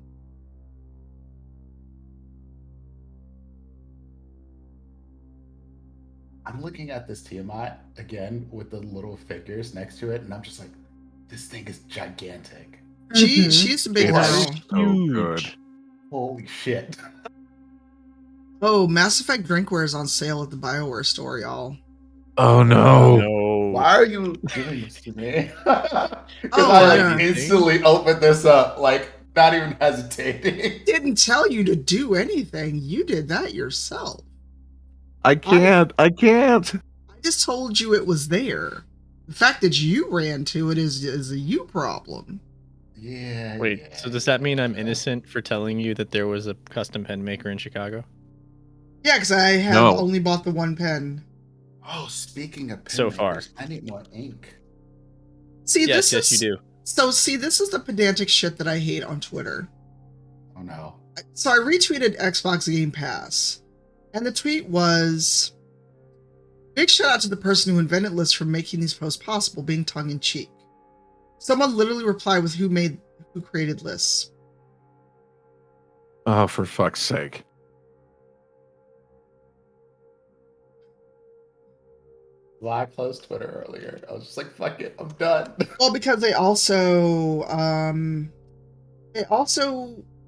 I'm looking at this Tiamat again with the little figures next to it, and I'm just like, this thing is gigantic. She's a big It's girl. so good. Holy shit. Oh, Mass Effect drinkware is on sale at the BioWare store, y'all. Oh no. No. Why are you doing this to me? Because Oh, I I like don't- instantly opened this up, like not even hesitating. Didn't tell you to do anything. You did that yourself. I can't. I can't. I just told you it was there. The fact that you ran to it is a you problem. Yeah. Wait, yeah, so does that mean I'm yeah. innocent for telling you that there was a custom pen maker in Chicago? Yeah, because I have No. only bought the one pen. Oh, speaking of pen So far. makers, I need more ink. See, Yes, this is you do. so. See, this is the pedantic shit that I hate on Twitter. Oh no. So I retweeted Xbox Game Pass, and the tweet was, "Big shout out to the person who invented lists for making these posts possible, being tongue in cheek." Someone literally replied with who created lists. Oh, for fuck's sake. Well, I closed Twitter earlier. I was just like, fuck it, I'm done. Well, because they also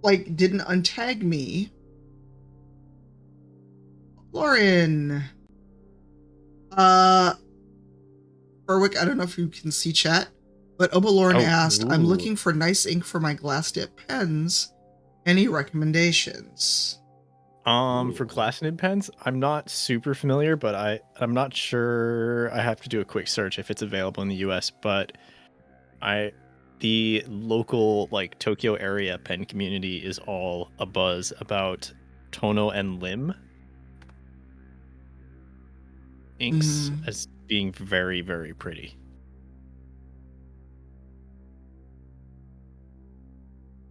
like didn't untag me. Lauren. Berwick, I don't know if you can see chat, but Oba Lauren Oh, asked, I'm ooh. looking for nice ink for my glass dip pens. Any recommendations? For glass nib pens, I'm not super familiar, but I'm not sure. I have to do a quick search if it's available in the US, but the local like Tokyo area pen community is all abuzz about Tono and Lim inks as being very, very pretty.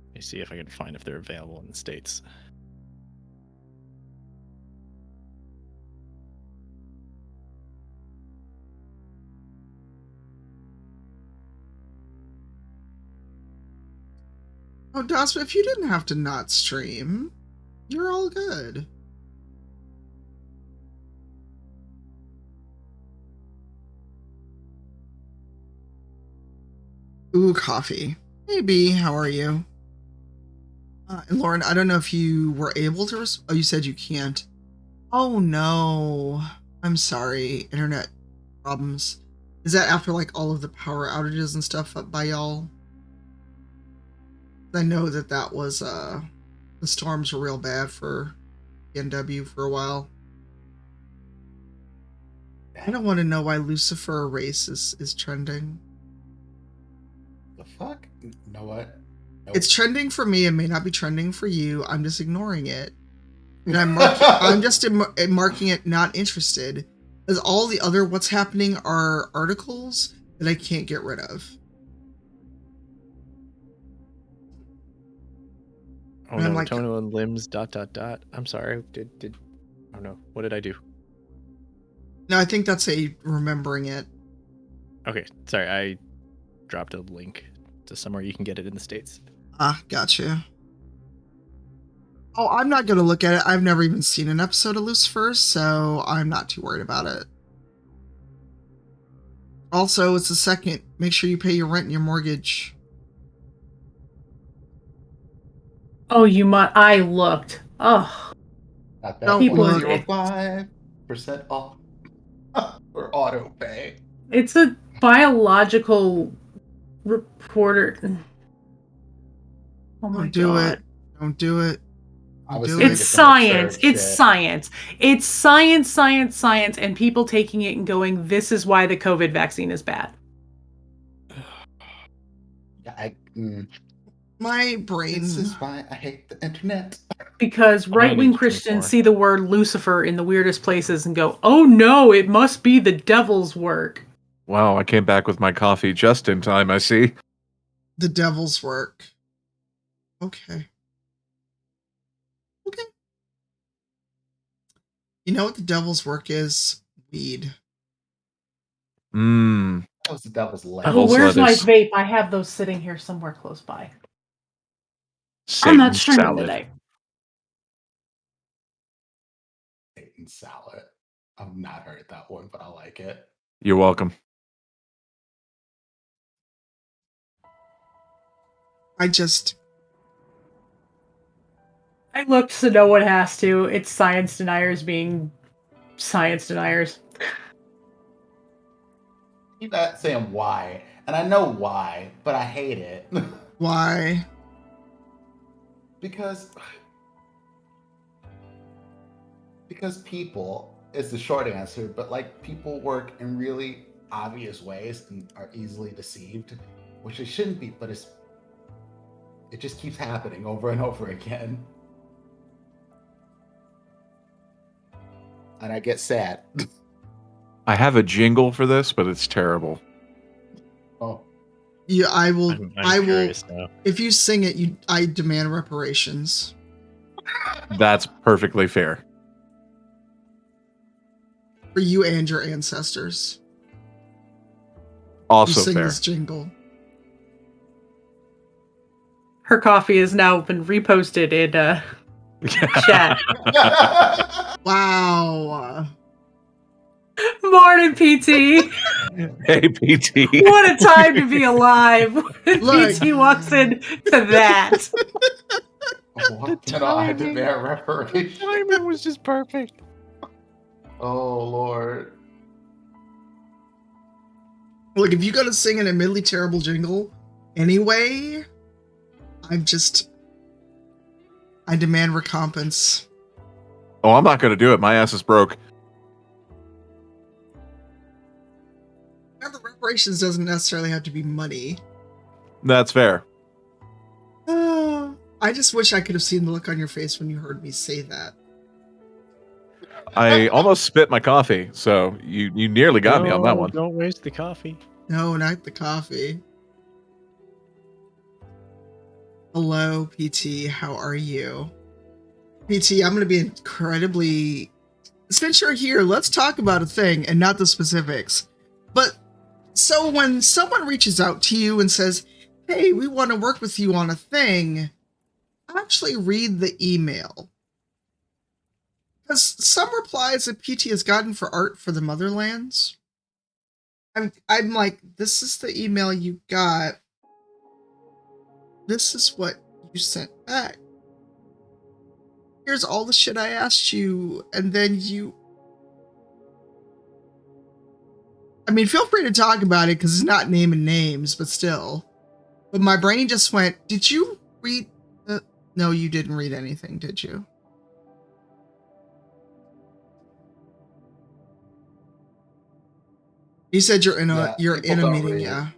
Let me see if I can find if they're available in the States. Oh, Daspa, if you didn't have to not stream, you're all good. Ooh, coffee. Hey, B, how are you? And Lauren, I don't know if you were able to oh, you said you can't. Oh, no. I'm sorry. Internet problems. Is that after, like, all of the power outages and stuff up by y'all? I know that was, the storms were real bad for NW for a while. I don't want to know why Lucifer Race is trending. The fuck? You know what? Nope. It's trending for me. It may not be trending for you. I'm just ignoring it. And I'm just marking it not interested. As all the other what's happening are articles that I can't get rid of. Oh And I'm no, like- Tono and Limbs ... I'm sorry. Oh no, what did I do? No, I think that's a remembering it. Okay, sorry, I dropped a link to somewhere you can get it in the States. Ah, gotcha. Oh, I'm not going to look at it. I've never even seen an episode of Lucifer, so I'm not too worried about it. Also, it's the second. Make sure you pay your rent and your mortgage. Oh, I looked. Oh, Not Don't that people one. are- 5% off for auto pay. it's a biological reporter. Oh my Don't do god. it. Don't do it. I Don't was do thinking it. It's some absurd science. It's shit. science. It's science, and people taking it and going, this is why the COVID vaccine is bad. My brain. This is why I hate the internet. Because Well, I need right-wing to drink Christians more. see the word Lucifer in the weirdest places and go, oh no, it must be the devil's work. Wow, I came back with my coffee just in time, I see. The devil's work. Okay. Okay. You know what the devil's work is? Weed. Mmm. That was the devil's Oh, leg. Also, where's that my is- vape? I have those sitting here somewhere close by. I'm not Satan's streaming salad. today. Satan salad. I've not heard that one, but I like it. You're welcome. I just I looked so no one has to. It's science deniers being science deniers. Keep that saying why, and I know why, but I hate it. why? because people is the short answer, but like people work in really obvious ways and are easily deceived, which it shouldn't be, but it just keeps happening over and over again. And I get sad. I have a jingle for this, but it's terrible. Oh. Yeah, I will. I'm I will. curious now. If you sing it, I demand reparations. That's perfectly fair. For you and your ancestors. Also you sing fair. this jingle. Her coffee has now been reposted in chat. Wow. Morning, PT. Hey, PT. What a time to be alive. Look. PT walks in to that. What did I demand reparations? Timing was just perfect. Oh, Lord. Look, if you gotta sing an admittedly terrible jingle anyway, I demand recompense. Oh, I'm not going to do it. My ass is broke. Now, the reparations doesn't necessarily have to be money. That's fair. I just wish I could have seen the look on your face when you heard me say that. I almost spit my coffee, so you nearly got me on that one. Don't waste the coffee. No, not the coffee. Hello, PT. How are you? PT, I'm going to be incredibly... Since you're here, let's talk about a thing and not the specifics. But, so when someone reaches out to you and says, hey, we want to work with you on a thing, actually read the email. Because some replies that PT has gotten for art for the Motherlands, I'm like, this is the email you got. This is what you sent back. Here's all the shit I asked you, and then you... I mean, feel free to talk about it, because it's not naming names, but still. But my brain just went, did you read... No, you didn't read anything, did you? You said you're in a meeting, read. yeah.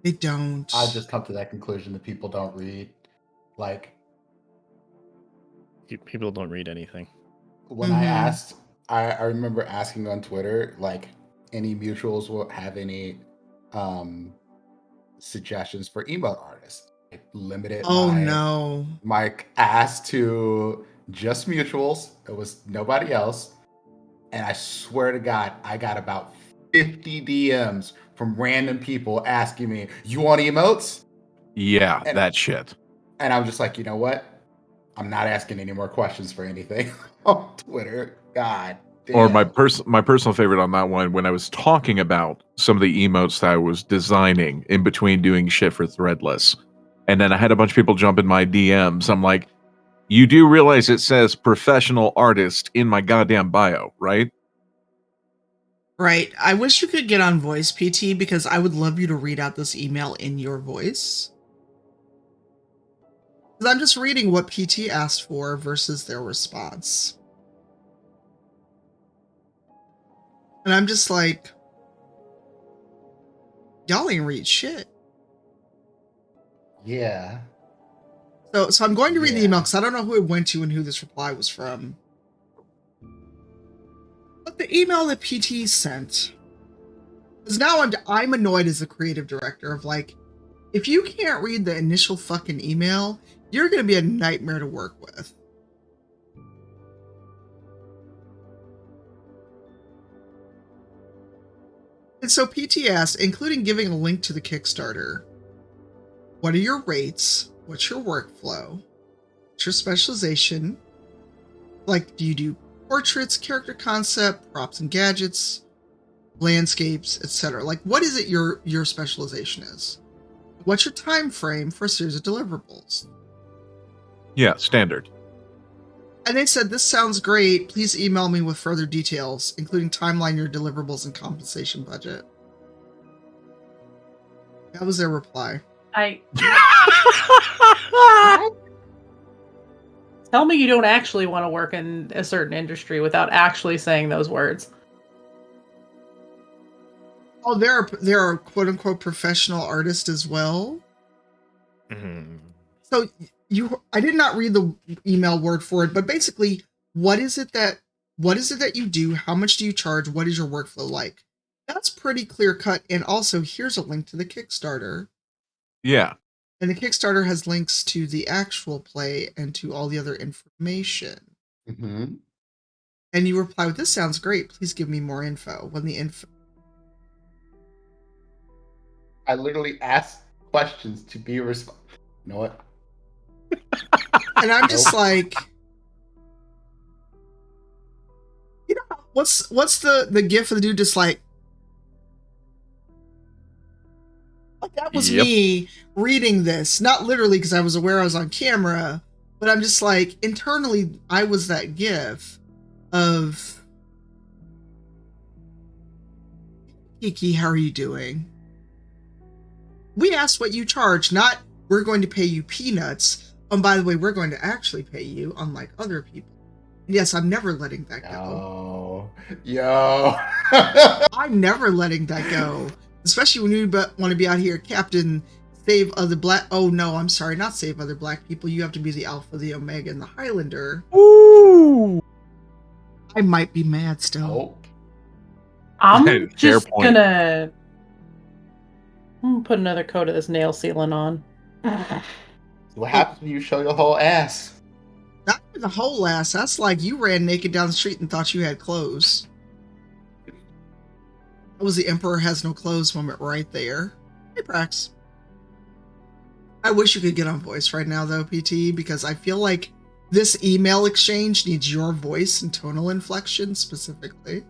They don't. I just come to that conclusion that people don't read. Like, People don't read anything. when I asked, I remember asking on Twitter, like, any mutuals will have any suggestions for emote artists. I limited my ask to just mutuals. It was nobody else. And I swear to God, I got about 50 DMs from random people asking me, you want emotes? Yeah, that shit. And I'm just like, you know what? I'm not asking any more questions for anything on Twitter. God damn. Or my personal favorite on that one, when I was talking about some of the emotes that I was designing in between doing shit for Threadless, and then I had a bunch of people jump in my DMs. I'm like, you do realize it says professional artist in my goddamn bio, right? Right. I wish you could get on voice, PT, because I would love you to read out this email in your voice. Because I'm just reading what PT asked for versus their response. And I'm just like, y'all ain't read shit. Yeah. So I'm going to read the email because I don't know who it went to and who this reply was from. But the email that PT sent, because now I'm annoyed as the creative director of like, if you can't read the initial fucking email, you're going to be a nightmare to work with. And so PT asked, including giving a link to the Kickstarter, what are your rates? What's your workflow? What's your specialization? Like, do you do portraits, character concept, props and gadgets, landscapes, etc. Like, what is it your specialization is? What's your time frame for a series of deliverables? Yeah, standard. And they said, this sounds great. Please email me with further details, including timeline, your deliverables, and compensation budget. That was their reply. Tell me you don't actually want to work in a certain industry without actually saying those words. Oh, there are quote unquote professional artists as well. Mhm. So I did not read the email word for it, but basically, what is it that you do? How much do you charge? What is your workflow like? That's pretty clear cut. And also, here's a link to the Kickstarter. Yeah. And the Kickstarter has links to the actual play and to all the other information. Mm-hmm. And you reply with, this sounds great. Please give me more info. When the info. I literally asked questions to be responsible. You know what? And I'm just like, you know, what's the gif of the dude just like that was me reading this, not literally because I was aware I was on camera, but I'm just like, internally, I was that gif of, Kiki, how are you doing? We asked what you charge, not we're going to pay you peanuts. And by the way, we're going to actually pay you, unlike other people. And yes, I'm never letting that go. Yo. I'm never letting that go. Especially when you want to be out here, Captain, save other black. Oh no, I'm sorry, not save other black people. You have to be the Alpha, the Omega, and the Highlander. Ooh. I might be mad still. I'm just gonna put another coat of this nail sealant on. What happens when you show your whole ass? Not even the whole ass. That's like you ran naked down the street and thought you had clothes. That was the Emperor has no clothes moment right there. Hey, Prax. I wish you could get on voice right now, though, PT, because I feel like this email exchange needs your voice and tonal inflection specifically.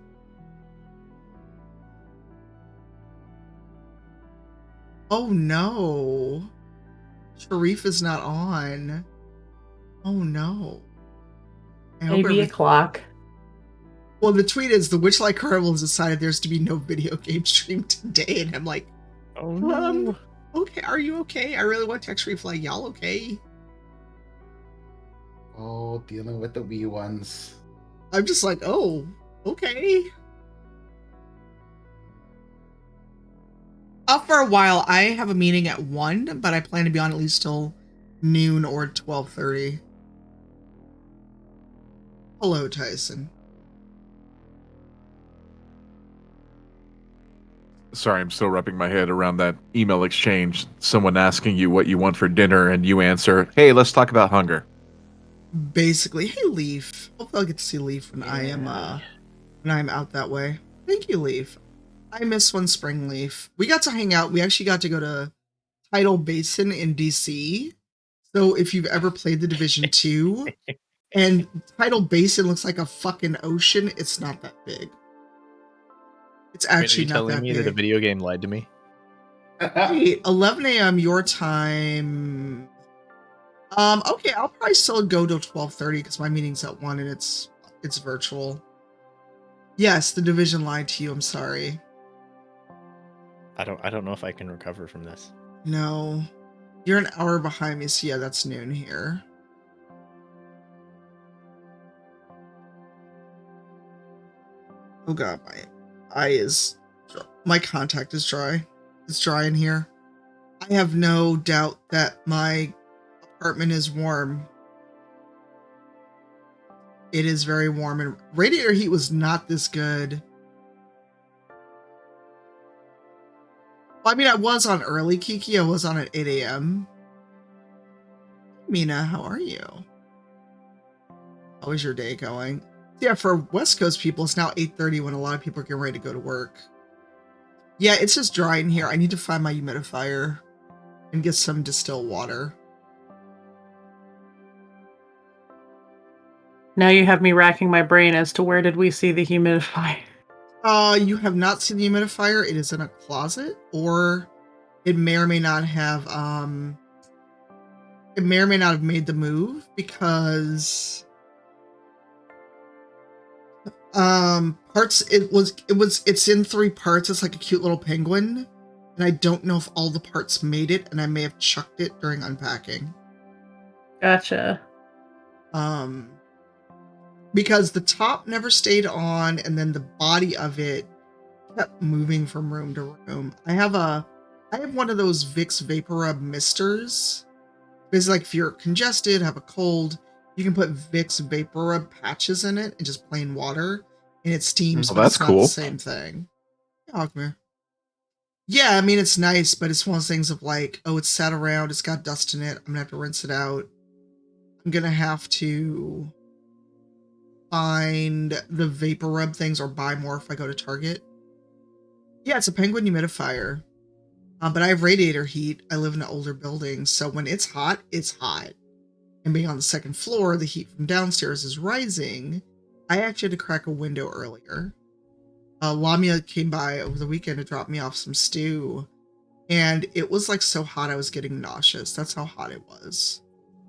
Oh no. Sharif is not on. Oh no. Maybe a clock. Well, the tweet is the Witchlight Carnival has decided there's to be no video game stream today, and I'm like, oh no. Okay, are you okay? I really want text Sharif like, y'all okay? Oh, dealing with the wee ones. I'm just like, oh, okay. For a while, I have a meeting at 1, but I plan to be on at least till noon or 12:30. Hello, Tyson. Sorry, I'm still wrapping my head around that email exchange. Someone asking you what you want for dinner, and you answer, hey, let's talk about hunger. Basically, hey, Leaf. Hopefully I'll get to see Leaf when I am out that way. Thank you, Leaf. I miss One Spring Leaf. We got to hang out. We actually got to go to Tidal Basin in DC. So if you've ever played The Division 2, and Tidal Basin looks like a fucking ocean, it's not that big. It's actually not that big. Are you telling me that a video game lied to me? Hey, 11 a.m. your time. Okay, I'll probably still go till 12:30 because my meeting's at 1 and it's virtual. Yes, The Division lied to you. I'm sorry. I don't know if I can recover from this. No. You're an hour behind me, so yeah, that's noon here. Oh god, my contact is dry. It's dry in here. I have no doubt that my apartment is warm. It is very warm, and radiator heat was not this good. Well, I mean, I was on early, Kiki. I was on at 8 a.m. Mina, how are you? How is your day going? Yeah, for West Coast people, it's now 8:30 when a lot of people are getting ready to go to work. Yeah, it's just dry in here. I need to find my humidifier and get some distilled water. Now you have me racking my brain as to where did we see the humidifier. You have not seen the humidifier. It is in a closet, or it may or may not have made the move because it's in 3 parts. It's like a cute little penguin, and I don't know if all the parts made it, and I may have chucked it during unpacking. Gotcha. Because the top never stayed on, and then the body of it kept moving from room to room. I have one of those Vicks Vapor Rub misters. It's like if you're congested, have a cold, you can put Vicks Vapor Rub patches in it and just plain water, and it steams. Oh, but that's it's not cool. the same thing. Yeah, come here. Yeah, I mean, it's nice, but it's one of those things of like, oh, it's sat around, it's got dust in it, I'm gonna have to rinse it out. I'm gonna have to find the Vapor Rub things or buy more if I go to Target. Yeah, it's a Penguin humidifier. But I have radiator heat. I live in an older building, so when it's hot, it's hot. And being on the 2nd floor, the heat from downstairs is rising. I actually had to crack a window earlier. Lamia came by over the weekend to drop me off some stew, and it was like so hot I was getting nauseous. That's how hot it was.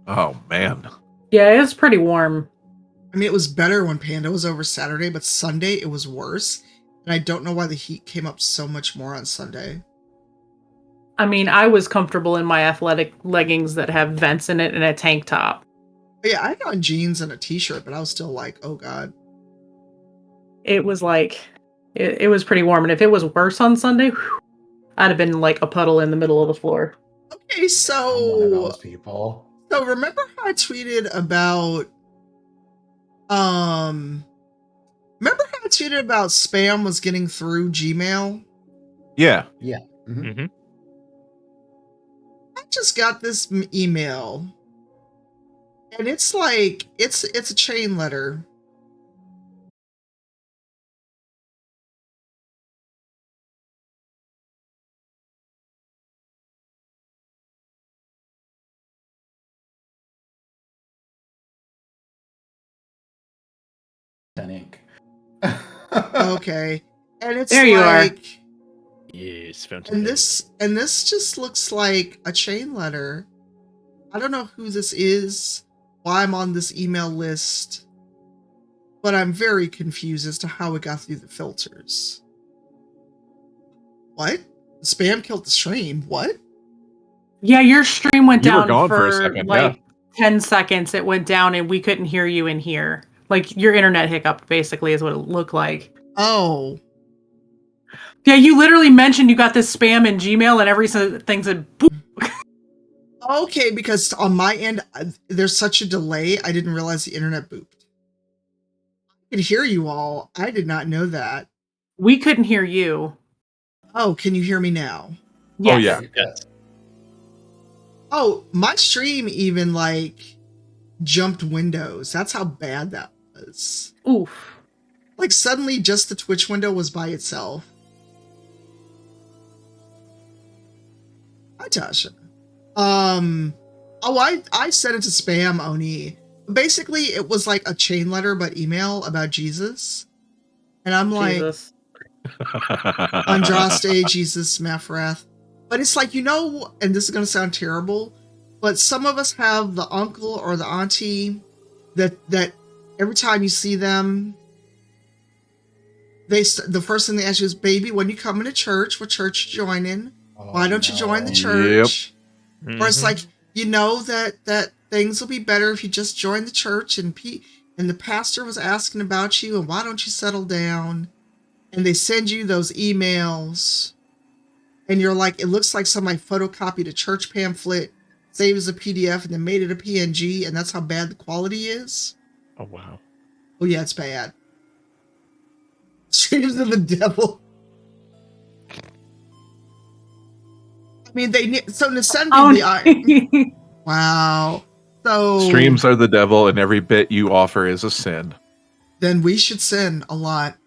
Oh man. Yeah, it's pretty warm. I mean, it was better when Panda was over Saturday, but Sunday it was worse. And I don't know why the heat came up so much more on Sunday. I mean, I was comfortable in my athletic leggings that have vents in it and a tank top. But yeah, I had on jeans and a t-shirt, but I was still like, oh god. It was like, it was pretty warm. And if it was worse on Sunday, I'd have been like a puddle in the middle of the floor. Okay, I'm one of those people. So remember how I tweeted about spam was getting through Gmail? Yeah. Yeah. Mm-hmm. I just got this email, and it's like it's a chain letter. Ink. Okay, and it's There you are. like, Yes, and this just looks like a chain letter. I don't know who this is, why I'm on this email list, but I'm very confused as to how it got through the filters. What? Spam killed the stream? What? Yeah, your stream went You were down gone for for a second, like 10 seconds. It went down and we couldn't hear you in here. Like your internet hiccuped, basically, is what it looked like. Oh. Yeah, you literally mentioned you got this spam in Gmail and everything said boop. Okay, because on my end, there's such a delay, I didn't realize the internet booped. I could hear you all. I did not know that. We couldn't hear you. Oh, can you hear me now? Yes. Oh yeah. Yes. Oh, my stream even like jumped windows. That's how bad that was. Oof. Like suddenly just the Twitch window was by itself. Hi, Tasha. I sent it to spam, Oni. Basically, it was like a chain letter but email about Jesus. And I'm like, Jesus. Andraste, Jesus, Maphrath. But it's like, and this is going to sound terrible, but some of us have the uncle or the auntie that every time you see them, the first thing they ask you is, baby, when you come into church, what church you joining? Why don't you join the church? Yep. Or it's like, that things will be better if you just join the church, and the pastor was asking about you, and why don't you settle down? And they send you those emails, and you're like, it looks like somebody photocopied a church pamphlet, saved as a PDF, and then made it a PNG, and that's how bad the quality is. Oh wow. Oh yeah, it's bad. Streams of the devil. I mean, so send me the iron. Wow. So Streams are the devil, and every bit you offer is a sin. Then we should sin a lot.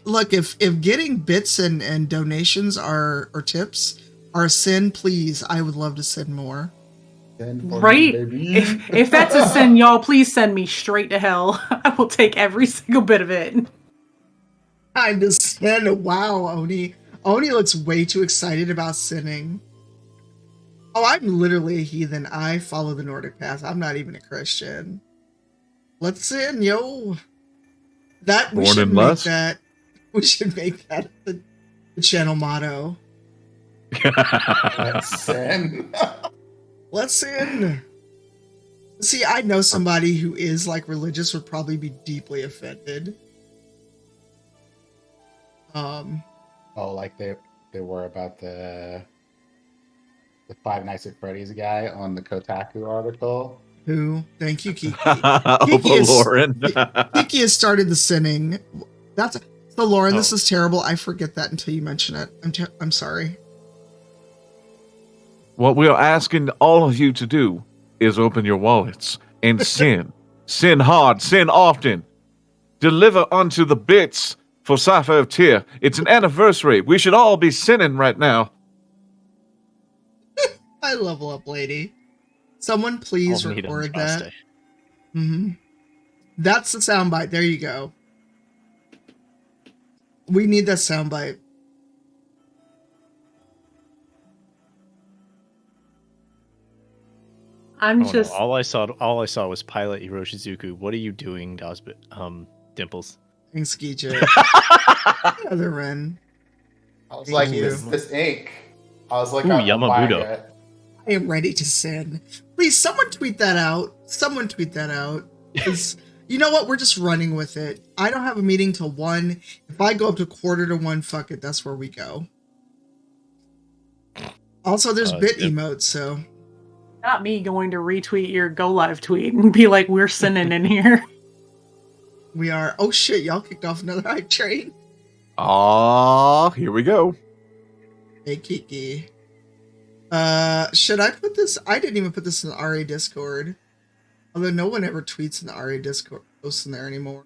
Look, if getting bits and donations or tips are a sin, please, I would love to sin more. Sin for me, Right? baby. If that's a sin, y'all, please send me straight to hell. I will take every single bit of it. I just said, wow, Oni. Oni looks way too excited about sinning. Oh, I'm literally a heathen. I follow the Nordic path. I'm not even a Christian. Let's sin, yo. That we Born should in make lust? that. We should make that the channel motto. Let's sin. Let's sin. See, I know somebody who is like religious would probably be deeply offended. Oh, like they were about the Five Nights at Freddy's guy on the Kotaku article. Who? Thank you, Kiki. Opa Lauren. Kiki has started the sinning. That's so, Lauren. This Oh. is terrible. I forget that until you mention it. I'm sorry. What we are asking all of you to do is open your wallets and sin. Sin hard, sin often. Deliver unto the bits for Cypher of Tyr. It's an anniversary. We should all be sinning right now. I level up, lady. Someone please I'll need on record that. Tuesday. That's the soundbite. There you go. We need that soundbite. I'm Oh, just no. All I saw was Pilot Hiroshizuku. What are you doing, Dimples? Thanks, Gija. Other Ren. I was Thank like, you. this ink. I was like, Ooh, I'm buying Yamabudo. it. I am ready to sin. Please, someone tweet that out. Someone tweet that out. 'Cause you know what? We're just running with it. I don't have a meeting till 1. If I go up to 1:45, fuck it. That's where we go. Also, there's bit Yep. emotes, so. not me going to retweet your go live tweet and be like, we're sinning in here. We are. Oh shit, y'all kicked off another hype train. Here we go. Hey, Kiki. Should I put this? I didn't even put this in the RA Discord. Although no one ever tweets in the RA Discord, posts in there anymore.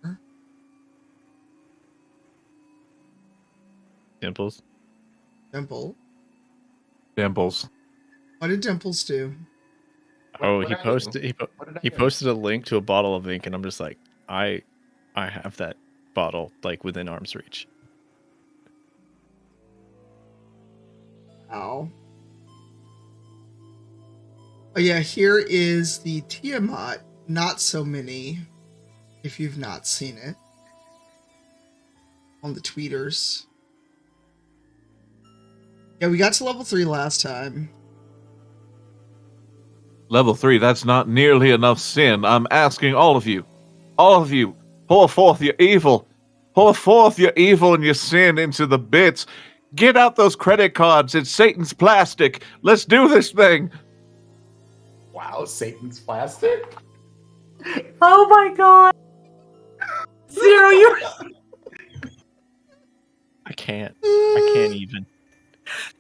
Dimples. Dimple. Dimples. What did Dimples do? Oh, What he did I do? posted What did I he do? posted a link to a bottle of ink, and I'm just like, I have that bottle like within arm's reach. Ow. Oh yeah, here is the Tiamat Not So Many, if you've not seen it. On the tweeters. Yeah, we got to level 3 last time. Level 3, that's not nearly enough sin. I'm asking all of you, pour forth your evil. Pour forth your evil and your sin into the bits. Get out those credit cards. It's Satan's plastic. Let's do this thing. Wow, Satan's plastic? Oh my god. Zero, you. I can't even.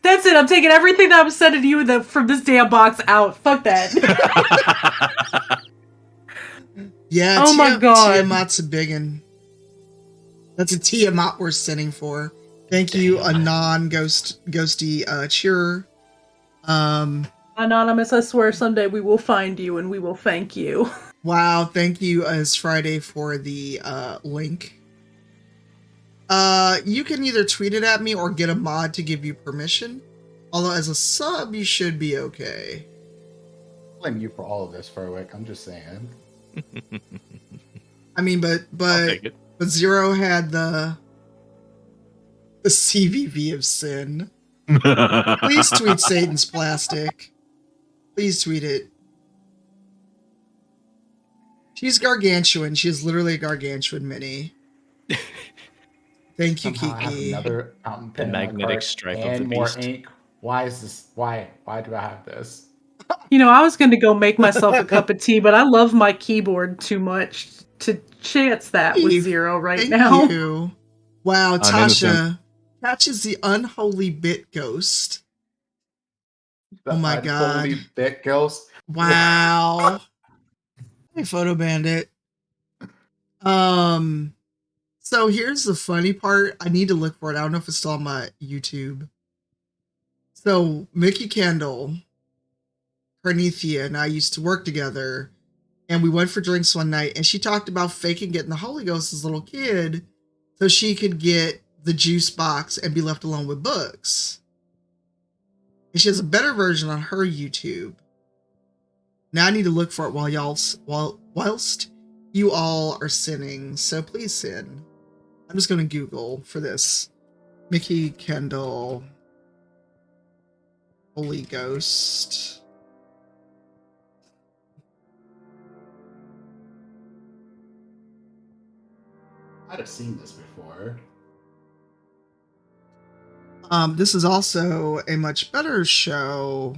That's it. I'm taking everything that was said to you from this damn box out. Fuck that. Yeah, Oh my God. Tiamat's a biggin. That's a Tiamat we're sending for. Thank you, a non-ghosty cheerer. Anonymous, I swear someday we will find you and we will thank you. Wow, thank you as Friday for the link. You can either tweet it at me or get a mod to give you permission. Although as a sub, you should be okay. I blame you for all of this, Furwick. I'm just saying. I mean, but I'll take it. Zero had the CVV of sin. Please tweet Satan's plastic. Please tweet it. She's gargantuan. She is literally a gargantuan mini. Thank you, Somehow I have Kiki. another fountain pen in my magnetic cart stripe of and the more beast. ink. Why is this? Why do I have this? You know, I was going to go make myself a cup of tea, but I love my keyboard too much to chance that with Eve, Zero right Thank now. you. Wow, I'm Tasha innocent. catches the unholy bit ghost. The Oh my unholy God. bit ghost. Wow. Hey, Photo Bandit. So here's the funny part. I need to look for it. I don't know if it's still on my YouTube. So Mickey Candle Carnithia and I used to work together, and we went for drinks one night, and she talked about faking getting the Holy Ghost as a little kid so she could get the juice box and be left alone with books. And she has a better version on her YouTube. Now I need to look for it whilst you all are sinning. So please sin. I'm just going to Google for this. Mickey Kendall Holy Ghost. I'd have seen this before. This is also a much better show.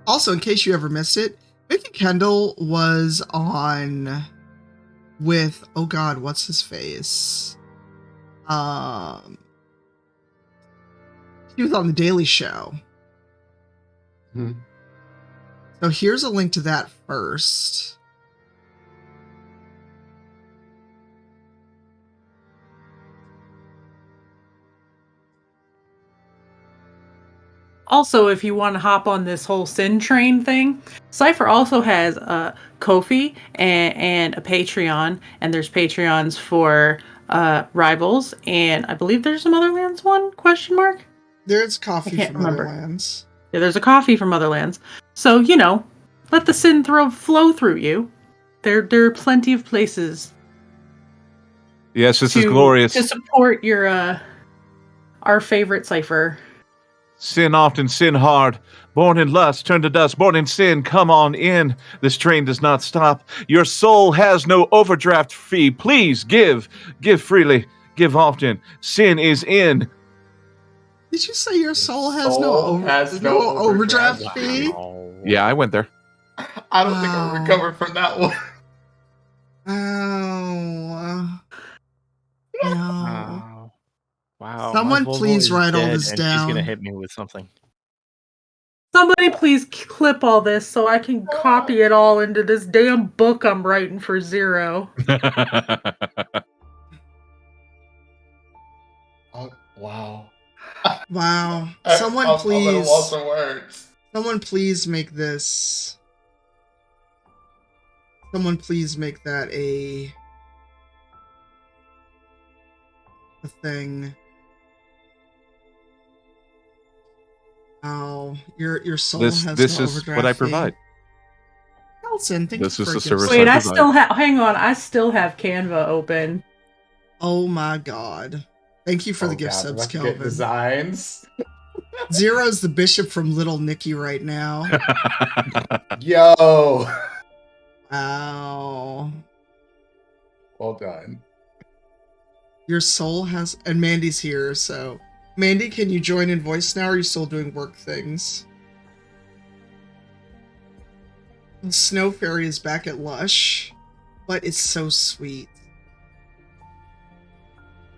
Also, in case you ever missed it, Mickey Kendall was on with, oh God, what's his face? He was on The Daily Show. So here's a link to that first. Also, if you want to hop on this whole sin train thing, Cypher also has a Ko-fi and a Patreon, and there's Patreons for Rivals, and I believe there's a Motherlands one, question mark? There's coffee can't from remember. Motherlands. Yeah, there's a coffee from Motherlands. So, let the sin flow through you. There are plenty of places. Yes, this is glorious. To support your our favorite Cypher. Sin often, sin hard. Born in lust, turn to dust. Born in sin, come on in. This train does not stop. Your soul has no overdraft fee. Please give freely, give often. Sin is in. Did you say your soul has no overdraft fee? Oh. Yeah, I went there. I don't think I recovered from that one. Oh. No. Wow. Someone my Volvo please is write all dead, this and She's gonna down. hit me with something. Somebody please clip all this so I can copy it all into this damn book I'm writing for Zero. Oh, wow. Wow. Someone I'm at a loss please. for words. Someone please make this. Someone please make that a thing. Oh, your soul has this no is overdraft what I fee. provide. Nelson, thank This you is for the a gift. service Wait, I I provide. still have. Hang on, I still have Canva open. Oh my God! Thank you for the gift God, subs, let's get Kelvin. designs. Zero's the bishop from Little Nicky right now. Yo. Wow. Well done. Your soul has, and Mandy's here, so Mandy, can you join in voice now, or are you still doing work things? The Snow Fairy is back at Lush, but it's so sweet.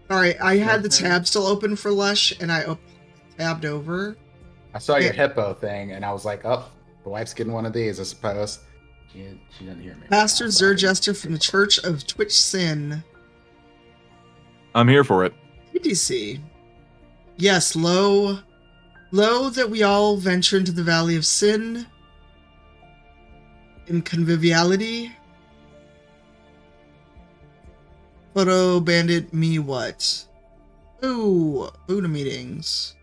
Sorry, I had the tab still open for Lush, and I tabbed over. I saw your hippo thing, and I was like, oh, the wife's getting one of these, I suppose. She didn't hear me. Pastor Zerjester from the Church of Twitch Sin. I'm here for it. ADC. Yes, lo that we all venture into the valley of sin in conviviality. Photo bandit me what? Ooh, Buddha meetings.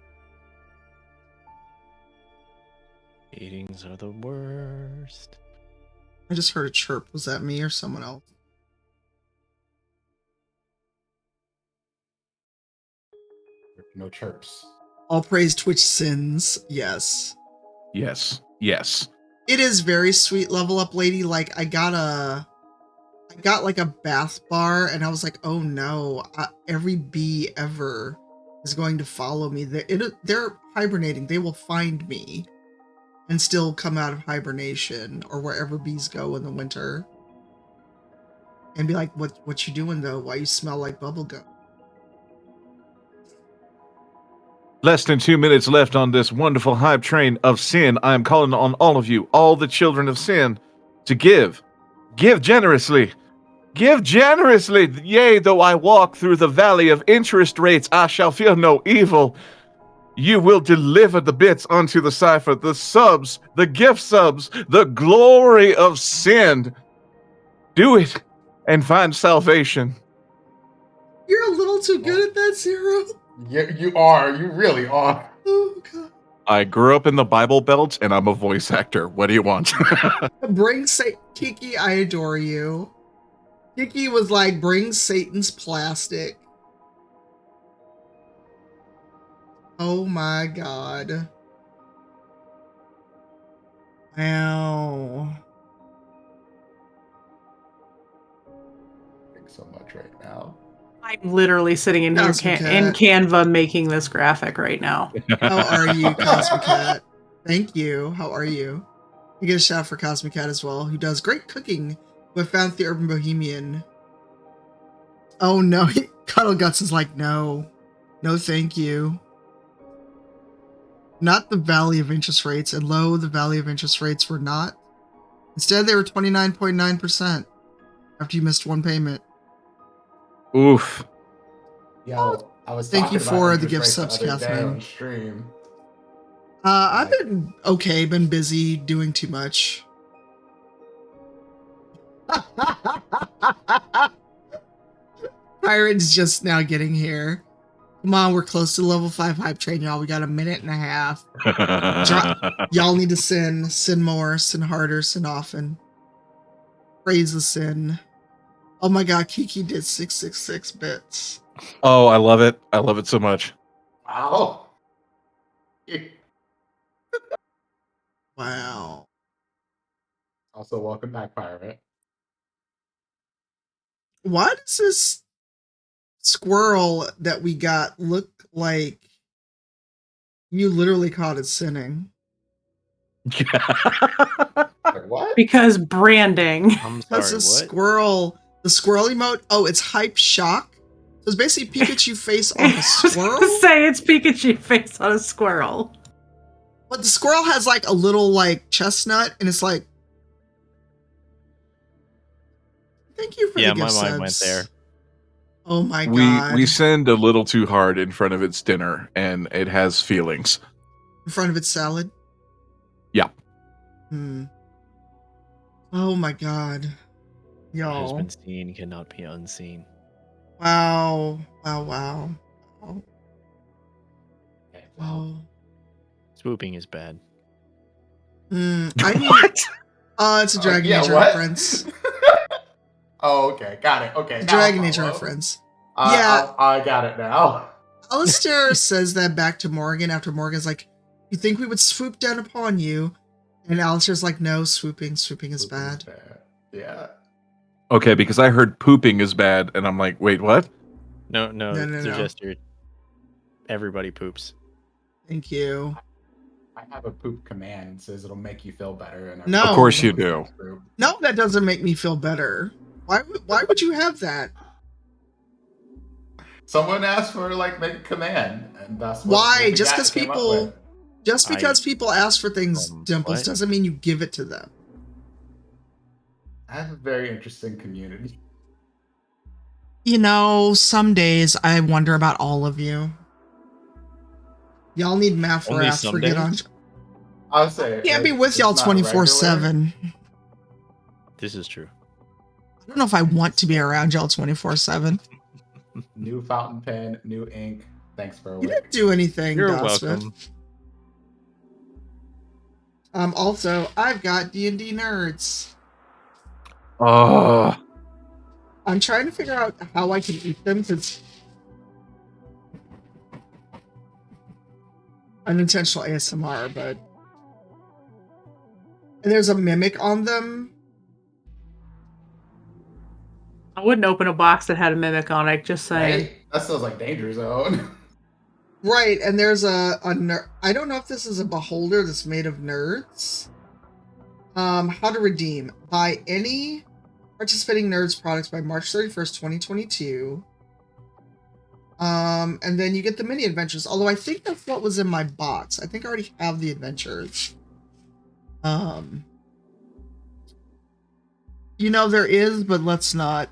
Meetings are the worst. I just heard a chirp. Was that me or someone else? No chirps. All praise Twitch sins. Yes. Yes. Yes. It is very sweet level up, lady. Like I got like a bath bar, and I was like, oh no, every bee ever is going to follow me. They're hibernating. They will find me and still come out of hibernation or wherever bees go in the winter and be like, what you doing though? Why you smell like bubblegum? Less than 2 minutes left on this wonderful hype train of sin. I am calling on all of you, all the children of sin, to give. Give generously. Give generously. Yea, though I walk through the valley of interest rates, I shall fear no evil. You will deliver the bits onto the cipher, the subs, the gift subs, the glory of sin. Do it and find salvation. You're a little too good at that, Zero. You are. You really are. Oh god. I grew up in the Bible Belt and I'm a voice actor. What do you want? Bring Kiki, I adore you. Kiki was like, bring Satan's plastic. Oh my god. Wow. So much right now. I'm literally sitting in here in Canva making this graphic right now. How are you, Cosmic Cat? Thank you. How are you? You get a shout for Cosmic Cat as well, who does great cooking with Found the Urban Bohemian. Oh no, Cuddle Guts is like, no. No thank you. Not the Valley of Interest Rates, and low, the Valley of Interest Rates were not. Instead, they were 29.9% after you missed one payment. Oof. Yo, I was Thank you for the gift interest subs, rates the other day Catherine. on stream. I've been okay, been busy doing too much. Pirate's just now getting here. Come on, we're close to level 5 hype train, y'all. We got a minute and a half. Y'all need to sin more, sin harder, sin often. Praise the sin. Oh my god, Kiki did 666 bits. Oh, I love it. I love it so much. Wow. Wow. Also, welcome back, Pirate. Why does this squirrel that we got look like you literally caught it sinning? Like, what? Because branding. I'm Because sorry, what? the squirrel emote, oh, it's hype shock. So it's basically Pikachu face on a I was squirrel. gonna say it's Pikachu face on a squirrel. But the squirrel has like a little like chestnut, and it's like, thank you for the gift my subs. mind went there. Oh my god. We send a little too hard in front of its dinner, and it has feelings. In front of its salad? Yeah. Oh my god. What has Y'all. been seen cannot be unseen. Wow. Wow. Swooping is bad. I mean, What? It's a Dragon Age what? reference. Oh, okay. Got it. Okay. Dragon Age reference. I got it now. Alistair says that back to Morgan after Morgan's like, you think we would swoop down upon you? And Alistair's like, no, swooping is bad. Yeah. Okay, because I heard pooping is bad, and I'm like, wait, what? No. No. Digester. Everybody poops. Thank you. I have a poop command. It says it'll make you feel better. And No. Of course you do. No, that doesn't make me feel better. Why would you have that? Someone asked for like make a command, and that's what Why? the Just guy because came up people with. people ask for things, Dimples, what? doesn't mean you give it to them. I have a very interesting community. You know, some days I wonder about all of you. Y'all need math for Only ass. some Forget on. days? I'll say Can't be with it's y'all not 24/7. This is true. I don't know if I want to be around y'all 24/7. New fountain pen, new ink. Thanks for a You week. didn't do anything, You're Dosmith. welcome. Also, I've got D&D nerds. Oh, I'm trying to figure out how I can eat them because unintentional ASMR, but and there's a mimic on them. I wouldn't open a box that had a mimic on it, just saying. Right? That sounds like Danger Zone. Right, and there's a I don't know if this is a beholder that's made of nerds. How to redeem. Buy any participating nerds products by March 31st, 2022. And then you get the mini adventures. Although I think that's what was in my box. I think I already have the adventures. You know there is, but let's not.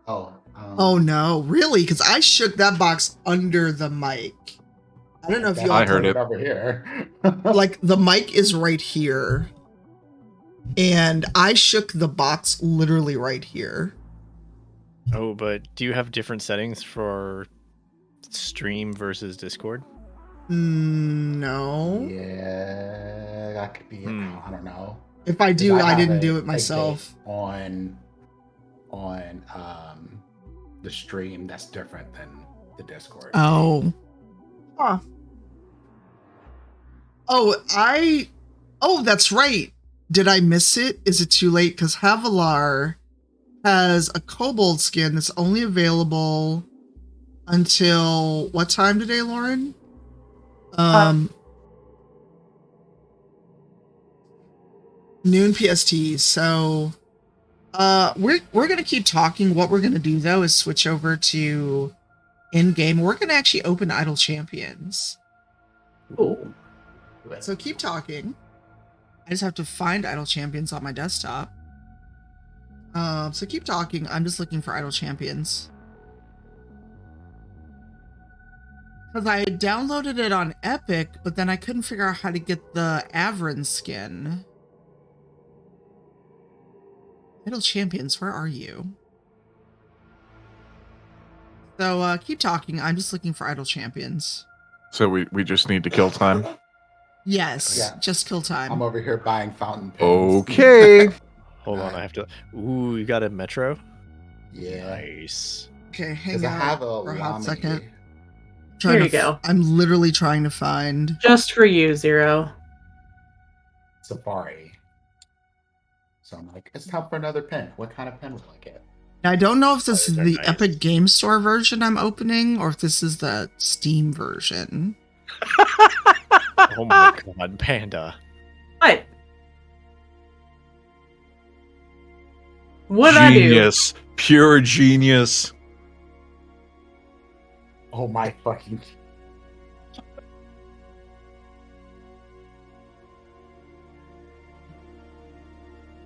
Oh, Oh no, really? Because I shook that box under the mic. I don't know if y'all I heard can- it. over here. Like the mic is right here, and I shook the box literally right here. Oh, but do you have different settings for stream versus Discord? No. Yeah, that could be it. I don't know. If I 'Cause do, I have didn't it, do it like, myself. on the stream that's different than the Discord. Oh. Huh. Oh, that's right. Did I miss it? Is it too late? Because Havilar has a kobold skin that's only available until what time today, Lauren? Noon PST. So we're gonna keep talking. What we're gonna do though is switch over to in-game. We're gonna actually open Idle Champions. Cool. So keep talking. I just have to find Idle Champions on my desktop. So keep talking. I'm just looking for Idle Champions. Because I downloaded it on Epic, but then I couldn't figure out how to get the Avrin skin. Idle Champions, where are you? So keep talking. I'm just looking for Idle Champions. So we just need to kill time. Yes, Yeah. just kill time. I'm over here buying fountain pens. Okay. Hold on, I have to. Ooh, you got a Metro? Yeah. Nice. Okay, hang Because I out have a for a hot Lamy. second. Here you go. I'm literally trying to find. Just for you, Zero. Safari. So I'm like, it's time for another pen. What kind of pen will I get? Now, I don't know if this is they're the nice. Epic Game Store version I'm opening or if this is the Steam version. Oh my god, Panda. What? What'd I do? Genius. Pure genius. Oh my fucking.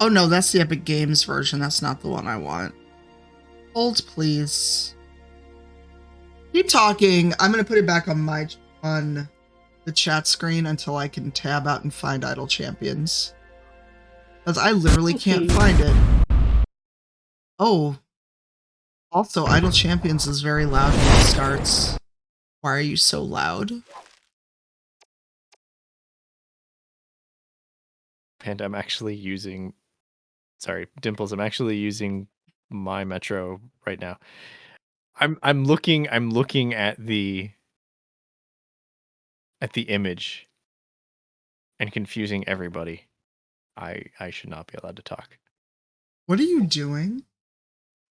Oh no, that's the Epic Games version. That's not the one I want. Hold, please. Keep talking. I'm gonna put it back on the chat screen until I can tab out and find Idle Champions. Because I literally can't find it. Oh. Also, Idle Champions is very loud when it starts. Why are you so loud? Panda, I'm actually using. Sorry, Dimples. I'm actually using my Metro right now. I'm looking at the image and confusing everybody. I should not be allowed to talk. What are you doing?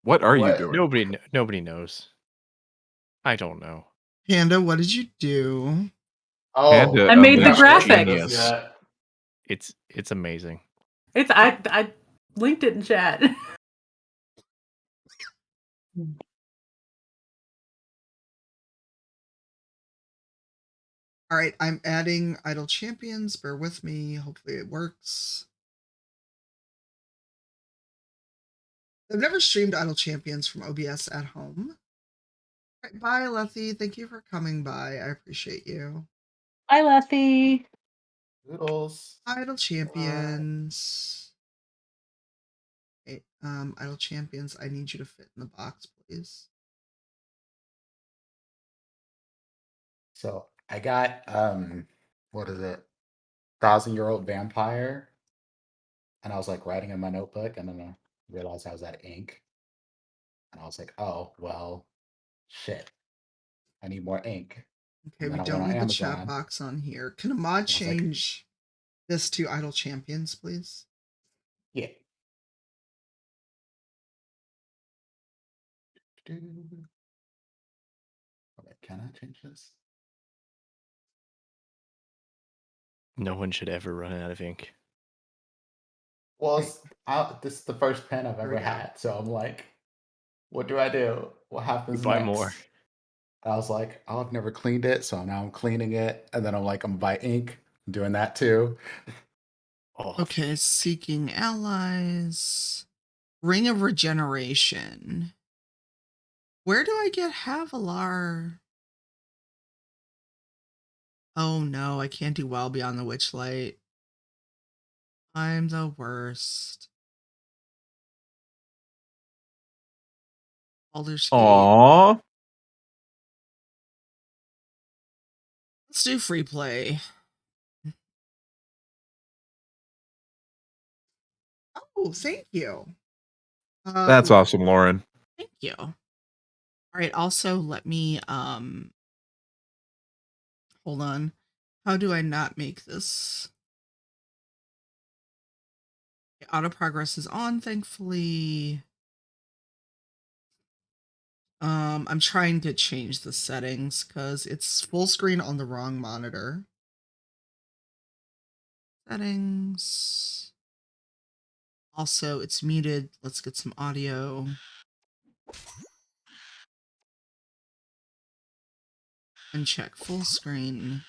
What are you What? doing? Nobody knows. I don't know. Panda, what did you do? Oh, Panda I made the unleashed graphic. genius. It's amazing. I linked it in chat. All right, I'm adding Idle Champions. Bear with me. Hopefully it works. I've never streamed Idle Champions from OBS at home. All right, bye, Lethy. Thank you for coming by. I appreciate you. Hi, Lethy. Doodles. Idle Champions. Okay, Idle Champions, I need you to fit in the box, please. So I got what is it? 1,000-year-old vampire. And I was like writing in my notebook, and then I realized I was out of ink. And I was like, oh well, shit. I need more ink. Okay, And we then I don't went need on the chat Amazon. box on here. Can a mod was like- change this to Idle Champions, please? Yeah. Okay, can I change this? No one should ever run out of ink. Well, this is the first pen I've There ever we go. had, so I'm like, what do I do? What happens Buy next? more. I was like, oh, I've never cleaned it, so now I'm cleaning it, and then I'm like, I'm buy ink. I'm doing that too. Oh, Okay, seeking allies. Ring of Regeneration. Where do I get Havilar? Oh no, I can't do well beyond the Witchlight. I'm the worst. Baldur's Gate. Aww. Let's do free play. Oh, thank you. That's awesome, Lauren. Thank you. All right, also let me hold on. How do I not make this? Okay, auto progress is on, thankfully. I'm trying to change the settings because it's full screen on the wrong monitor. Settings. Also, it's muted. Let's get some audio. Uncheck full screen.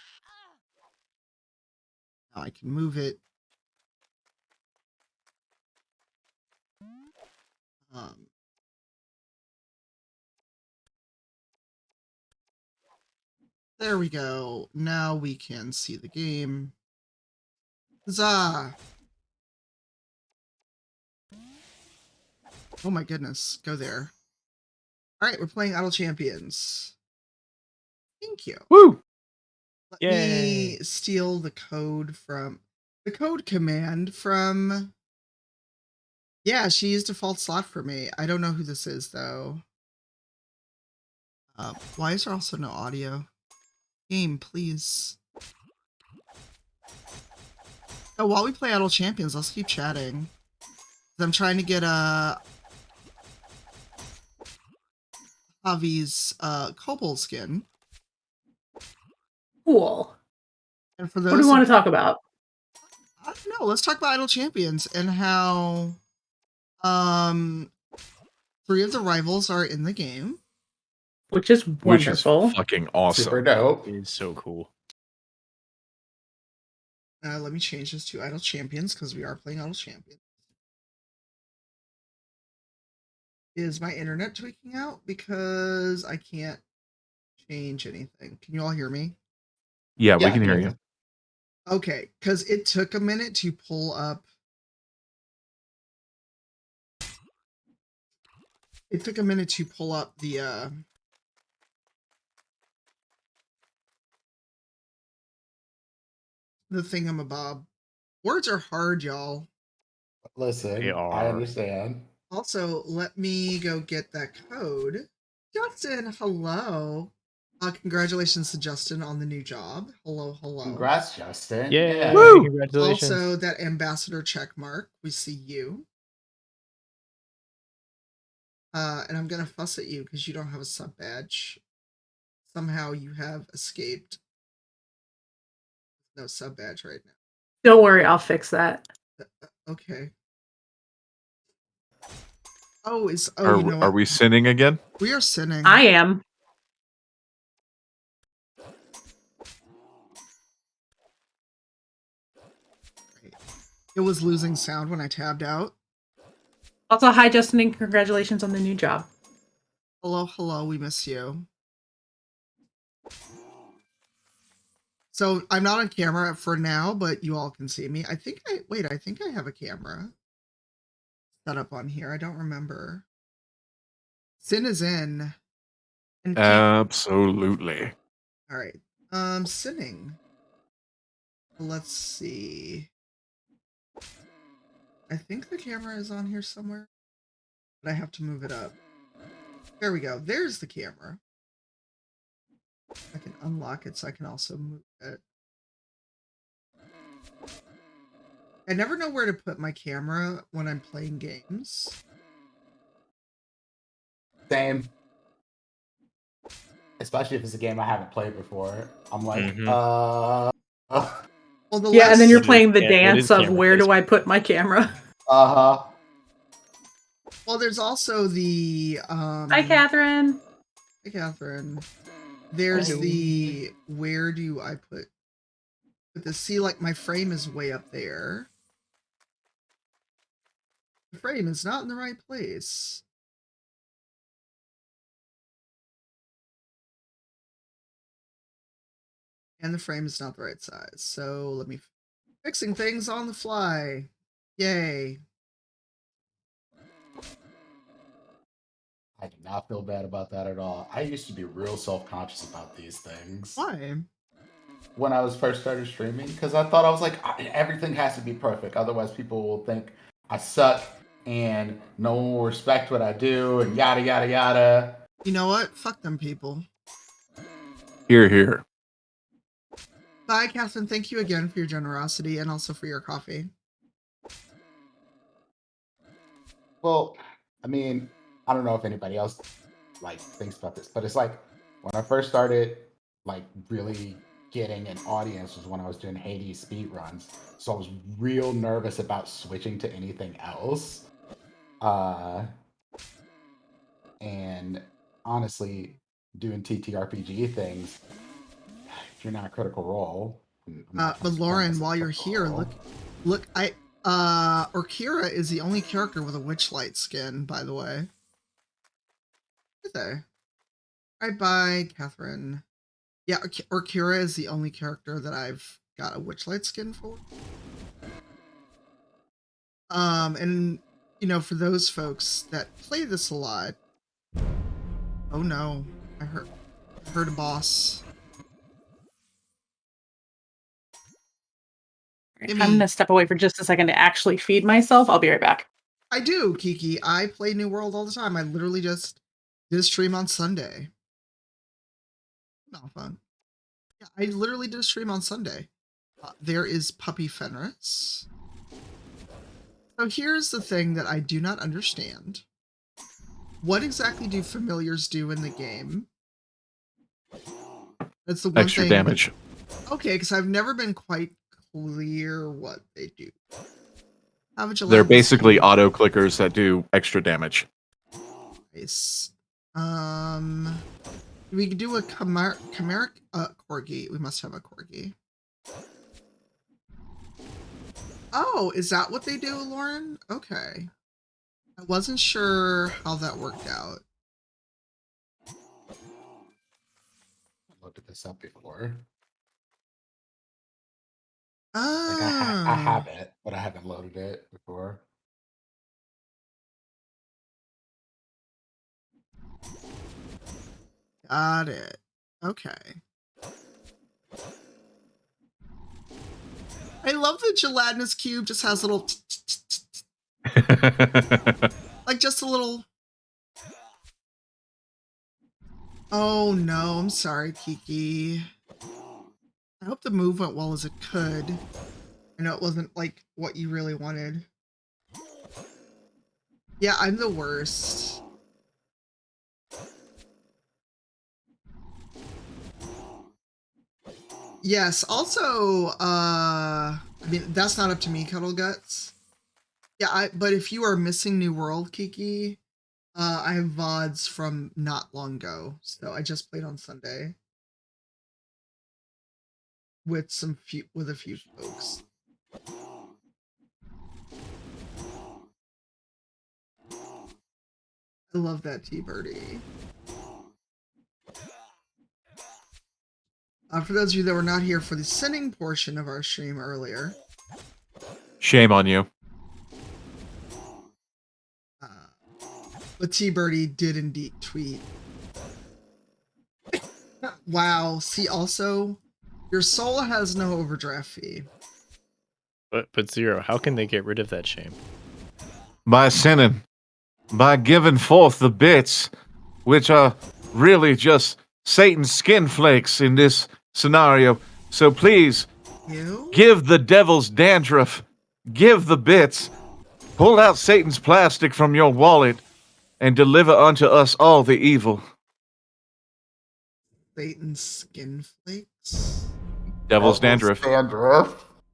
Now I can move it. There we go. Now we can see the game. Huzzah! Oh my goodness, go there. Alright, we're playing Idle Champions. Thank you. Woo! Let me steal the code command from... Yeah, she used a default slot for me. I don't know who this is, though. Why is there also no audio? Game, please. Oh, while we play Idle Champions, let's keep chatting. I'm trying to get Javi's Kobold skin. Cool. And for those What do we want to talk about? I don't know. Let's talk about Idle Champions and how 3 of the rivals are in the game. Which is wonderful. Which is fucking awesome. Super dope. It is so cool. Let me change this to Idle Champions because we are playing Idle Champions. Is my internet tweaking out? Because I can't change anything. Can you all hear me? Yeah, we can hear you. Okay, because it took a minute to pull up. It took a minute to pull up the thingamabob. Words are hard, y'all. Listen, I understand. Also, let me go get that code. Justin, hello. Congratulations to Justin on the new job. Hello, hello. Congrats, Justin. Yeah. Woo! Congratulations. Also, that ambassador check mark. We see you. And I'm gonna fuss at you because you don't have a sub badge. Somehow you have escaped. No sub badge right now. Don't worry, I'll fix that. Okay. Oh, you know what? Are we sinning again? We are sinning. I am. It was losing sound when I tabbed out. Also, hi, Justin, and congratulations on the new job. Hello, hello, we miss you. So I'm not on camera for now, but you all can see me. I think I have a camera set up on here. I don't remember. Sin is in. And Absolutely. all right. Sinning. Let's see. I think the camera is on here somewhere, but I have to move it up. There we go. There's the camera. I can unlock it so I can also move it. I never know where to put my camera when I'm playing games. Same. Especially if it's a game I haven't played before. I'm like, Well, and then you're What playing is the cam- what dance is of camera where do I placement? put my camera? Uh-huh. Well, there's also the Hi, Catherine. Hey, Catherine. There's the where do I put this? See, like my frame is way up there. The frame is not in the right place. And the frame is not the right size. So let me fixing things on the fly. Yay. I do not feel bad about that at all. I used to be real self-conscious about these things. Why? When I was first started streaming, because I thought I was like, everything has to be perfect. Otherwise, people will think I suck and no one will respect what I do and yada, yada, yada. You know what? Fuck them people. Here, here. Bye, Catherine. Thank you again for your generosity and also for your coffee. Well, I mean, I don't know if anybody else like thinks about this, but it's like when I first started like really getting an audience was when I was doing Hades speed runs. So I was real nervous about switching to anything else. And honestly, doing TTRPG things, if you're not a critical role, But Lauren, while you're here, look, Orkira is the only character with a Witchlight skin, by the way. Is there? Right, bye, Catherine. Yeah, Orkira is the only character that I've got a Witchlight skin for. And you know, for those folks that play this a lot, oh no, I heard a boss. I'm gonna step away for just a second to actually feed myself. I'll be right back. I do, Kiki. I play New World all the time. I literally just did a stream on Sunday. Not fun. Yeah, I literally did a stream on Sunday. There is Puppy Fenris. So here's the thing that I do not understand. What exactly do familiars do in the game? That's the one Extra thing. damage. Okay, because I've never been quite clear what they do. How would you They're like basically auto clickers that do extra damage. Nice. We could do a chimeric corgi. We must have a corgi. Oh, is that what they do, Lauren? Okay. I wasn't sure how that worked out. I looked this up before. Oh. Like I have it, but I haven't loaded it before. Got it. Okay. I love the gelatinous cube just has little like just a little. Oh no, I'm sorry, Kiki. I hope the move went well as it could. I know it wasn't like what you really wanted. Yeah, I'm the worst. Yes, also, I mean, that's not up to me, Cuddle Guts. Yeah, but if you are missing New World, Kiki, I have VODs from not long ago. So I just played on Sunday. With a few folks. I love that T-Birdie. For those of you that were not here for the sinning portion of our stream earlier. Shame on you. But T-Birdie did indeed tweet. Wow. See, also, your soul has no overdraft fee. But Zero, how can they get rid of that shame? By sinning. By giving forth the bits, which are really just Satan's skin flakes in this scenario. So please, give the devil's dandruff. Give the bits. Pull out Satan's plastic from your wallet and deliver unto us all the evil. Satan's skin flakes? Devil's dandruff.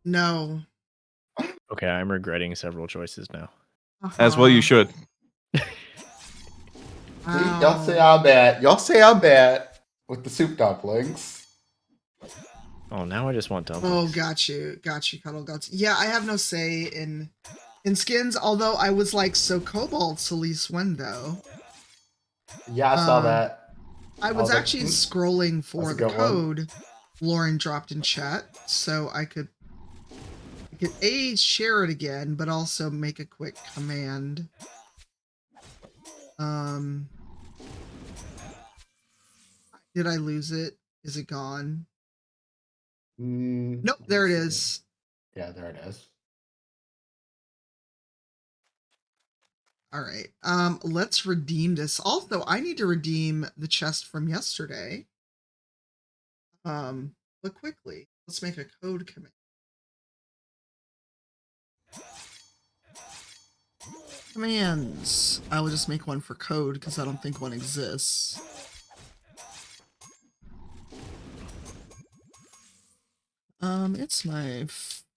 No. Okay, I'm regretting several choices now. As well you should. See, y'all say I'm bad. Y'all say I'm bad with the soup dumplings. Oh, now I just want dumplings. Oh, got you, Cuddle Guts. Yeah, I have no say in skins, although I was like, so Cobalt's Elise when though? Yeah, I saw that. I was actually scrolling for the code Lauren dropped in chat, so I could A, share it again, but also make a quick command. Did I lose it? Is it gone? Nope, there it is. Yeah, there it is. All right. Let's redeem this. Also, I need to redeem the chest from yesterday. But quickly, let's make a code command. Commands. I will just make one for code because I don't think one exists. It's my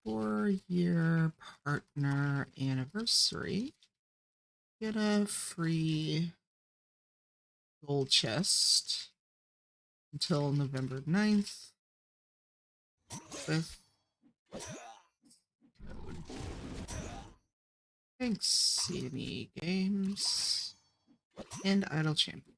4-year partner anniversary. Get a free gold chest until November 9th with code. Thanks, CME Games and Idle Champion.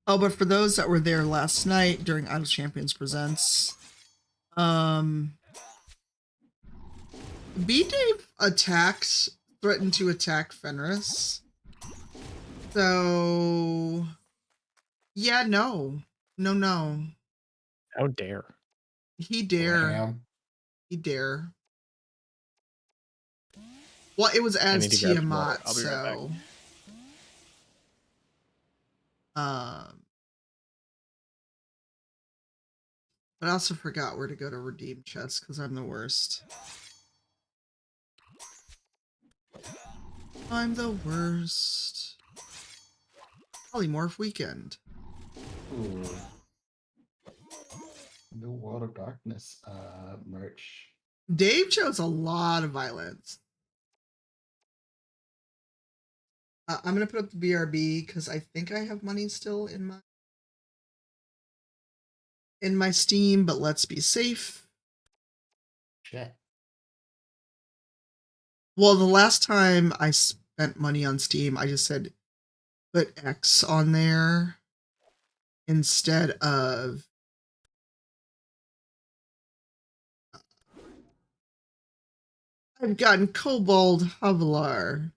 Oh, but for those that were there last night during Idle Champions Presents, B-Dave threatened to attack Fenris. So, yeah, no. How dare. He dare. He dare. Well, it was I as need to grab some water. Tiamat, I'll be right back. so. But I also forgot where to go to redeem chests because I'm the worst. I'm the worst. Polymorph weekend. Ooh. New World of Darkness merch. Dave chose a lot of violence. I'm gonna put up the BRB because I think I have money still in my Steam, but let's be safe. Shit. Well, the last time I spent money on Steam, I just said put X on there instead of I've gotten Kobold Havlar.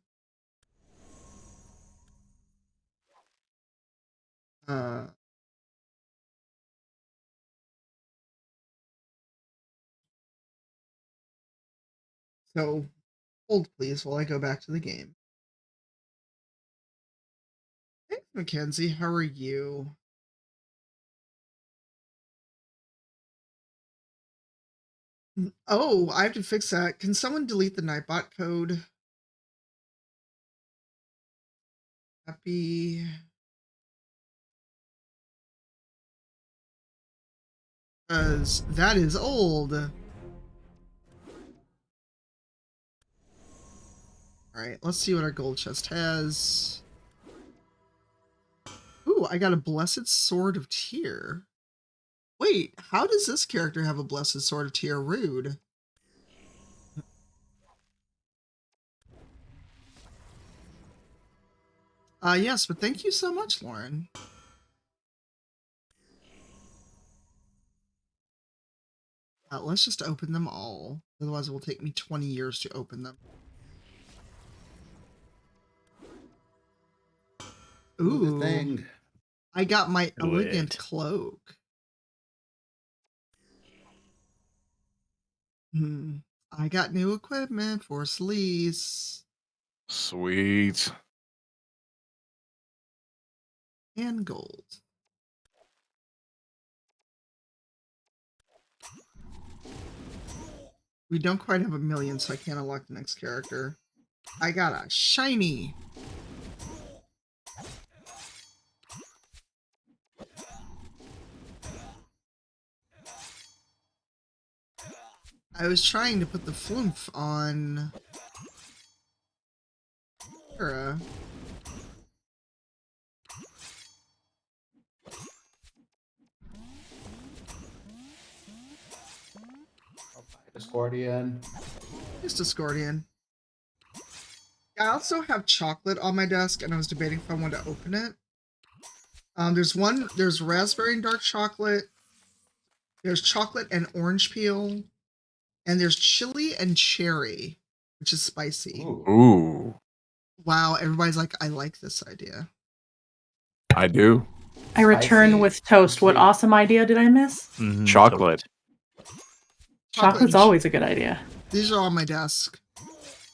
So hold please while I go back to the game. Thanks, Mackenzie. How are you? Oh, I have to fix that. Can someone delete the Nightbot code? Happy. Because that is old. Alright, let's see what our gold chest has. Ooh, I got a Blessed Sword of Tear. Wait, how does this character have a Blessed Sword of Tear? Rude. Yes, but thank you so much, Lauren. Let's just open them all. Otherwise, it will take me 20 years to open them. Ooh, Thing. I got my Do elegant it. cloak. I got new equipment for Sleece. Sweet. And gold. We don't quite have 1 million, so I can't unlock the next character. I got a shiny. I was trying to put the flumph on Kara. Discordian. Just Discordian. I also have chocolate on my desk, and I was debating if I wanted to open it. There's raspberry and dark chocolate. There's chocolate and orange peel, and there's chili and cherry, which is spicy. Ooh, Wow, everybody's like, I like this idea. I do. I return Spicy with toast. What sweet. awesome idea did I miss? Chocolate. Chocolate's and always a good idea. These are on my desk.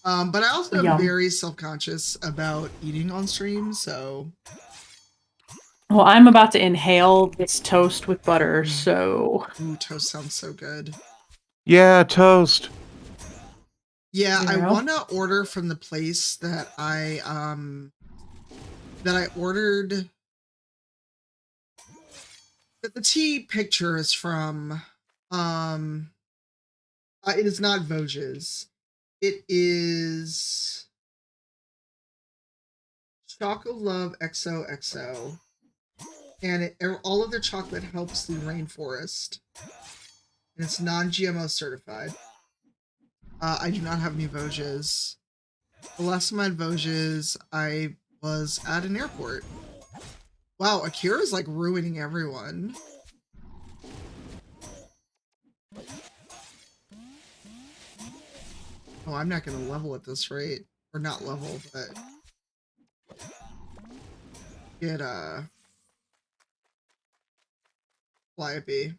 But I also am Yum. very self-conscious about eating on stream, so Well, I'm about to inhale this toast with butter, so ooh, toast sounds so good. Yeah, toast. Yeah, I Zero. want to order from the place that I ordered. That the tea picture is from. It is not Voges. It is Choco Love XOXO, and all of their chocolate helps the rainforest, and it's non-GMO certified. I do not have any Voges. The last time I had Voges, I was at an airport. Wow, Akira's like ruining everyone. Oh, I'm not gonna level at this rate. Or not level, but get Flyby.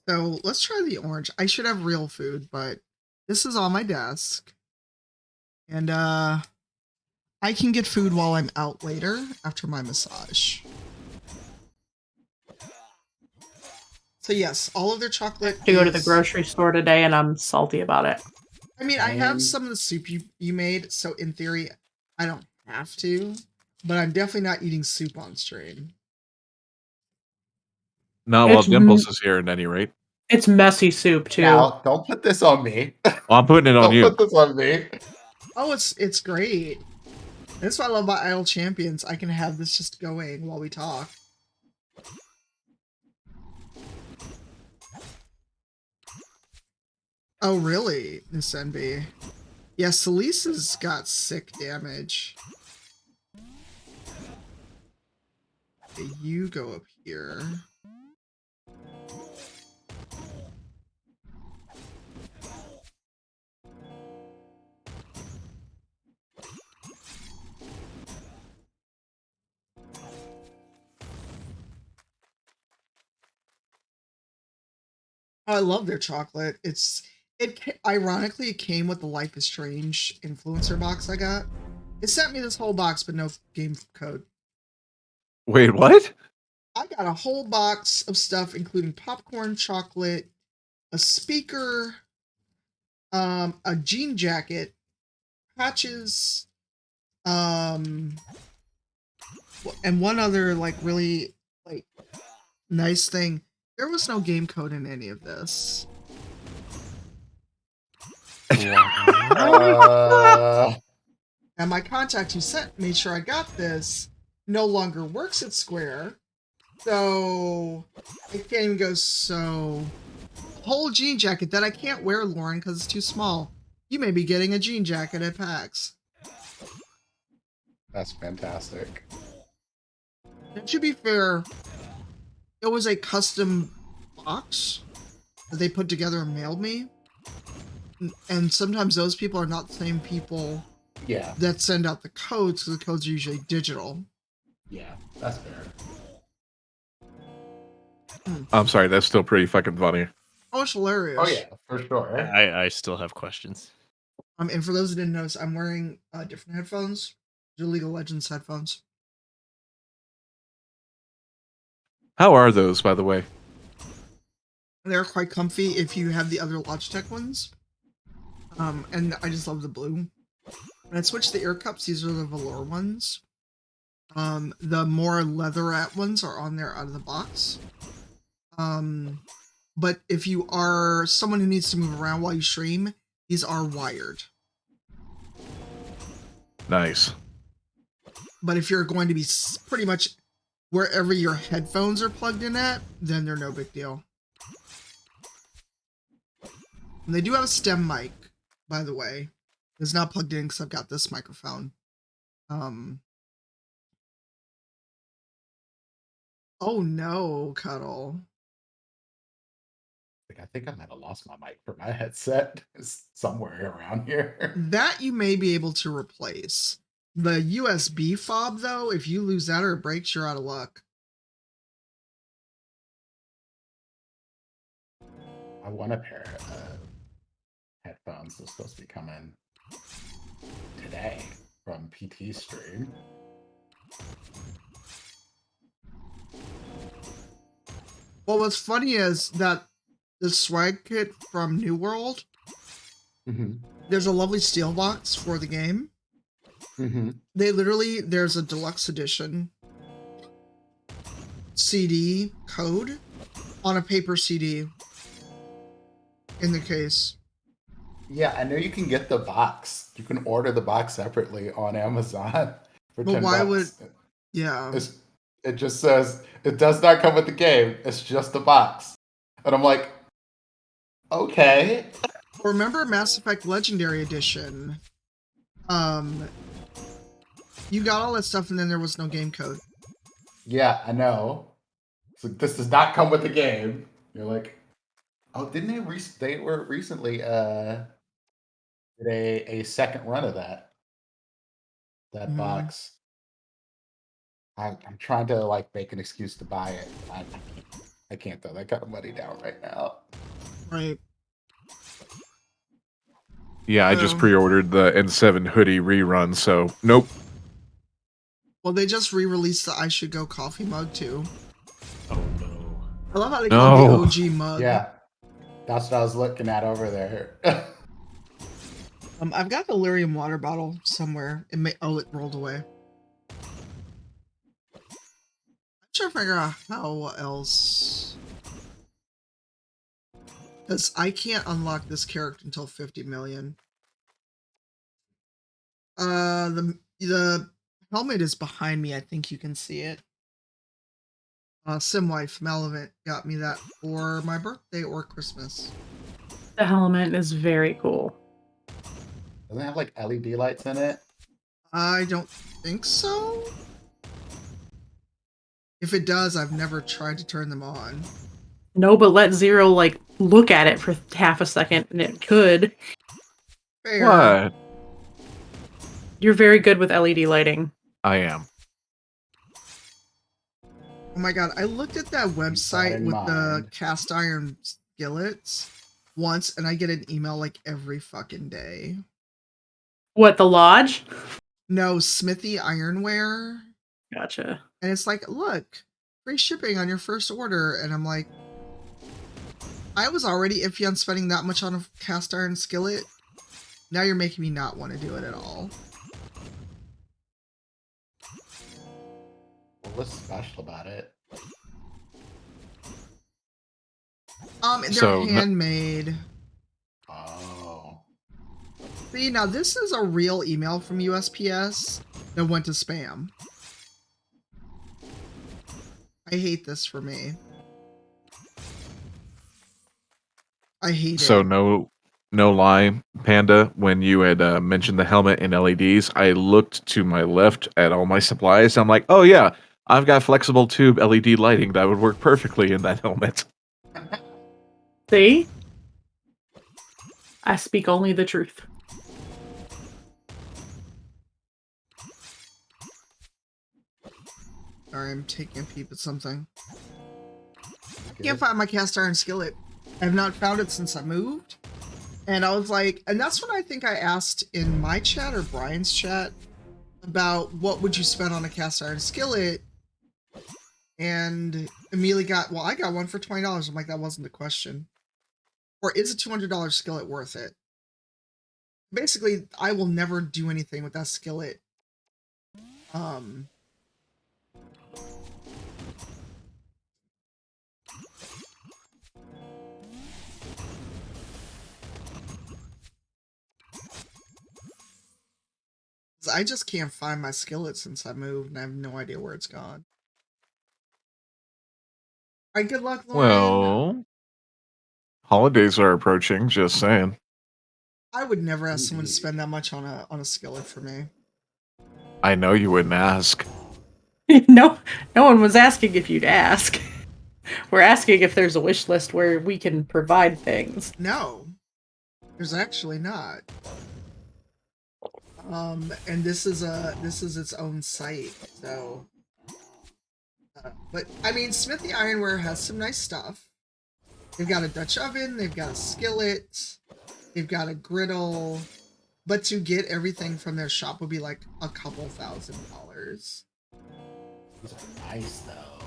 So let's try the orange. I should have real food, but this is on my desk. And I can get food while I'm out later after my massage. So yes, all of their chocolate to go to the grocery store today, and I'm salty about it. I mean, I have some of the soup you made, so in theory, I don't have to, but I'm definitely not eating soup on stream. No, well, Dimples is here at any rate. It's messy soup too. Now, don't put this on me. Well, I'm putting it on Don't you. put this on me. Oh, it's great. That's what I love about Idle Champions. I can have this just going while we talk. Oh, really, Miss NB? Yeah, Selisa's got sick damage. Okay, you go up here. I love their chocolate. Ironically, it came with the Life is Strange influencer box I got. It sent me this whole box, but no game code. Wait, what? I got a whole box of stuff, including popcorn, chocolate, a speaker, a jean jacket, patches, and one other like really like nice thing. There was no game code in any of this. And my contact who made sure I got this no longer works at Square. So I can't even go, so whole jean jacket that I can't wear, Lauren, because it's too small. You may be getting a jean jacket at PAX. That's fantastic. And to be fair, it was a custom box that they put together and mailed me. And sometimes those people are not the same people that send out the codes, because the codes are usually digital. Yeah, that's fair. I'm sorry, that's still pretty fucking funny. Oh, it's hilarious. Oh yeah, for sure. I still have questions. And for those who didn't notice, I'm wearing different headphones. They're League of Legends headphones. How are those, by the way? They're quite comfy if you have the other Logitech ones. And I just love the blue. When I switched the ear cups, these are the velour ones. The more leatherette ones are on there out of the box. But if you are someone who needs to move around while you stream, these are wired. Nice. But if you're going to be pretty much wherever your headphones are plugged in at, then they're no big deal. And they do have a stem mic, by the way. It's not plugged in because I've got this microphone. Oh no, Cuddle. I think I might have lost my mic for my headset. It's somewhere around here. That you may be able to replace. The USB fob, though, if you lose that or it breaks, you're out of luck. I want a pair of headphones. They're supposed to be coming today from PT stream. Well, what's funny is that the swag kit from New World, there's a lovely steel box for the game. There's a deluxe edition CD code on a paper CD in the case. Yeah, I know you can get the box. You can order the box separately on Amazon for But $10. why would? Yeah. It just says it does not come with the game. It's just the box, and I'm like, okay. Remember Mass Effect Legendary Edition? You got all that stuff, and then there was no game code. Yeah, I know. So this does not come with the game. You're like, oh, didn't they? They were recently did a second run of that box. I'm trying to like make an excuse to buy it. I can't throw that kind of money down right now. Right. Yeah, I just pre-ordered the N7 hoodie rerun, so nope. Well, they just re-released the I Should Go coffee mug too. Oh no. I love how they call it the OG mug. Yeah, that's what I was looking at over there. I've got the lyrium water bottle somewhere. It rolled away. I'm trying to figure out how else, because I can't unlock this character until 50 million. The helmet is behind me. I think you can see it. Simwife Malevant got me that for my birthday or Christmas. The helmet is very cool. Doesn't it have like LED lights in it? I don't think so. If it does, I've never tried to turn them on. No, but let Zero like look at it for half a second, and it could. Fair. What? You're very good with LED lighting. I am. Oh my god, I looked at that website with the cast iron skillets once, and I get an email like every fucking day. What, the lodge? No, Smithy Ironware. Gotcha. And it's like, look, free shipping on your first order. And I'm like, I was already iffy on spending that much on a cast iron skillet. Now you're making me not want to do it at all. What's special about it? They're handmade. Oh. See, now this is a real email from USPS that went to spam. I hate this for me. I hate it. So no lie, Panda, when you had mentioned the helmet and LEDs, I looked to my left at all my supplies. I'm like, oh yeah, I've got flexible tube LED lighting that would work perfectly in that helmet. See? I speak only the truth. Sorry, I'm taking a peep at something. I can't find my cast iron skillet. I have not found it since I moved. And I was like, and that's when I think I asked in my chat or Brian's chat about what would you spend on a cast iron skillet, and immediately got, well, I got one for $20. I'm like, that wasn't the question. Or is a $200 skillet worth it? Basically, I will never do anything with that skillet. I just can't find my skillet since I moved, and I have no idea where it's gone. All right, good luck, Lauren. Well, holidays are approaching, just saying. I would never ask someone to Indeed. spend that much on a skillet for me. I know you wouldn't ask. No one was asking if you'd ask. We're asking if there's a wish list where we can provide things. No, there's actually not. And this is its own site, so. But I mean, Smithy Ironware has some nice stuff. They've got a Dutch oven, they've got a skillet, they've got a griddle, but to get everything from their shop would be like a couple $1,000s. These are nice though.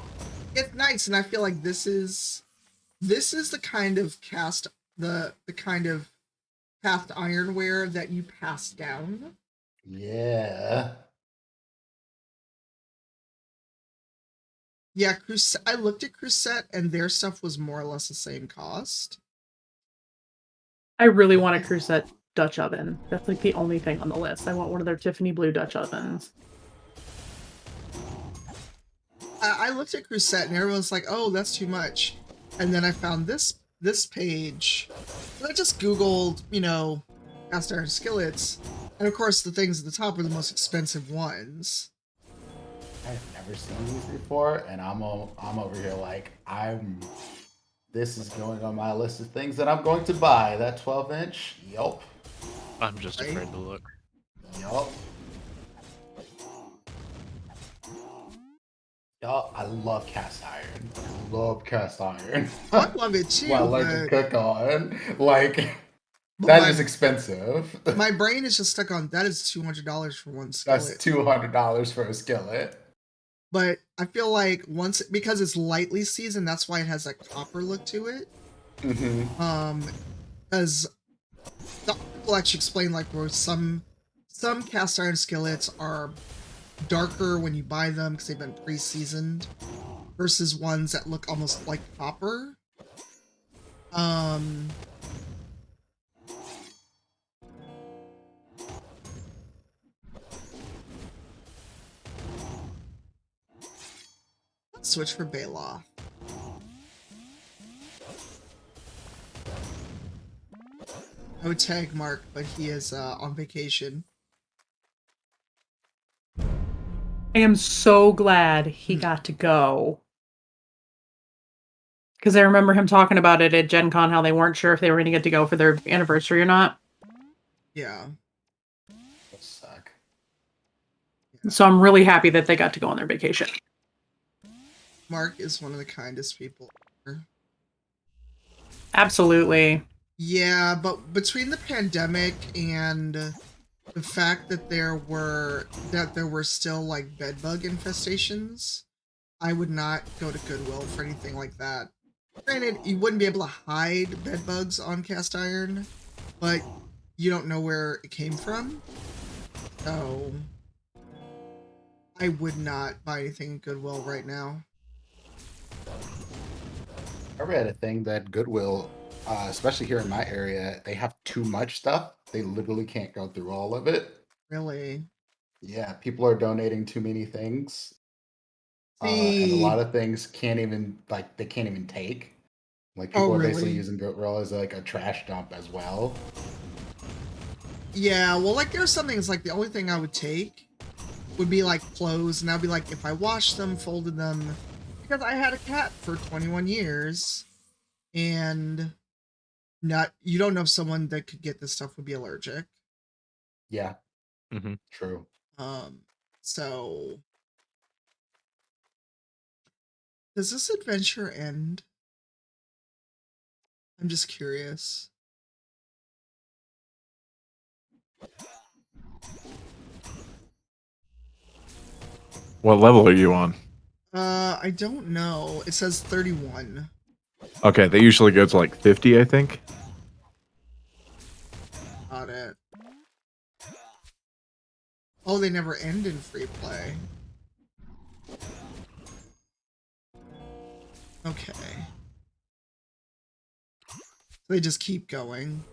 It's nice, and I feel like this is the kind of cast ironware that you pass down. Yeah. Yeah, I looked at Crusette, and their stuff was more or less the same cost. I really want a Crusette Dutch oven. That's like the only thing on the list. I want one of their Tiffany blue Dutch ovens. I looked at Crusette, and everyone's like, "Oh, that's too much." And then I found this page. And I just Googled, cast iron skillets, and of course, the things at the top are the most expensive ones. I've never seen these before, and I'm over here like this is going on my list of things that I'm going to buy. That 12-inch, yup. I'm just Right? afraid to look. Yup. Yup. I love cast iron. I love cast iron. I love it too. Well, I like to but cook on. Like but that my, is expensive. my brain is just stuck on that is $200 for one That's skillet. $200 for a skillet. But I feel like because it's lightly seasoned, that's why it has that copper look to it. Mm-hmm. Because the article actually explained like where some cast iron skillets are darker when you buy them because they've been pre-seasoned versus ones that look almost like copper. Let's switch for Baloth. I would tag Mark, but he is on vacation. I am so glad he got to go. Because I remember him talking about it at Gen Con, how they weren't sure if they were going to get to go for their anniversary or not. Yeah. That suck. So I'm really happy that they got to go on their vacation. Mark is one of the kindest people ever. Absolutely. Yeah, but between the pandemic and the fact that there were still like bedbug infestations, I would not go to Goodwill for anything like that. Granted, you wouldn't be able to hide bedbugs on cast iron, but you don't know where it came from. So I would not buy anything at Goodwill right now. I read a thing that Goodwill, especially here in my area, they have too much stuff. They literally can't go through all of it. Really. Yeah, people are donating too many things. And a See, lot of things they can't even take. Like Oh, people are basically really? using Goodwill as like a trash dump as well. Yeah, well, like there's some things like the only thing I would take would be like clothes, and I'd be like, if I washed them, folded them, because I had a cat for 21 years, and you don't know if someone that could get this stuff would be allergic. Yeah. Mhm. True. So does this adventure end? I'm just curious. What level are you on? I don't know. It says 31. Okay, they usually go to like 50, I think. Got it. Oh, they never end in free play. Okay. They just keep going.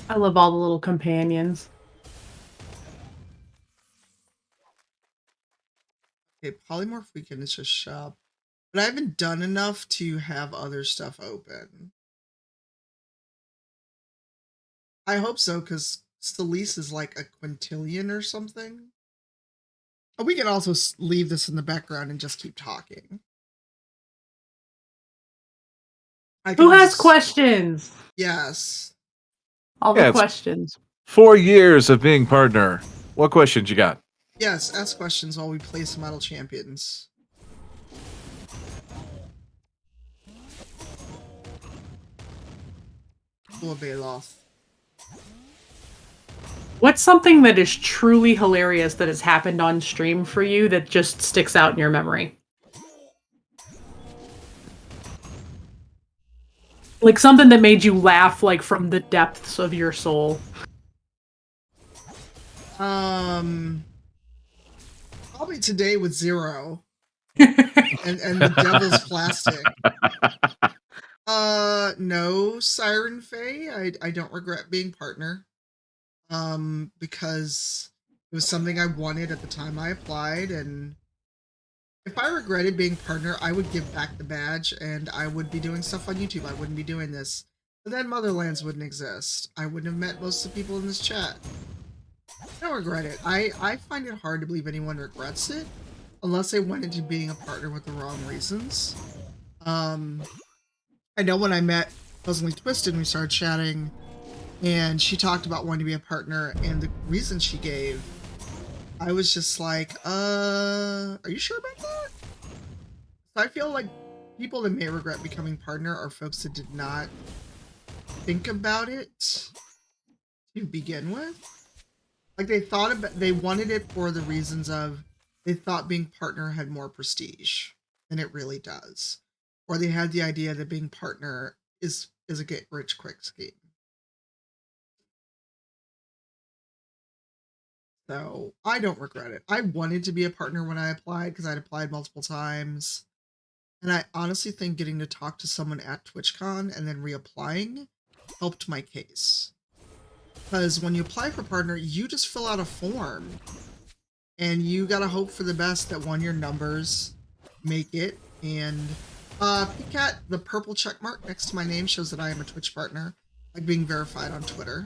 I love all the little companions. Okay, Polymorph Weekend is just shop. but I haven't done enough to have other stuff open. I hope so, because Celise is like a quintillion or something. We can also leave this in the background and just keep talking. Who has questions? Yes. All the questions. 4 years of being partner. What questions you got? Yes, ask questions while we play some Idle Champions. Bailoff. What's something that is truly hilarious that has happened on stream for you that just sticks out in your memory? Like something that made you laugh like from the depths of your soul. Probably today with Zero. and the Devil's Plastic. No, Siren Fae. I don't regret being partner. Because it was something I wanted at the time I applied, and if I regretted being partner, I would give back the badge and I would be doing stuff on YouTube. I wouldn't be doing this. But then Motherlands wouldn't exist. I wouldn't have met most of the people in this chat. I don't regret it. I find it hard to believe anyone regrets it unless they went into being a partner with the wrong reasons. I know when I met Pleasantly Twisted and we started chatting, and she talked about wanting to be a partner, and the reason she gave, I was just like, are you sure about that? So I feel like people that may regret becoming partner are folks that did not think about it to begin with. Like they wanted it for the reasons of they thought being partner had more prestige than it really does. Or they had the idea that being partner is a get rich quick scheme. So I don't regret it. I wanted to be a partner when I applied because I'd applied multiple times. And I honestly think getting to talk to someone at TwitchCon and then reapplying helped my case. Because when you apply for partner, you just fill out a form. And you gotta hope for the best that one, your numbers make it. And PCAT, the purple check mark next to my name shows that I am a Twitch partner, like being verified on Twitter.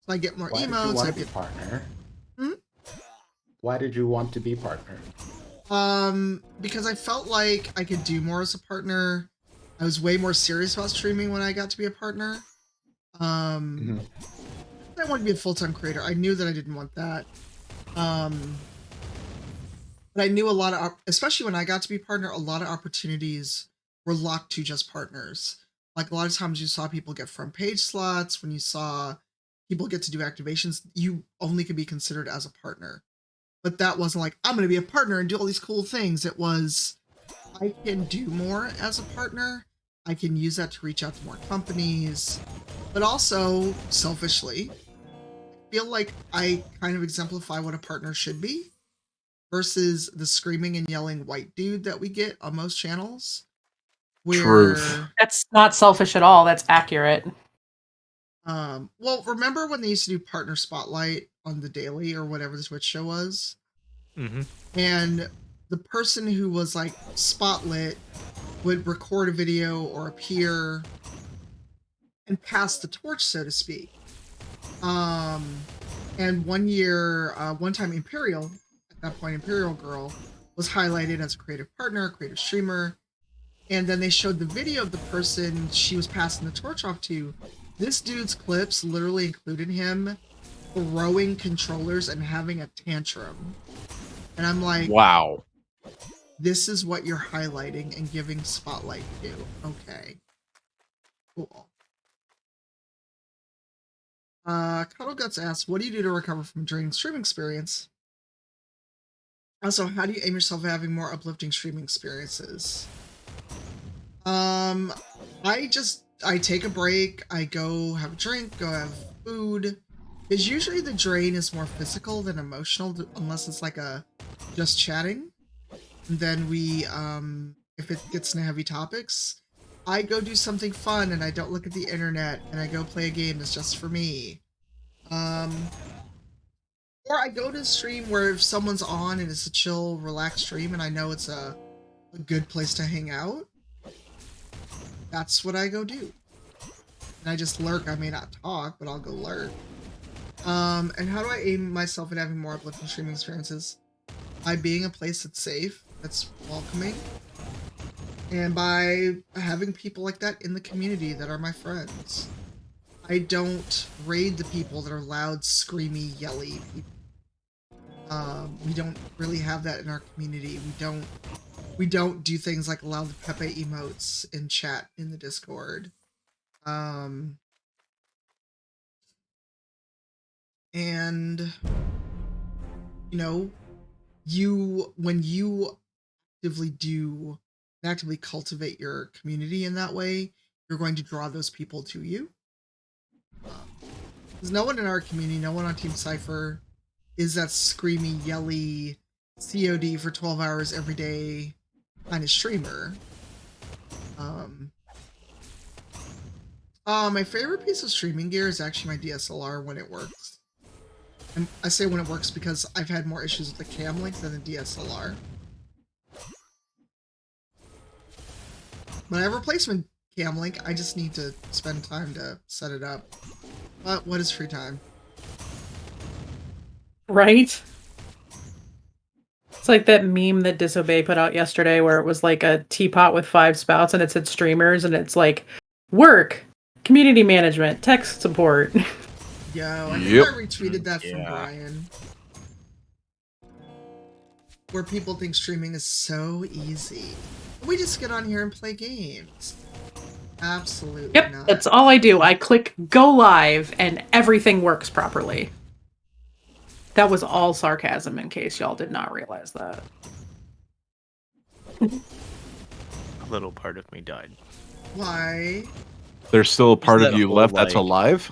So I get more Why emotes. Did you want to be partner? Why did you want to be partner? Because I felt like I could do more as a partner. I was way more serious about streaming when I got to be a partner. I wanted to be a full-time creator. I knew that I didn't want that. But I knew a lot of, especially when I got to be partner, a lot of opportunities were locked to just partners. Like a lot of times you saw people get front page slots. When you saw people get to do activations, you only could be considered as a partner. But that wasn't like, I'm going to be a partner and do all these cool things. It was, I can do more as a partner. I can use that to reach out to more companies. But also, selfishly, I feel like I kind of exemplify what a partner should be versus the screaming and yelling white dude that we get on most channels. Truth. That's not selfish at all. That's accurate. Well, remember when they used to do partner spotlight on the daily or whatever the Twitch show was? And the person who was like spotlit would record a video or appear and pass the torch, so to speak. And one year, one time Imperial, at that point Imperial Girl, was highlighted as a creative partner, a creative streamer. And then they showed the video of the person she was passing the torch off to. This dude's clips literally included him throwing controllers and having a tantrum. And I'm like, wow, this is what you're highlighting and giving spotlight to. Okay. Cool. Cuddle Guts asks, what do you do to recover from a draining streaming experience? Also, how do you aim yourself at having more uplifting streaming experiences? I take a break, I go have a drink, go have food. Because usually the drain is more physical than emotional, unless it's like a just chatting. And then we, if it gets into heavy topics, I go do something fun and I don't look at the internet and I go play a game that's just for me. Or I go to a stream where if someone's on and it's a chill, relaxed stream and I know it's a a good place to hang out, that's what I go do. And I just lurk. I may not talk, but I'll go lurk. And how do I aim myself at having more uplifting streaming experiences? By being a place that's safe, that's welcoming, and by having people like that in the community that are my friends. I don't raid the people that are loud, screamy, yelly people. We don't really have that in our community. We don't do things like allow the Pepe emotes in chat in the Discord. And you know, when you actively cultivate your community in that way, you're going to draw those people to you. There's no one in our community, no one on Team Cypher is that screamy, yelly, COD for 12 hours every day kind of streamer. My favorite piece of streaming gear is actually my DSLR when it works. And I say when it works because I've had more issues with the cam link than the DSLR. When I have a replacement cam link, I just need to spend time to set it up. But what is free time? Right? It's like that meme that Disobey put out yesterday where it was like a teapot with 5 spouts and it said streamers and it's like work, community management, tech support. Yo, I think I retweeted that from Brian. Where people think streaming is so easy. We just get on here and play games. Absolutely Yep, not. that's all I do. I click go live and everything works properly. That was all sarcasm in case y'all did not realize that. A little part of me died. Why? There's still a part of that you whole, left that's like- alive?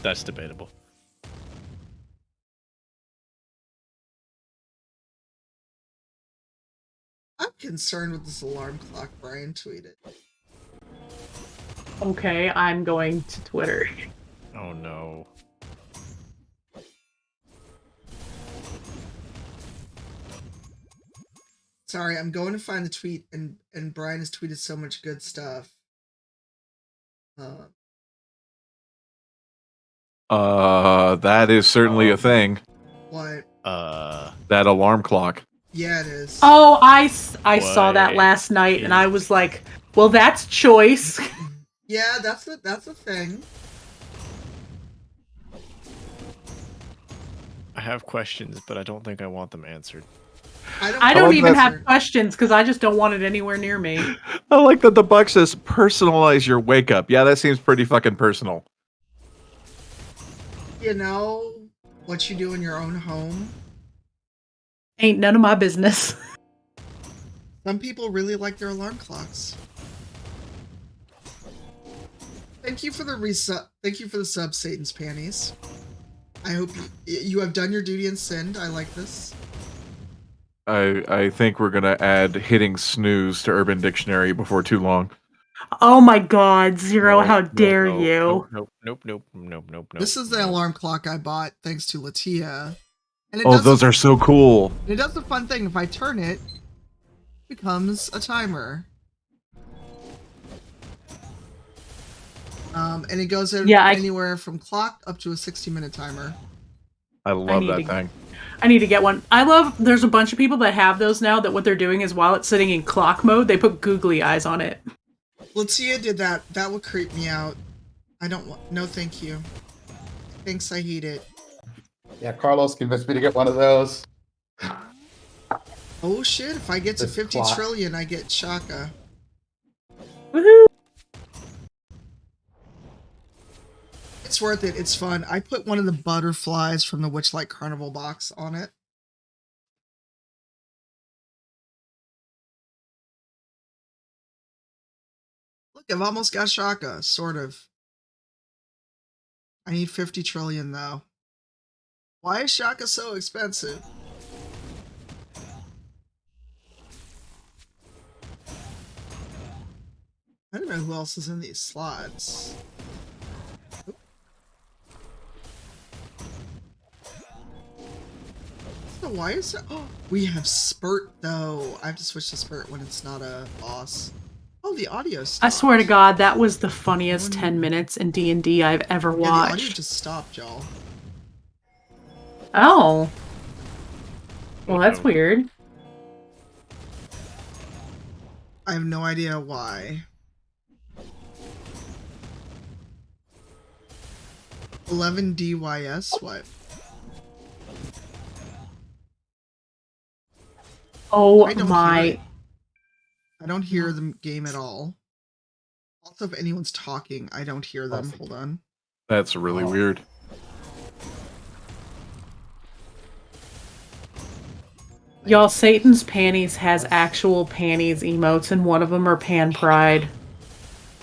That's debatable. I'm concerned with this alarm clock Brian tweeted. Okay, I'm going to Twitter. Oh no. Sorry, I'm going to find the tweet, and Brian has tweeted so much good stuff. That is certainly a thing. What? That alarm clock. Yeah, it is. Oh, I saw that last night, and I was like, well, that's choice. Yeah, that's a thing. I have questions, but I don't think I want them answered. I don't even have questions because I just don't want it anywhere near me. I like that the buck says personalize your wake up. Yeah, that seems pretty fucking personal. You know what you do in your own home? Ain't none of my business. Some people really like their alarm clocks. Thank you for the resub. Thank you for the sub, Satan's panties. I hope you have done your duty and sinned. I like this. I think we're gonna add hitting snooze to Urban Dictionary before too long. Oh my god, Zero, how dare you? Nope. This is the alarm clock I bought thanks to Latia. And Oh, those are so cool. It does the fun thing. If I turn it, it becomes a timer. And it goes anywhere from clock up to a 60-minute timer. I love that thing. I need to get one. There's a bunch of people that have those now that what they're doing is while it's sitting in clock mode, they put googly eyes on it. Latia did that. That would creep me out. I don't want, no thank you. Thanks, I hate it. Yeah, Carlos convinced me to get one of those. Oh shit, if I get to 50 clock. trillion, I get Shaka. Woohoo! It's worth it. It's fun. I put one of the butterflies from the Witchlight Carnival box on it. Look, I've almost got Shaka, sort of. I need 50 trillion though. Why is Shaka so expensive? I don't know who else is in these slots. know why is it. Oh, we have Spurt though. I have to switch to Spurt when it's not a boss. Oh, the audio stopped. I swear to God, that was the funniest One- 10 minutes in D&D I've ever Yeah, the audio watched. just stopped, y'all. Oh. Well, that's Uh-oh. weird. I have no idea why. 11 DYS? What? Oh I don't hear my. it. I don't hear the game at all. Also, if anyone's talking, I don't hear them. Hold on. That's really Oh. weird. Y'all, Satan's Panties has actual panties emotes, and one of them are Pan Pride.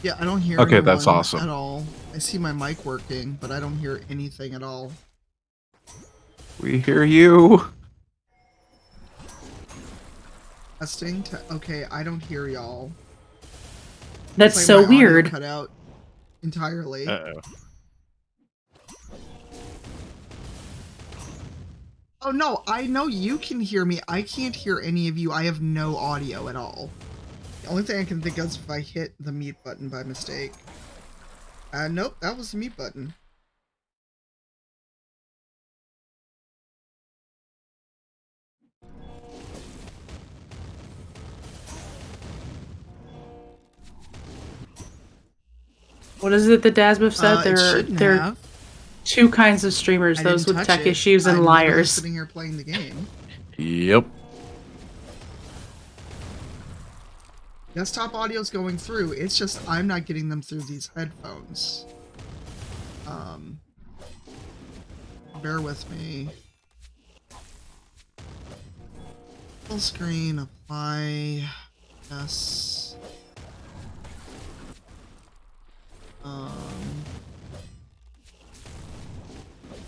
Yeah, I don't hear Okay, anyone that's awesome. at all. I see my mic working, but I don't hear anything at all. We hear you. Testing. Okay, I don't hear y'all. That's It's so like my audio weird. cut out entirely. Uh-oh. Oh no, I know you can hear me. I can't hear any of you. I have no audio at all. The only thing I can think of is if I hit the mute button by mistake. Nope, that was the mute button. What is it that Dasbuff said? It There shouldn't are have. two kinds of streamers, I those didn't with touch tech it. issues and I'm literally liars. sitting here playing the game. Yep. Desktop audio's going through. It's just I'm not getting them through these headphones. Bear with me. Full screen, apply. Yes.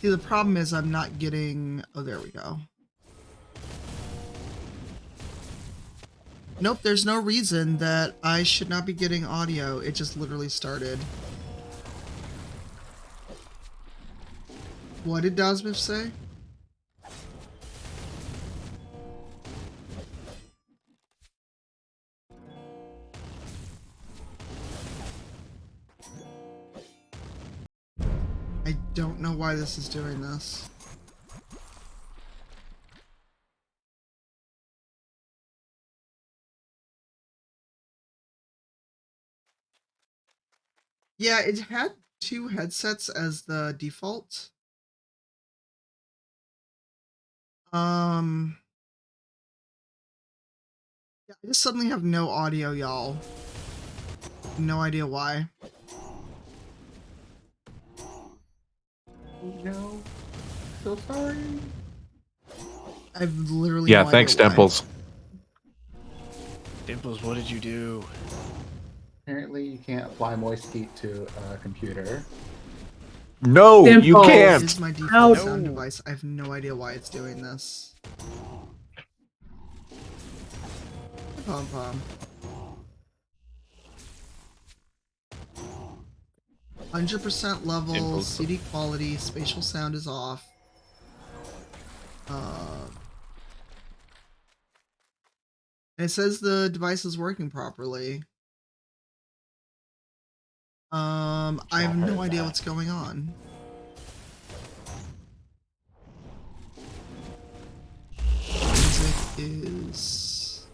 See, the problem is I'm not getting. Oh, there we go. Nope, there's no reason that I should not be getting audio. It just literally started. What did Dasmith say? I don't know why this is doing this. Yeah, it had two headsets as the default. Yeah, I just suddenly have no audio, y'all. No idea why. No. So sorry. I've literally Yeah, no thanks, idea why. Dimples. Dimples, what did you do? Apparently, you can't apply moist heat to a computer. No, you Dimples. This can't. is my default How- sound No. device. I have no idea why it's doing this. Pom pom. 100% level, Dimples. CD quality, spatial sound is off. And it says the device is working properly. I have no idea what's going on. Music is...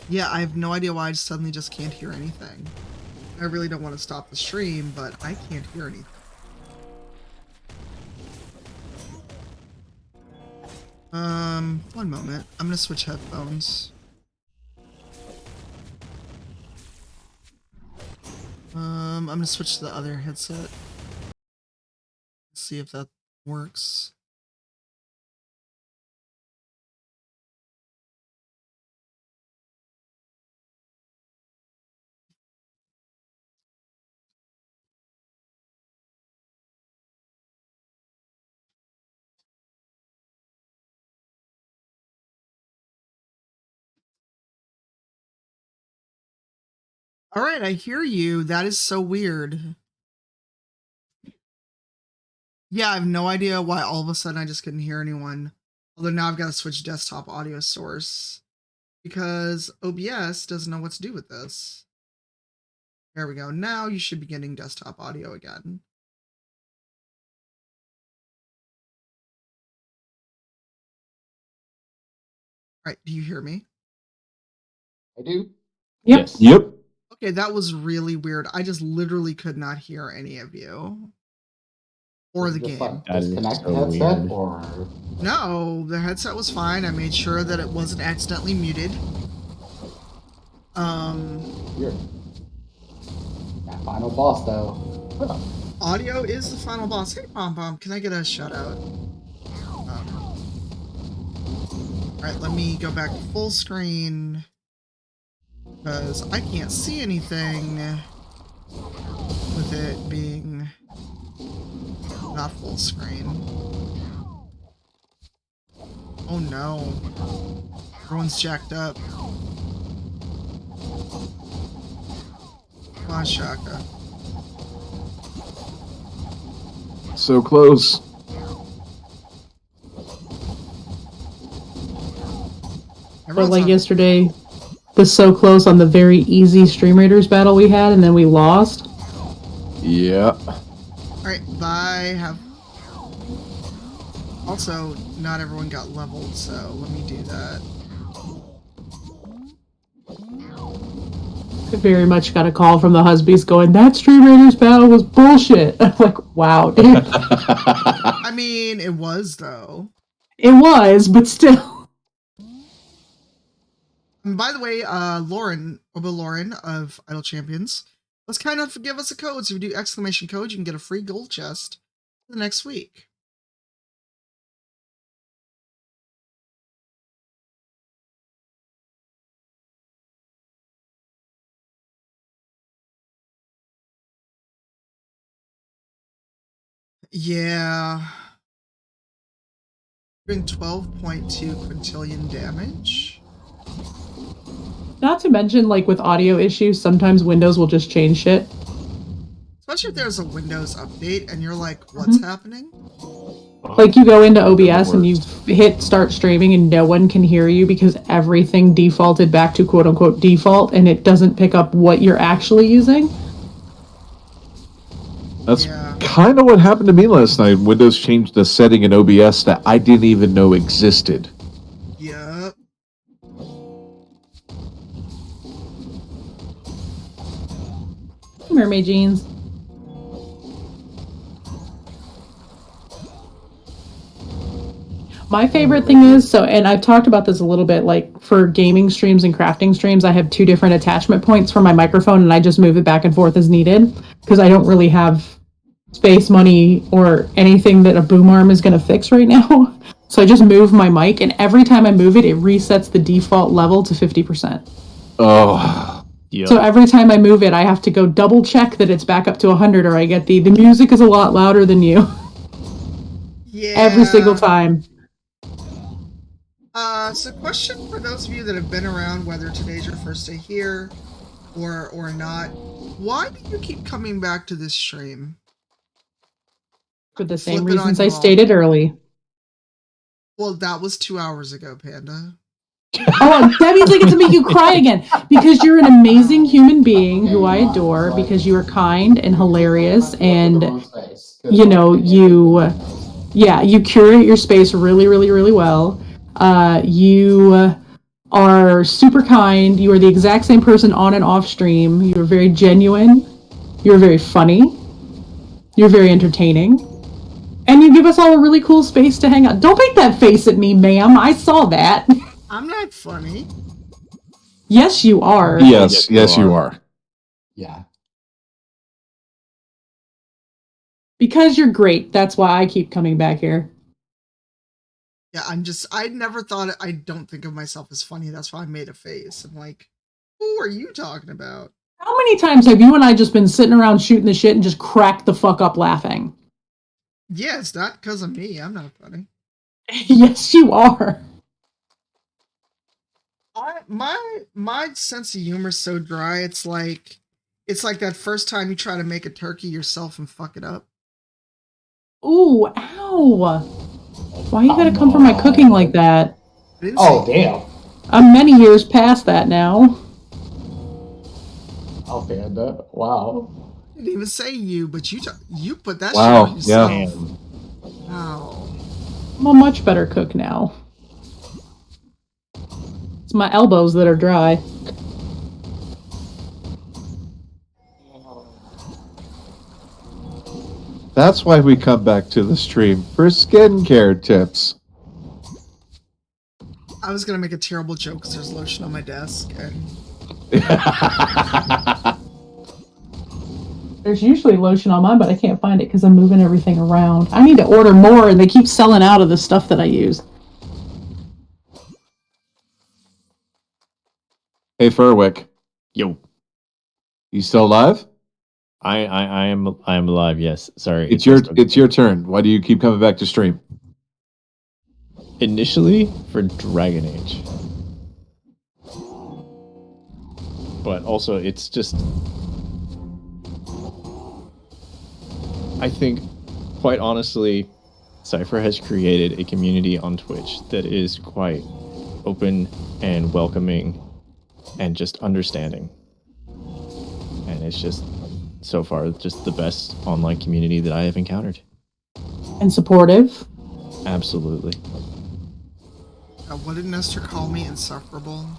Yeah, I have no idea why I suddenly just can't hear anything. I really don't want to stop the stream, but I can't hear anything. One moment. I'm gonna switch headphones. I'm gonna switch to the other headset. See if that works. All right, I hear you. That is so weird. Yeah, I have no idea why all of a sudden I just couldn't hear anyone. Although now I've got to switch desktop audio source because OBS doesn't know what to do with this. There we go. Now you should be getting desktop audio again. All right, do you hear me? I do. Yep. Yes. Yep. Okay, that was really weird. I just literally could not hear any of you. Or the Just, game. like, That is disconnect the so headset, weird. or No, the headset was fine. I made sure that it wasn't accidentally muted. weird. That final boss, though. Audio is the final boss. Hey, Pom Pom, can I get a shout out? Alright, let me go back to full screen. Because I can't see anything with it being not full screen. Oh no. Everyone's jacked up. Come on, Shaka. So close. But Everyone's like on- yesterday, the so close on the very easy Stream Raiders battle we had, and then we lost. Yeah. Alright, bye. Have. Also, not everyone got leveled, so let me do that. I very much got a call from the husbands going, that Stream Raiders battle was bullshit. I'm like, wow, dude. I mean, it was, though. It was, but still. And by the way, Lauren, Obo Lauren of Idle Champions, let's kind of give us a code. So if you do exclamation code, you can get a free gold chest for the next week. Yeah. Doing 12.2 quintillion damage. Not to mention, like with audio issues, sometimes Windows will just change shit. Especially if there's a Windows update and you're like, what's happening? Like you go into OBS and you hit start streaming and no one can hear you because everything defaulted back to quote unquote default and it doesn't pick up what you're actually using. That's Yeah. kind of what happened to me last night. Windows changed the setting in OBS that I didn't even know existed. Yup. Mermaid jeans. My favorite thing is, and I've talked about this a little bit, like for gaming streams and crafting streams, I have 2 different attachment points for my microphone and I just move it back and forth as needed because I don't really have space, money, or anything that a boom arm is going to fix right now. So I just move my mic and every time I move it, it resets the default level to 50%. Oh. Yep. So every time I move it, I have to go double check that it's back up to 100 or I get the music is a lot louder than you. Yeah. Every single time. So question for those of you that have been around, whether today's your first day here or not, why do you keep coming back to this stream? For the same Flip it on reasons I you all. stated early. Well, that was 2 hours ago, Panda. Oh, that means I get to make you cry again because you're an amazing human being who I adore because you are kind and hilarious and you know you curate your space really really really well. You are super kind. You are the exact same person on and off stream. You are very genuine. You're very funny. You're very entertaining. And you give us all a really cool space to hang out. Don't make that face at me, ma'am. I saw that. I'm not funny. Yes, you are. Yes, you are. Yeah. Because you're great. That's why I keep coming back here. Yeah, I never thought, I don't think of myself as funny. That's why I made a face. I'm like, who are you talking about? How many times have you and I just been sitting around shooting the shit and just cracked the fuck up laughing? Yeah, it's not because of me. I'm not funny. Yes, you are. My sense of humor is so dry. It's like that first time you try to make a turkey yourself and fuck it up. Ooh, ow! Why you gotta come for my cooking like that? I didn't Oh, say damn. I'm many years past that now. Oh, Panda. Wow. I didn't even say you, but you put that Wow, shit on yourself. Damn. Wow. I'm a much better cook now. It's my elbows that are dry. That's why we come back to the stream for skincare tips. I was gonna make a terrible joke because there's lotion on my desk, and There's usually lotion on mine, but I can't find it because I'm moving everything around. I need to order more, and they keep selling out of the stuff that I use. Hey, Furwick, Yo, you still alive? I am alive. Yes, sorry. It's your turn. Why do you keep coming back to stream? Initially for Dragon Age, but also it's just. I think, quite honestly, Cypher has created a community on Twitch that is quite open and welcoming and just understanding. And it's just, so far, just the best online community that I have encountered. And supportive. Absolutely. what did Nestor call me? Insufferable.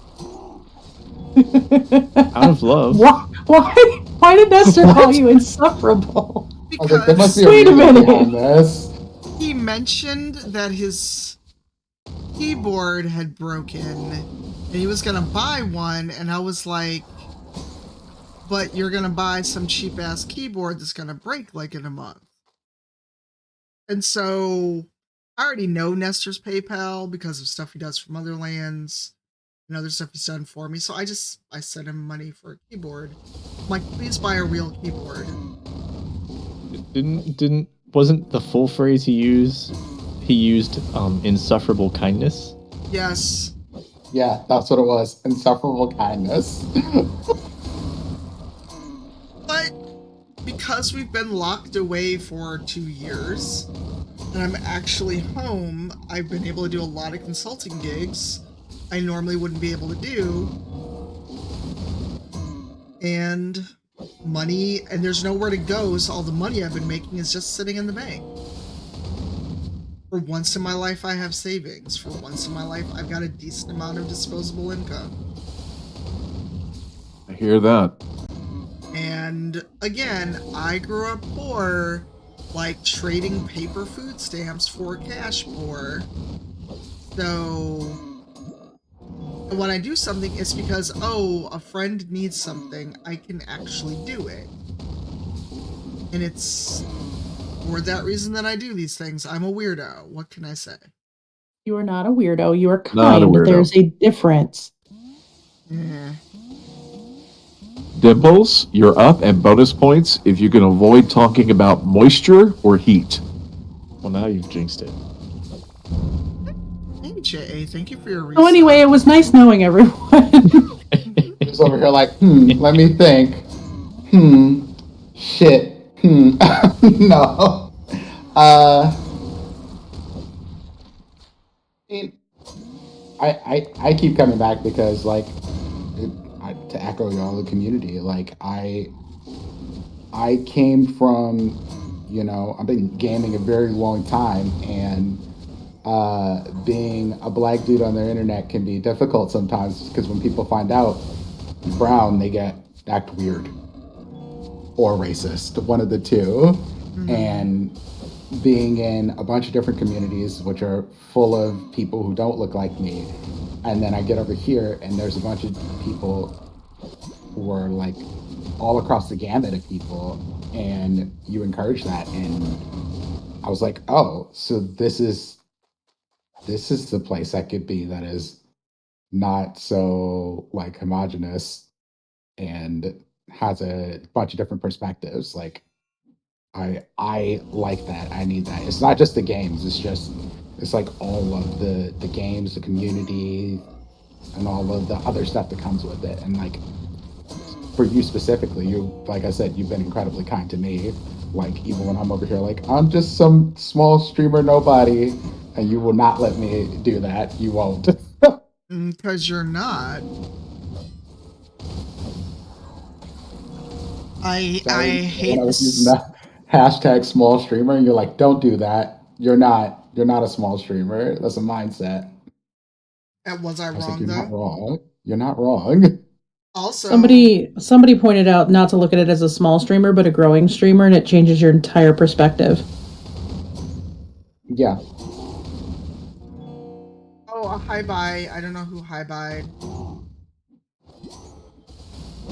Out of love. Why did Nestor call you insufferable? I was like, there must be Wait a a reason minute. behind this. He mentioned that his keyboard had broken and he was gonna buy one, and I was like, but you're gonna buy some cheap ass keyboard that's gonna break like in a month. And so I already know Nestor's PayPal because of stuff he does for Motherlands and other stuff he's done for me. So I sent him money for a keyboard. I'm like, please buy a real keyboard. Wasn't the full phrase he used insufferable kindness? Yes. Yeah, that's what it was. Insufferable kindness. But because we've been locked away for 2 years and I'm actually home, I've been able to do a lot of consulting gigs I normally wouldn't be able to do. And money, and there's nowhere to go, so all the money I've been making is just sitting in the bank. For once in my life, I have savings. For once in my life, I've got a decent amount of disposable income. I hear that. And again, I grew up poor, like trading paper food stamps for cash poor. So when I do something, it's because, oh, a friend needs something, I can actually do it. And it's for that reason that I do these things. I'm a weirdo. What can I say? You are not a weirdo. You are Not a kind. weirdo. There's a difference. Yeah. Dimples, you're up, and bonus points if you can avoid talking about moisture or heat. Well, now you've jinxed it. Hey, J.A., thank you for your research. So anyway, it was nice knowing everyone. He's over here like, let me think. Shit. No. I keep coming back because, like, to echo y'all, the community, like, I came from, I've been gaming a very long time, and being a black dude on their internet can be difficult sometimes because when people find out you're brown, they act weird or racist, one of the two. And being in a bunch of different communities which are full of people who don't look like me, and then I get over here and there's a bunch of people who are like all across the gamut of people, and you encourage that, and I was like, oh, so this is the place I could be that is not so like homogenous and has a bunch of different perspectives. Like I like that. I need that. It's not just the games. It's like all of the games, the community, and all of the other stuff that comes with it. And like for you specifically, like I said, you've been incredibly kind to me Like, even when I'm over here, like, I'm just some small streamer nobody, and you will not let me do that. You won't. Because you're not. I hate when I was using this. that hashtag small streamer, and you're like, don't do that. You're not a small streamer. That's a mindset. Was I I was like, wrong you're not though? wrong. You're not wrong. Also, Somebody pointed out not to look at it as a small streamer, but a growing streamer, and it changes your entire perspective. Yeah. oh, a hi bye. I don't know who hi bye.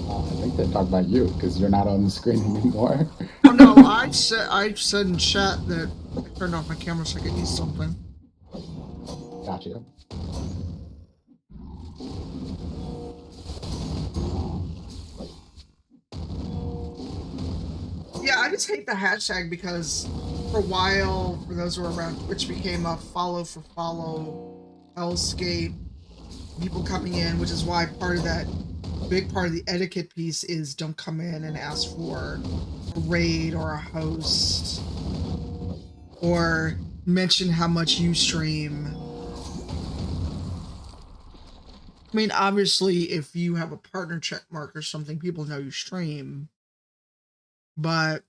I think they're talking about you because you're not on the screen anymore. Oh no, I said in chat that I turned off my camera so I could eat something. Gotcha. Yeah, I just hate the hashtag because for a while, for those who are around, Twitch became a follow for follow hellscape. People coming in, which is why part of that big part of the etiquette piece is don't come in and ask for a raid or a host or mention how much you stream. I mean, obviously, if you have a partner check mark or something, people know you stream. But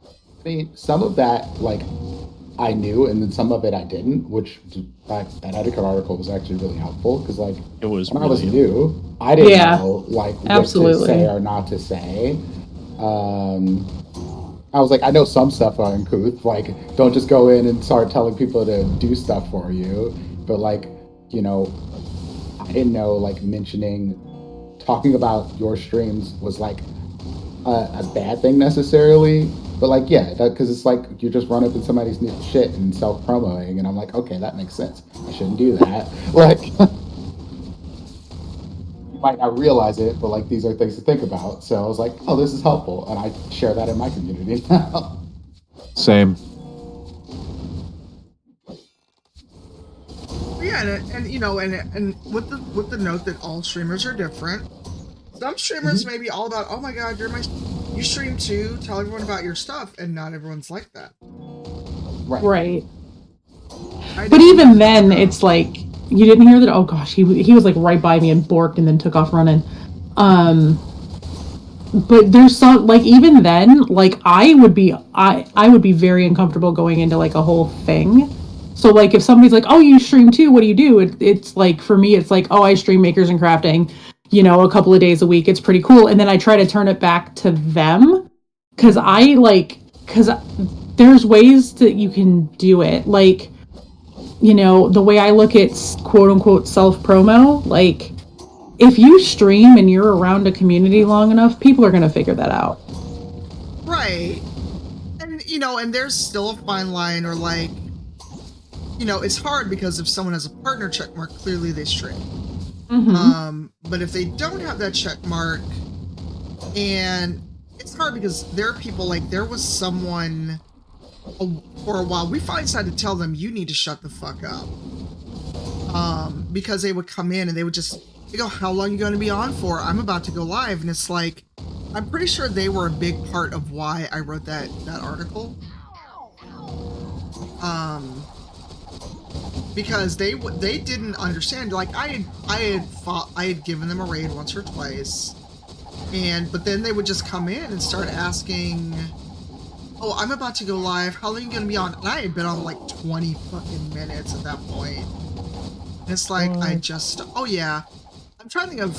I mean, some of that, like, I knew, and then some of it I didn't, which that etiquette article was actually really helpful because, like, It was when I really was helpful. new, I didn't Yeah, know, like, what to absolutely. say or not to say. I was like, I know some stuff on uncouth, like, don't just go in and start telling people to do stuff for you. But, like, you know, I didn't know, like, talking about your streams was, like, a bad thing necessarily. But, like, yeah, because it's like you just run up in somebody's new shit and self-promoting. And I'm like, okay, that makes sense. I shouldn't do that. Like, you might not realize it, but, like, these are things to think about. So I was like, oh, this is helpful. And I share that in my community now. Same. yeah, and you know, and with the note that all streamers are different. Some streamers may be all about, oh my god, you stream too, tell everyone about your stuff, and not everyone's like that. Right. But even then, it's like you didn't hear that. Oh gosh, he was like right by me and borked and then took off running. But there's some, like, even then, like, I would be very uncomfortable going into like a whole thing. So like if somebody's like, oh, you stream too, what do you do? It's like, for me, it's like, oh, I stream Makers and Crafting, you know, a couple of days a week. It's pretty cool. And then I try to turn it back to them because there's ways that you can do it. Like, you know, the way I look at quote unquote self promo, like, if you stream and you're around a community long enough, people are going to figure that out. Right. And, you know, and there's still a fine line, or like, you know, it's hard because if someone has a partner check mark, clearly they stream. But if they don't have that check mark, and it's hard because there are people, like, there was someone for a while, we finally decided to tell them, you need to shut the fuck up. Because they would come in and they go, how long are you going to be on for? I'm about to go live. And it's like, I'm pretty sure they were a big part of why I wrote that article. Because they didn't understand. Like, I had given them a raid once or twice, but then they would just come in and start asking, oh, I'm about to go live, how long are you going to be on? And I had been on like 20 fucking minutes at that point. And it's like, oh yeah. I'm trying to think of,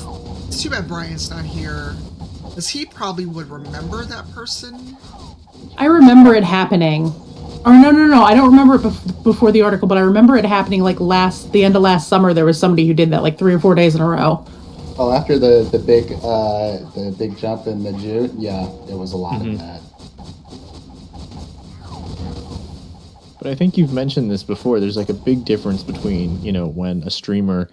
it's too bad Brian's not here, because he probably would remember that person. I remember it happening. Or no, I don't remember it before the article, but I remember it happening like the end of last summer. There was somebody who did that like 3 or 4 days in a row. Well, after the big jump in the June, yeah, there was a lot of that. But I think you've mentioned this before. There's like a big difference between, you know, when a streamer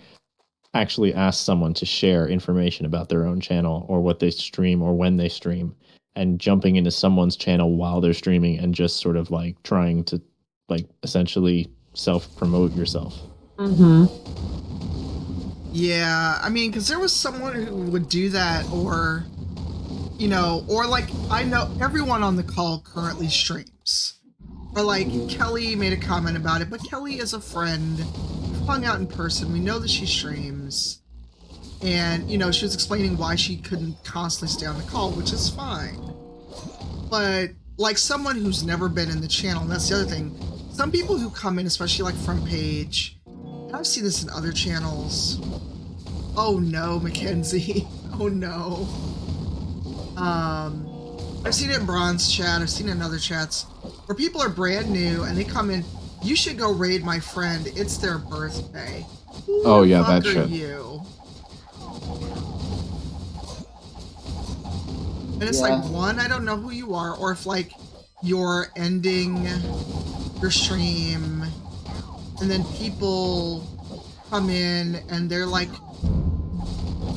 actually asks someone to share information about their own channel or what they stream or when they stream, and jumping into someone's channel while they're streaming and just sort of like trying to like essentially self-promote yourself. Yeah, I mean, because there was someone who would do that, or you know, or like I know everyone on the call currently streams. Or like Kelly made a comment about it, but Kelly is a friend. We've hung out in person. We know that she streams. And, you know, she was explaining why she couldn't constantly stay on the call, which is fine. But like someone who's never been in the channel, and that's the other thing. Some people who come in, especially like front page, and I've seen this in other channels. Oh no, Mackenzie. Oh no. I've seen it in Bronze chat, I've seen it in other chats, where people are brand new and they come in, you should go raid my friend, it's their birthday. Who Oh, the yeah, fuck that are shit. you? And it's Yeah. like, one, I don't know who you are, or if like you're ending your stream and then people come in and they're like,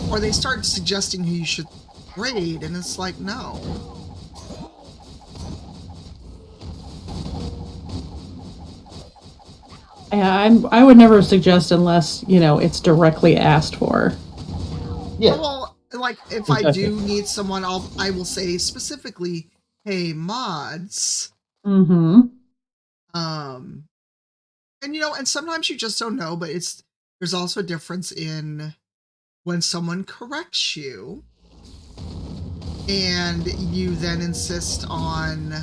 or they start suggesting who you should raid, and it's like, no. Yeah, I would never suggest unless, you know, it's directly asked for. Yeah. Well, like if I do need someone, I will say specifically, hey mods. Mm-hmm. And you know, and sometimes you just don't know, but there's also a difference in when someone corrects you and you then insist on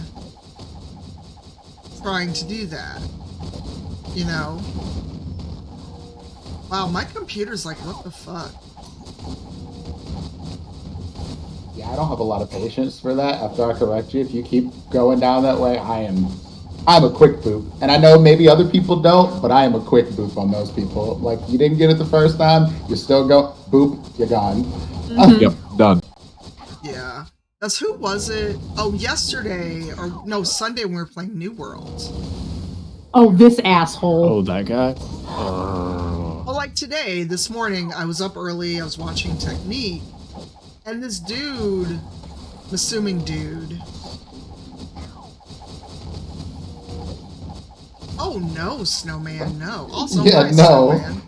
trying to do that. You know? Wow, my computer's like, what the fuck? Yeah, I don't have a lot of patience for that. After I correct you, if you keep going down that way, I'm a quick boop. And I know maybe other people don't, but I am a quick boop on those people. Like, you didn't get it the first time, you still go, boop, you're gone. Mm-hmm. Yep, done. Yeah. That's who was it? Oh, yesterday, or no, Sunday when we were playing New World. Oh, this asshole. Oh, that guy. Well, like today, this morning, I was up early, I was watching Technique, and this dude, I'm assuming dude. Oh no, Snowman, no. Also, Yeah, hi, no. Snowman.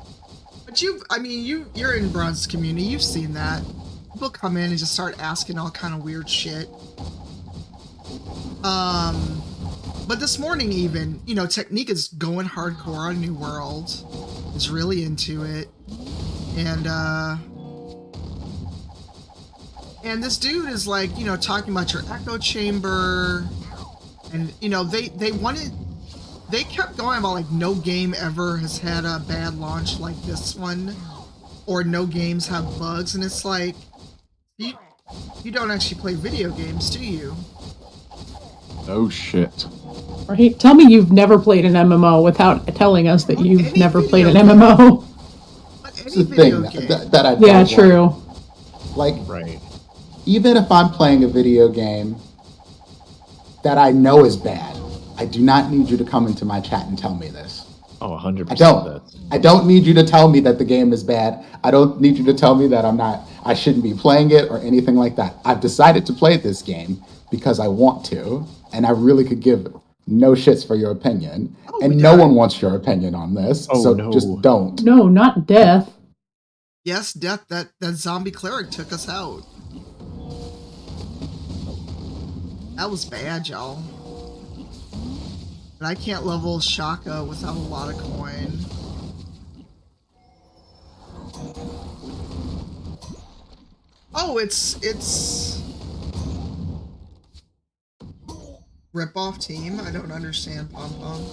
But you're in Bronze community, you've seen that. People come in and just start asking all kind of weird shit. But this morning even, you know, Technique is going hardcore on New World. Is really into it. And this dude is like, you know, talking about your echo chamber. And, you know, they kept going about like no game ever has had a bad launch like this one. Or no games have bugs. And it's like, you don't actually play video games, do you? No shit. Right? Tell me you've never played an MMO without telling us that you've Any never played an video MMO. But It's any the video thing game. that I don't Yeah, like. true. Like, Right. even if I'm playing a video game that I know is bad, I do not need you to come into my chat and tell me this. Oh, 100%. I don't. I don't need you to tell me that the game is bad. I don't need you to tell me that I shouldn't be playing it or anything like that. I've decided to play this game because I want to, and I really could give no shits for your opinion. Oh, And we no got one it. wants your opinion on this, Oh, so no. just don't. No, not death. Yes, Death, that zombie cleric took us out. That was bad, y'all. And I can't level Shaka without a lot of coin. Oh, it's rip-off team? I don't understand, Pom Pom.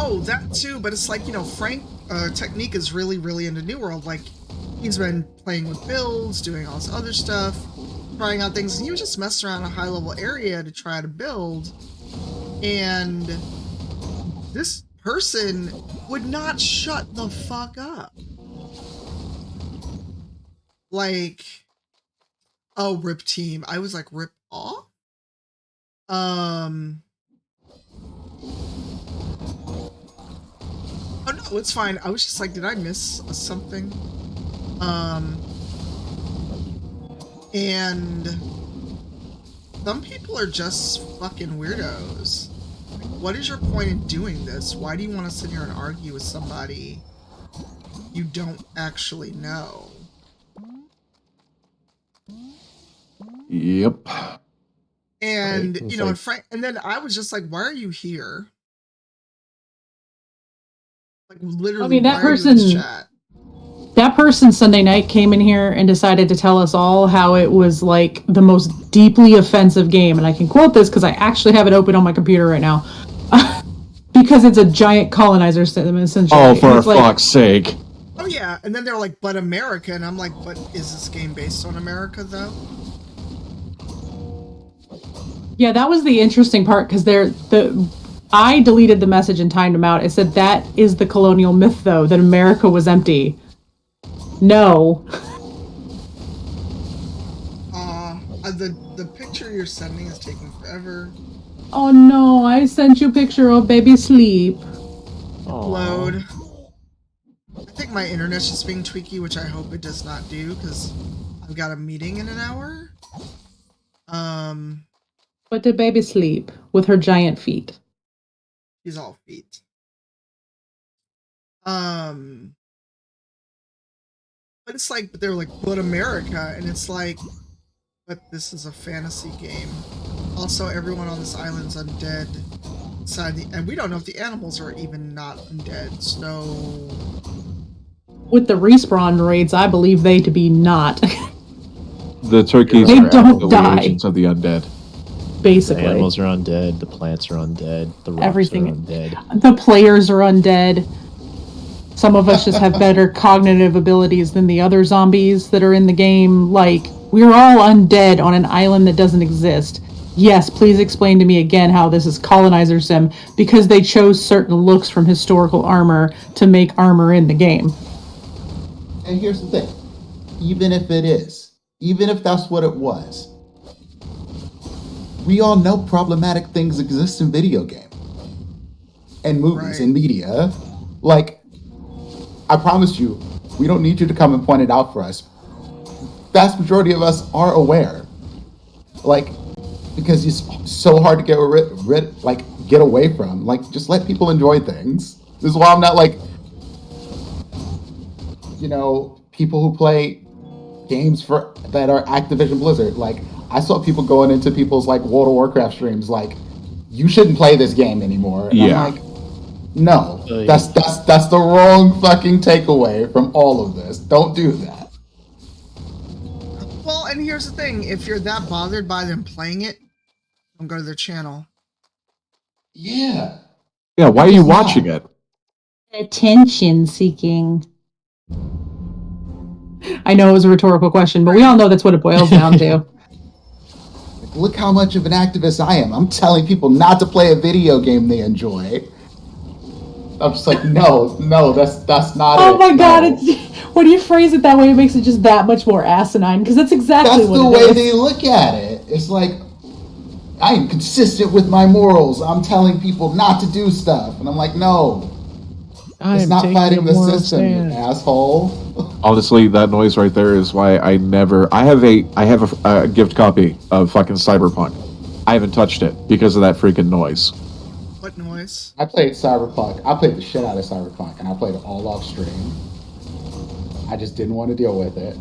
Oh, that too, but it's like, you know, Frank Technique is really into New World. Like, he's been playing with builds, doing all this other stuff, trying out things, and he was just messing around a high-level area to try to build, and this person would not shut the fuck up. Like, oh, rip team. I was like, rip off? Oh no, it's fine. I was just like, did I miss something? And some people are just fucking weirdos. What is your point in doing this? Why do you want to sit here and argue with somebody you don't actually know? Yep. And Right, you it's know, like- and Frank, and then I was just like, "Why are you here?" Like literally, I mean, that why are you in this person- chat? That person Sunday night came in here and decided to tell us all how it was like the most deeply offensive game. And I can quote this because I actually have it open on my computer right now. Because it's a giant colonizer system, essentially. Oh, And for it's like, fuck's sake. Oh yeah, and then they're like, "But America," and I'm like, "But is this game based on America though?" yeah, that was the interesting part because I deleted the message and timed them out. It said that is the colonial myth, though, that America was empty. No. The picture you're sending is taking forever. Oh no, I sent you a picture of baby sleep. Load. I think my internet's just being tweaky, which I hope it does not do, because I've got a meeting in an hour. But did baby sleep with her giant feet? She's all feet. But it's like, but they're like, "But America," and it's like, but this is a fantasy game. Also, everyone on this island's undead. And we don't know if the animals are even not undead, so... With the respawn rates, I believe they to be not. The turkeys They are don't actually die. agents of the undead. The Basically. animals are undead, the plants are undead, the rocks Everything. are undead. The players are undead. Some of us just have better cognitive abilities than the other zombies that are in the game. Like, we're all undead on an island that doesn't exist. Yes, please explain to me again how this is colonizer sim, because they chose certain looks from historical armor to make armor in the game. And here's the thing, even if it is, even if that's what it was, we all know problematic things exist in video game and movies Right. and media. Like, I promise you, we don't need you to come and point it out for us. Vast majority of us are aware. Like, because it's so hard to get get away from. Like, just let people enjoy things. This is why I'm not like, people who play games that are Activision Blizzard. Like, I saw people going into people's like World of Warcraft streams like, you shouldn't play this game anymore. And Yeah. I'm like, no, that's the wrong fucking takeaway from all of this. Don't do that. Well, and here's the thing. If you're that bothered by them playing it, don't go to their channel. Yeah. Yeah, why are you It's not. watching it? Attention seeking. I know it was a rhetorical question, but we all know that's what it boils down to. Look how much of an activist I am. I'm telling people not to play a video game they enjoy. I'm just like, no, that's not it. Oh my god, no. when you phrase it that way, it makes it just that much more asinine, because that's exactly That's what the it way is. they look at it. It's like, I am consistent with my morals. I'm telling people not to do stuff. And I'm like, no. It's not fighting the system, you asshole. Honestly, that noise right there is why I have a gift copy of fucking Cyberpunk. I haven't touched it because of that freaking noise. What noise? I played Cyberpunk. I played the shit out of Cyberpunk, and I played it all off stream. I just didn't want to deal with it.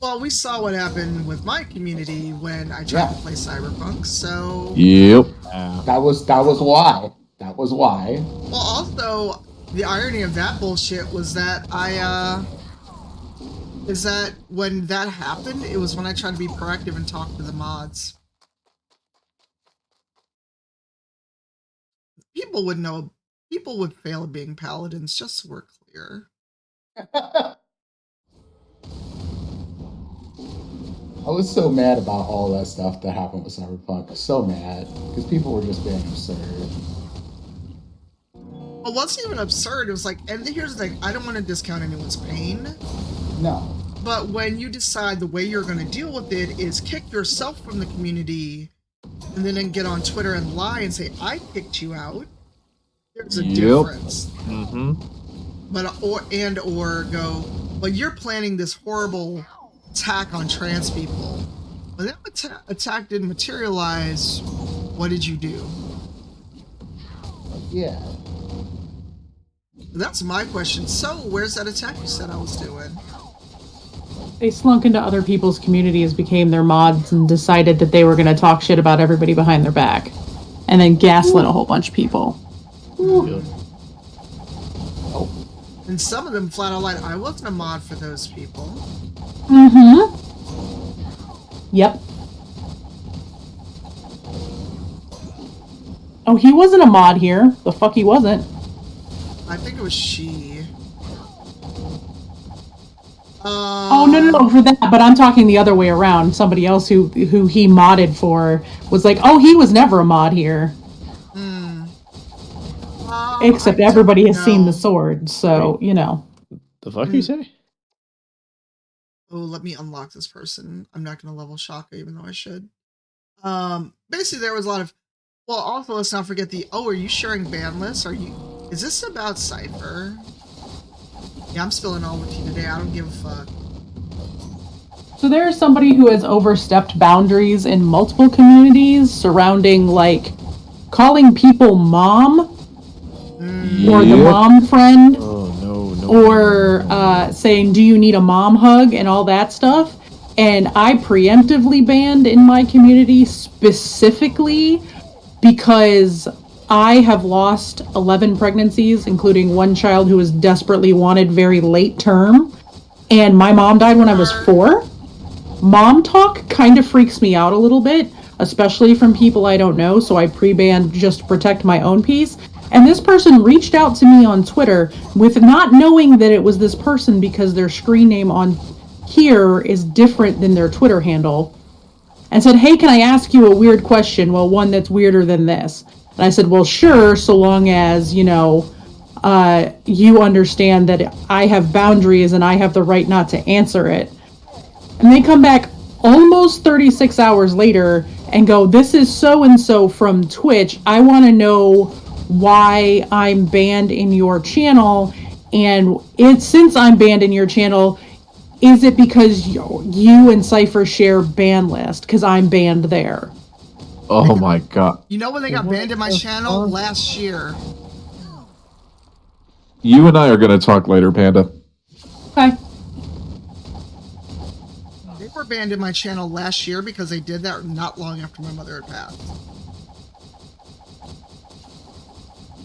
Well, we saw what happened with my community when I tried to play Cyberpunk, so... Yep. That was why. That was why. Well, also, the irony of that bullshit was that is that when that happened, it was when I tried to be proactive and talk to the mods. People would know, people would fail at being paladins, just so we're clear. I was so mad about all that stuff that happened with Cyberpunk. So mad. Because people were just being absurd. Well, it wasn't even absurd, it was like, and here's the thing, I don't want to discount anyone's pain. No. But when you decide the way you're going to deal with it is kick yourself from the community and then get on Twitter and lie and say, I kicked you out, there's a difference. Mm-hmm. But, or go, well, you're planning this horrible attack on trans people. When that attack didn't materialize, what did you do? Yeah. That's my question. So, where's that attack you said I was doing? They slunk into other people's communities, became their mods, and decided that they were going to talk shit about everybody behind their back. And then gaslit a whole bunch of people. Good. And some of them flat out like, I wasn't a mod for those people. Mm-hmm. Yep. Oh, he wasn't a mod here. The fuck he wasn't. I think it was she. Oh, no, for that. But I'm talking the other way around. Somebody else who he modded for was like, oh, he was never a mod here. Except everybody has seen the sword, so, you know. The fuck you say? Oh, let me unlock this person. I'm not going to level Shaka, even though I should. Basically, there was a lot of... Well, also, let's not forget the... Oh, are you sharing ban lists? Is this about Cypher? Yeah, I'm spilling all with you today. I don't give a fuck. So there's somebody who has overstepped boundaries in multiple communities surrounding, like, calling people mom, or the mom friend, or saying, do you need a mom hug, and all that stuff. And I preemptively banned in my community specifically because I have lost 11 pregnancies, including one child who was desperately wanted very late term, and my mom died when I was 4. Mom talk kind of freaks me out a little bit, especially from people I don't know, so I pre-banned just to protect my own peace. And this person reached out to me on Twitter with not knowing that it was this person because their screen name on here is different than their Twitter handle, and said, hey, can I ask you a weird question? Well, one that's weirder than this. And I said, well, sure, so long as, you know, you understand that I have boundaries and I have the right not to answer it. And they come back almost 36 hours later and go, this is so-and-so from Twitch. I want to know why I'm banned in your channel. And since I'm banned in your channel, is it because you and Cypher share ban list? Because I'm banned there. Oh my god. You know when they got banned in my channel? Last year. You and I are going to talk later, Panda. Okay. They were banned in my channel last year because they did that not long after my mother had passed.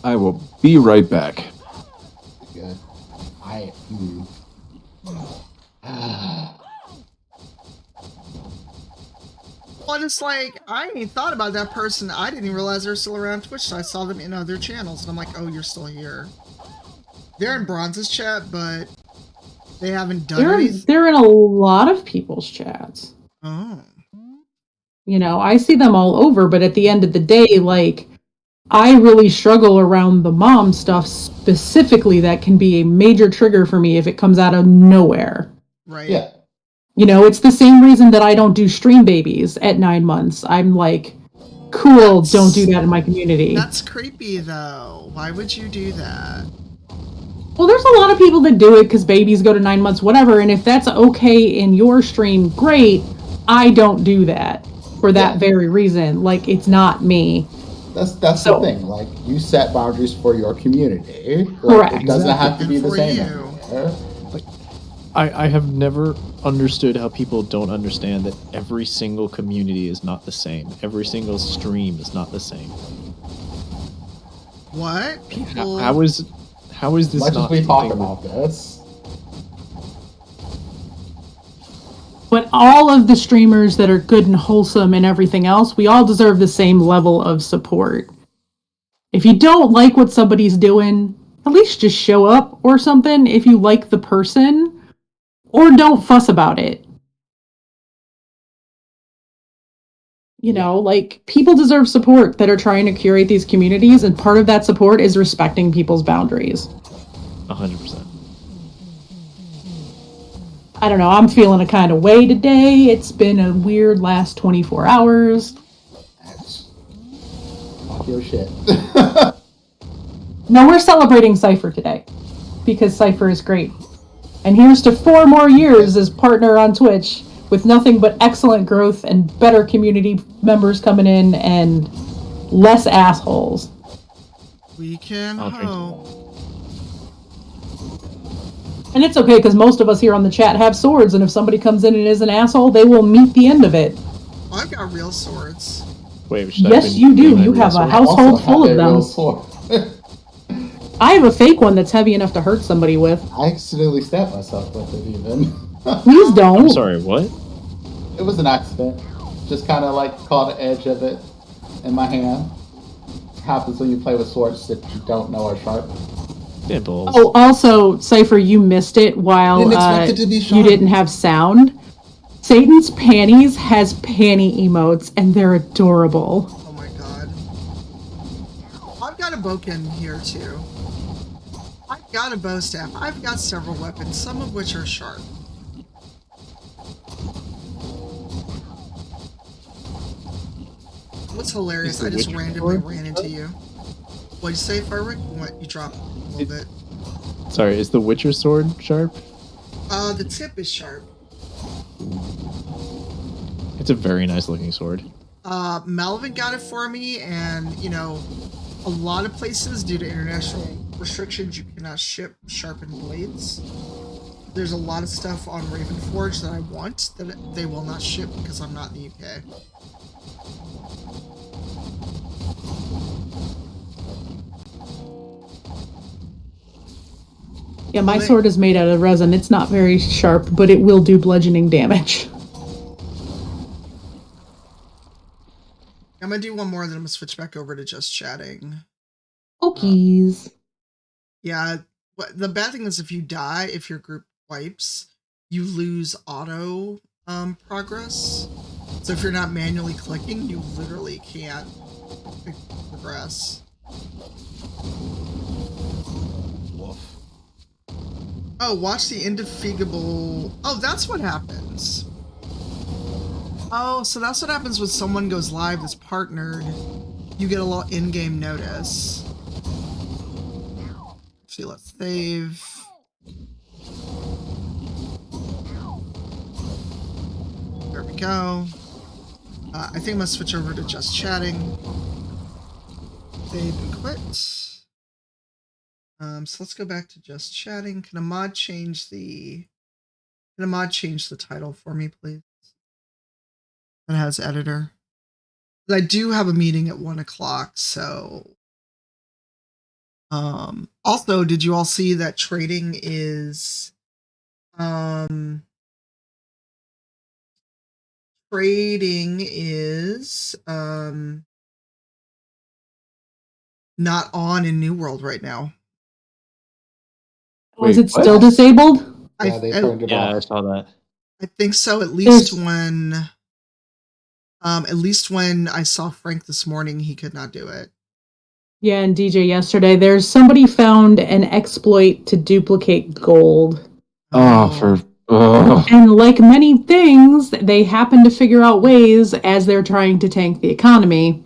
I will be right back. Good. Well, it's like, I ain't thought about that person. I didn't even realize they're still around Twitch, so I saw them in other channels, and I'm like, oh, you're still here. They're in Bronze's chat, but they haven't done anything. They're in a lot of people's chats. Oh. You know, I see them all over, but at the end of the day, like, I really struggle around the mom stuff specifically. That can be a major trigger for me if it comes out of nowhere. Right. Yeah. You know, it's the same reason that I don't do stream babies at 9 months. I'm like, cool, don't do that in my community. That's creepy, though. Why would you do that? Well, there's a lot of people that do it because babies go to 9 months, whatever. And if that's okay in your stream, great. I don't do that for that very reason. Like, it's not me. That's the thing. Like, you set boundaries for your community. Like, Correct. It doesn't have to be the same. I have never understood how people don't understand that every single community is not the same. Every single stream is not the same. What? People... How is this Much not as we talk something about this. But all of the streamers that are good and wholesome and everything else, we all deserve the same level of support. If you don't like what somebody's doing, at least just show up or something if you like the person, or don't fuss about it. You know, like, people deserve support that are trying to curate these communities, and part of that support is respecting people's boundaries. 100%. I don't know, I'm feeling a kind of way today. It's been a weird last 24 hours. Talk your shit. No, we're celebrating Cypher today, because Cypher is great. And here's to 4 more years as partner on Twitch, with nothing but excellent growth and better community members coming in and less assholes. We can I'll drink hope. And it's okay, because most of us here on the chat have swords, and if somebody comes in and is an asshole, they will meet the end of it. Oh, I've got real swords. Wait, should Yes, I bring- you bring do. my You real have a sword? household full of a them. real sword. I have a fake one that's heavy enough to hurt somebody with. I accidentally stabbed myself with it even. Please don't. I'm sorry, what? It was an accident. Just kind of like caught the edge of it in my hand. Happens when you play with swords that you don't know are sharp. Dimples. Oh, also, Cypher, you missed it while Didn't expect it to be you sharp. didn't have sound. Satan's Panties has panty emotes, and they're adorable. Oh my god. I've got a bowkin here too. I've got a bow staff. I've got several weapons, some of which are sharp. What's hilarious, I just randomly ran into you. What'd you say, Firewick? What, you dropped a little bit. Sorry, is the Witcher sword sharp? The tip is sharp. It's a very nice looking sword. Melvin got it for me, and, you know, a lot of places, due to international restrictions, you cannot ship sharpened blades. There's a lot of stuff on Ravenforge that I want that they will not ship because I'm not in the UK. Yeah, my sword is made out of resin. It's not very sharp, but it will do bludgeoning damage. I'm gonna do one more, then I'm gonna switch back over to just chatting. Okies. Yeah, but the bad thing is if you die, if your group wipes, you lose auto progress. So if you're not manually clicking, you literally can't progress. Oh, watch the indefatigable... Oh, that's what happens. Oh, so that's what happens when someone goes live that's partnered. You get a little in-game notice. Actually, let's save. There we go. I think I'm gonna switch over to just chatting. Save and quit. So let's go back to just chatting. Can a mod change the title for me, please? That has editor. I do have a meeting at 1 o'clock, so also, did you all see that trading is not on in New World right now? Was Wait, it still what? disabled? Yeah, they turned it Yeah, I off. saw that. I think so, at least when I saw Frank this morning, he could not do it. Yeah, and DJ yesterday, there's somebody found an exploit to duplicate gold. And like many things, they happen to figure out ways as they're trying to tank the economy.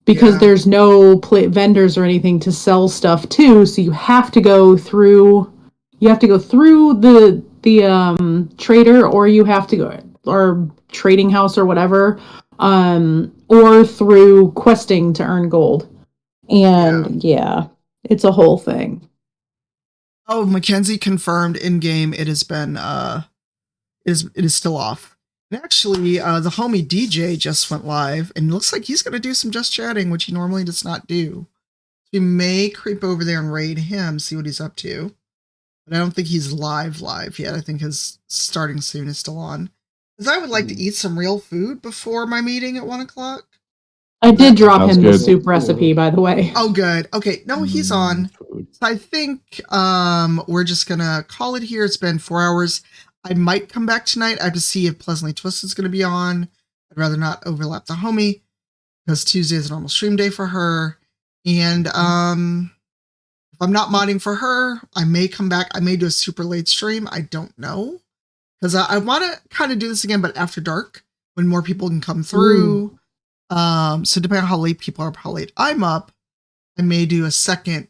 Because there's no vendors or anything to sell stuff to, so you have to go through the trader, or you have to go, or trading house or whatever, or through questing to earn gold. And yeah, it's a whole thing. Oh, Mackenzie confirmed in game it has been it is still off. And actually, the homie DJ just went live, and it looks like he's gonna do some just chatting, which he normally does not do. We may creep over there and raid him, see what he's up to. But I don't think he's live yet. I think his starting soon is still on. Because I would like to eat some real food before my meeting at 1 o'clock. I did drop Sounds him the good. soup recipe, by the way. Oh, good. Okay, no, he's on. Food. So I think we're just gonna call it here. It's been 4 hours. I might come back tonight. I have to see if Pleasantly Twisted's gonna be on. I'd rather not overlap the homie because Tuesday is a normal stream day for her. And if I'm not modding for her, I may come back. I may do a super late stream. I don't know. Because I want to kind of do this again, but after dark, when more people can come through. So depending on how late people are, how late I'm up, I may do a second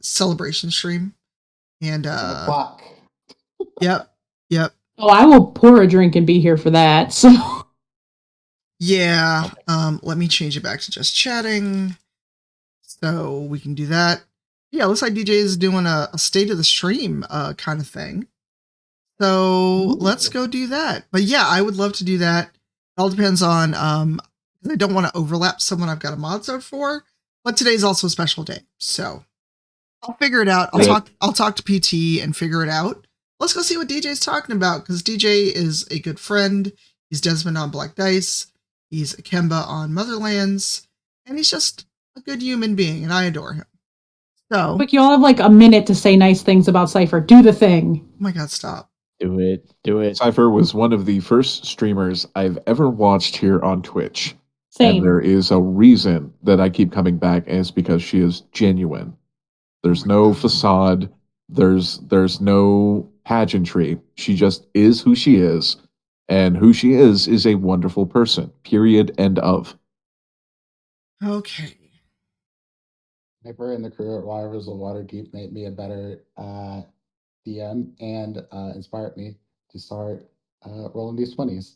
celebration stream. And Clock. yep. Oh, I will pour a drink and be here for that. So Yeah. Let me change it back to just chatting. So we can do that. Yeah, looks like DJ is doing a state of the stream kind of thing. So let's go do that. But yeah, I would love to do that. It all depends on I don't want to overlap someone I've got a mod zone for, but today's also a special day. So I'll figure it out. I'll talk to PT and figure it out. Let's go see what DJ's talking about, because DJ is a good friend. He's Desmond on Black Dice. He's Akemba on Motherlands, and he's just a good human being, and I adore him. So, Quick, you all have like a minute to say nice things about Cypher. Do the thing. Oh my God, stop. Do it. Cypher was one of the first streamers I've ever watched here on Twitch. Same. And there is a reason that I keep coming back, and it's because she is genuine. There's no facade. There's no pageantry. She just is who she is, and who she is a wonderful person. Period. End of. Okay. Hyper and the crew at Rivals of Waterdeep made me a better DM and inspired me to start rolling these 20s.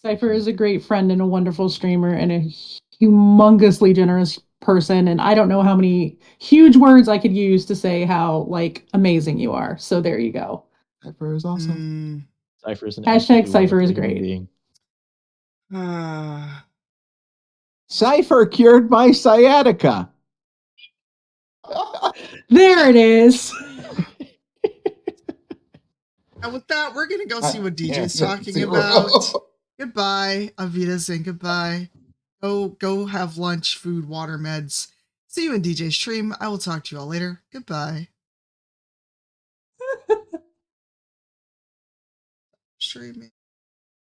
Cypher is a great friend and a wonderful streamer and a humongously generous person. And I don't know how many huge words I could use to say how like amazing you are. So there you go. Cypher is awesome. Cypher is an Hashtag absolutely Cypher is wonderful human great. being. Cypher cured my sciatica. There it is. And with that, we're gonna go see what DJ's Yeah, talking zero. about. Goodbye, Avita, and goodbye. Go have lunch, food, water, meds. See you in DJ's stream. I will talk to you all later. Goodbye. Streaming.